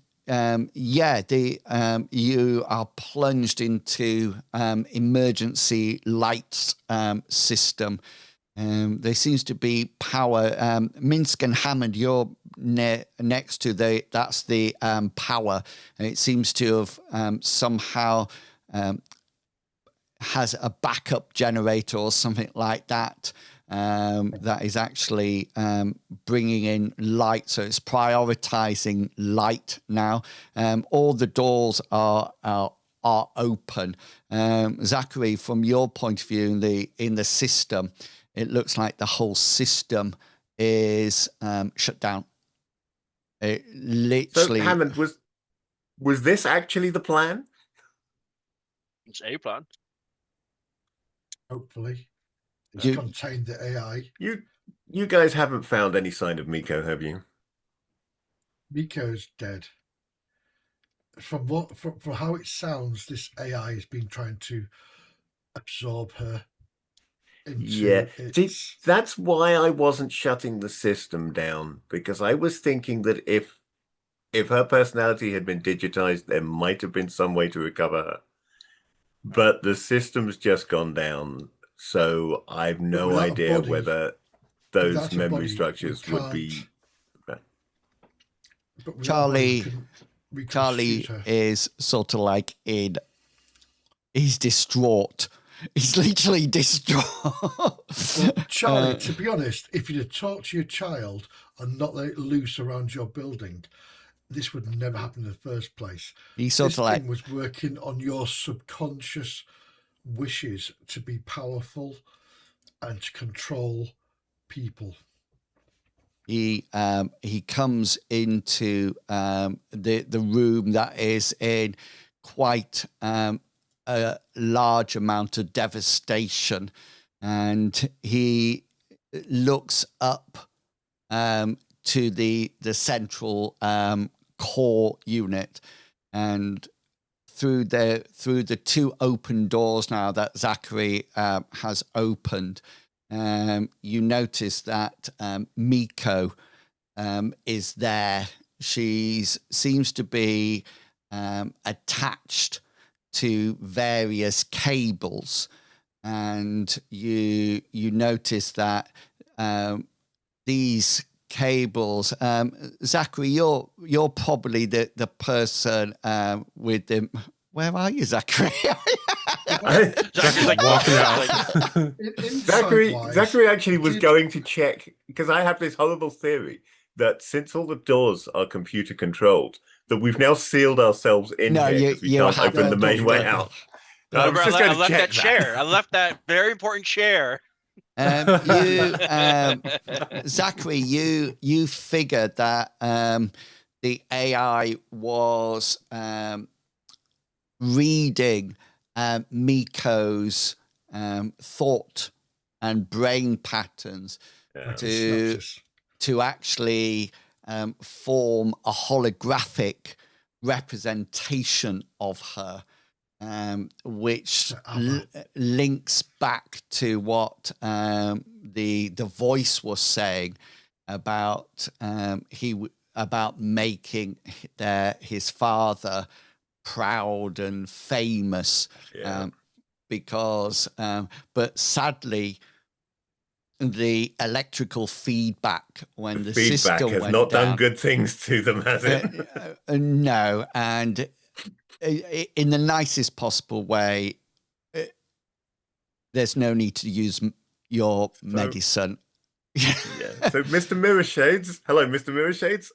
S1: you are plunged into emergency lights system. There seems to be power. Minsk and Hammond, you're next to that's the power, and it seems to have somehow has a backup generator or something like that. That is actually bringing in light, so it's prioritizing light now. All the doors are open. Zachary, from your point of view in the system, it looks like the whole system is shut down. It literally.
S5: So, Hammond, was this actually the plan?
S2: It's a plan.
S4: Hopefully, it's contained the AI.
S5: You guys haven't found any sign of Miko, have you?
S4: Miko's dead. From how it sounds, this AI has been trying to absorb her.
S5: See, that's why I wasn't shutting the system down, because I was thinking that if her personality had been digitized, there might have been some way to recover her. But the system's just gone down, so I've no idea whether those memory structures would be.
S1: Charlie is sort of like he's distraught. He's literally distraught.
S4: Well, Charlie, to be honest, if you'd have talked to your child and not let it loose around your building, this would never happen in the first place.
S1: This thing
S4: was working on your subconscious wishes to be powerful and to control people.
S1: He comes into the room that is in quite a large amount of devastation, and he looks up to the central core unit, and through the two open doors now that Zachary has opened, you notice that Miko is there. She seems to be attached to various cables, and you notice that these cables, Zachary, you're probably the person with them. Where are you, Zachary?
S2: Zachary's like walking out.
S5: Zachary actually was going to check, because I have this horrible theory that since all the doors are computer controlled, that we've now sealed ourselves in here because we can't open the main way out.
S2: I left that chair. I left that very important chair.
S1: Zachary, you figured that the AI was reading Miko's thought and brain patterns to actually form a holographic representation of her, which links back to what the voice was saying about about making his father proud and famous. because, but sadly, the electrical feedback when the
S5: Feedback
S1: system
S5: has
S1: went
S5: not
S1: down,
S5: done good things to them, has it?
S1: no, and in the nicest possible way, there's no need to use your medicine.
S5: Yeah. So, Mr. Mirror Shades, hello, Mr. Mirror Shades.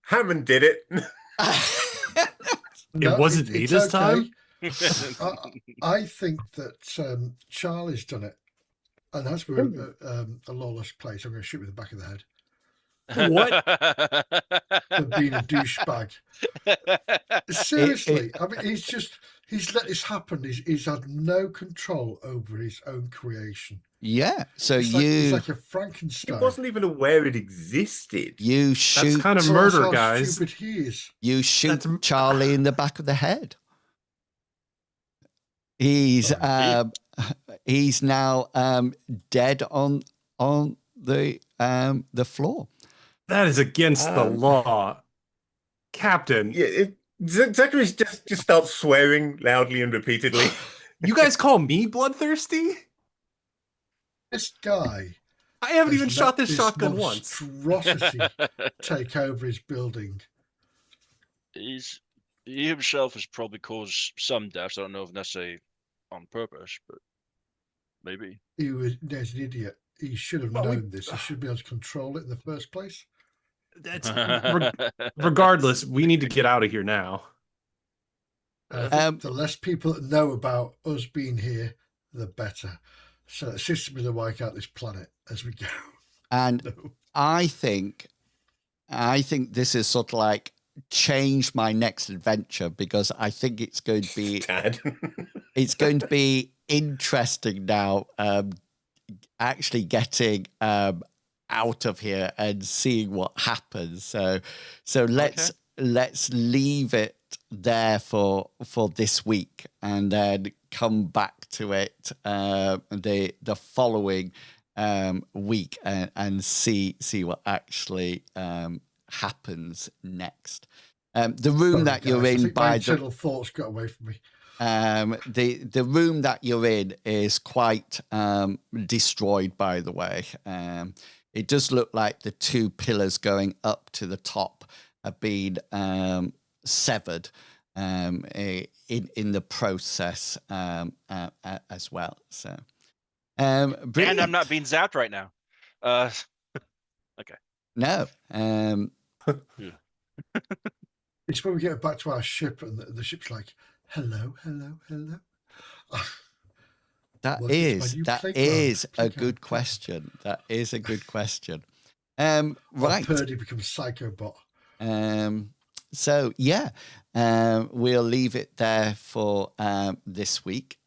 S5: Hammond did it.
S3: It wasn't me this time.
S4: I think that Charlie's done it, and as we're a lawless place, I'm going to shoot with the back of the head.
S3: What?
S4: For being a douchebag. Seriously, I mean, he's let this happen. He's had no control over his own creation.
S1: Yeah, so
S4: it's like a Frankenstein.
S5: He wasn't even aware it existed.
S1: You shoot.
S3: That's kind of murder, guys.
S4: Stupid he is.
S1: You shoot Charlie in the back of the head. He's now dead on the floor.
S3: That is against the law, Captain.
S5: Yeah, Zachary just starts swearing loudly and repeatedly.
S3: You guys call me bloodthirsty?
S4: This guy.
S3: I haven't even shot this shotgun once.
S4: Monstrosity take over his building.
S2: He himself has probably caused some deaths. I don't know if necessarily on purpose, but maybe.
S4: He's an idiot. He should have known this. He should be able to control it in the first place.
S3: Regardless, we need to get out of here now.
S4: The less people that know about us being here, the better. So assist me to wipe out this planet as we go.
S1: And I think this is sort of like change my next adventure, because I think it's going to be it's going to be interesting now. Actually getting out of here and seeing what happens. So let's leave it there for this week, and then come back to it the following week and see what actually happens next. The room that you're in, by the
S4: little thoughts got away from me.
S1: The room that you're in is quite destroyed, by the way. It does look like the two pillars going up to the top have been severed in the process as well. So, brilliant.
S2: And I'm not being zapped right now. Okay.
S1: No.
S4: It's when we get back to our ship and the ship's like, hello.
S1: That is a good question. That is a good question. Right.
S4: Purdy becomes Psychobot.
S1: So yeah, we'll leave it there for this week.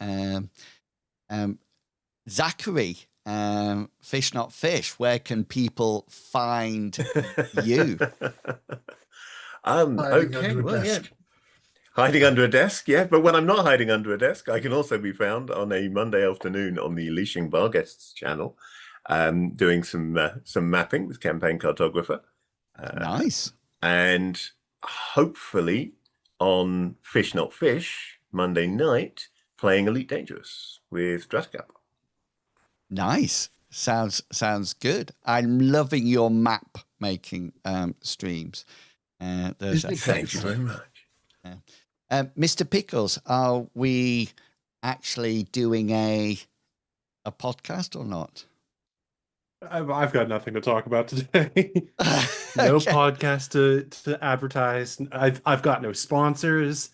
S1: Zachary, Fish Not Fish, where can people find you?
S5: Hiding under a desk, yeah. But when I'm not hiding under a desk, I can also be found on a Monday afternoon on the Leashing Bar Guests channel, doing some mapping with Campaign Cartographer.
S1: Nice.
S5: And hopefully on Fish Not Fish, Monday night, playing Elite Dangerous with drastic.
S1: Nice. Sounds good. I'm loving your map making streams.
S5: Thank you very much.
S1: Mr. Pickles, are we actually doing a podcast or not?
S3: I've got nothing to talk about today. No podcast to advertise. I've got no sponsors.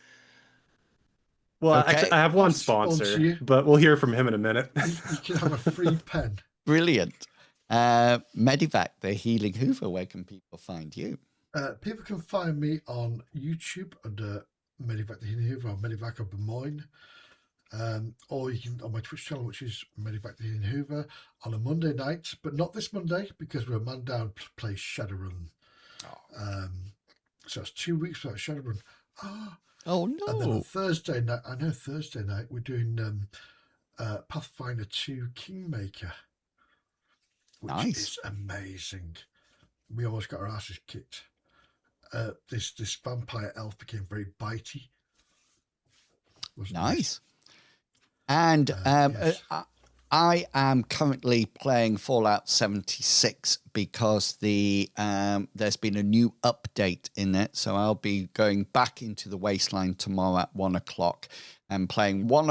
S3: Well, actually, I have one sponsor, but we'll hear from him in a minute.
S4: You can have a free pen.
S1: Brilliant. Medivac, the Healing Hoover, where can people find you?
S4: People can find me on YouTube under Medivac the Healing Hoover or Medivac of Bemoyne. Or you can on my Twitch channel, which is Medivac the Healing Hoover, on a Monday night, but not this Monday because we're a man down to play Shadowrun. So it's 2 weeks without Shadowrun.
S1: Oh no!
S4: And then on Thursday night, we're doing Pathfinder 2 Kingmaker, which is amazing. We almost got our asses kicked. This vampire elf became very bitey.
S1: Nice. And
S4: Yes.
S1: I am currently playing Fallout 76 because there's been a new update in it. So I'll be going back into the Wasteland tomorrow at 1 o'clock and playing one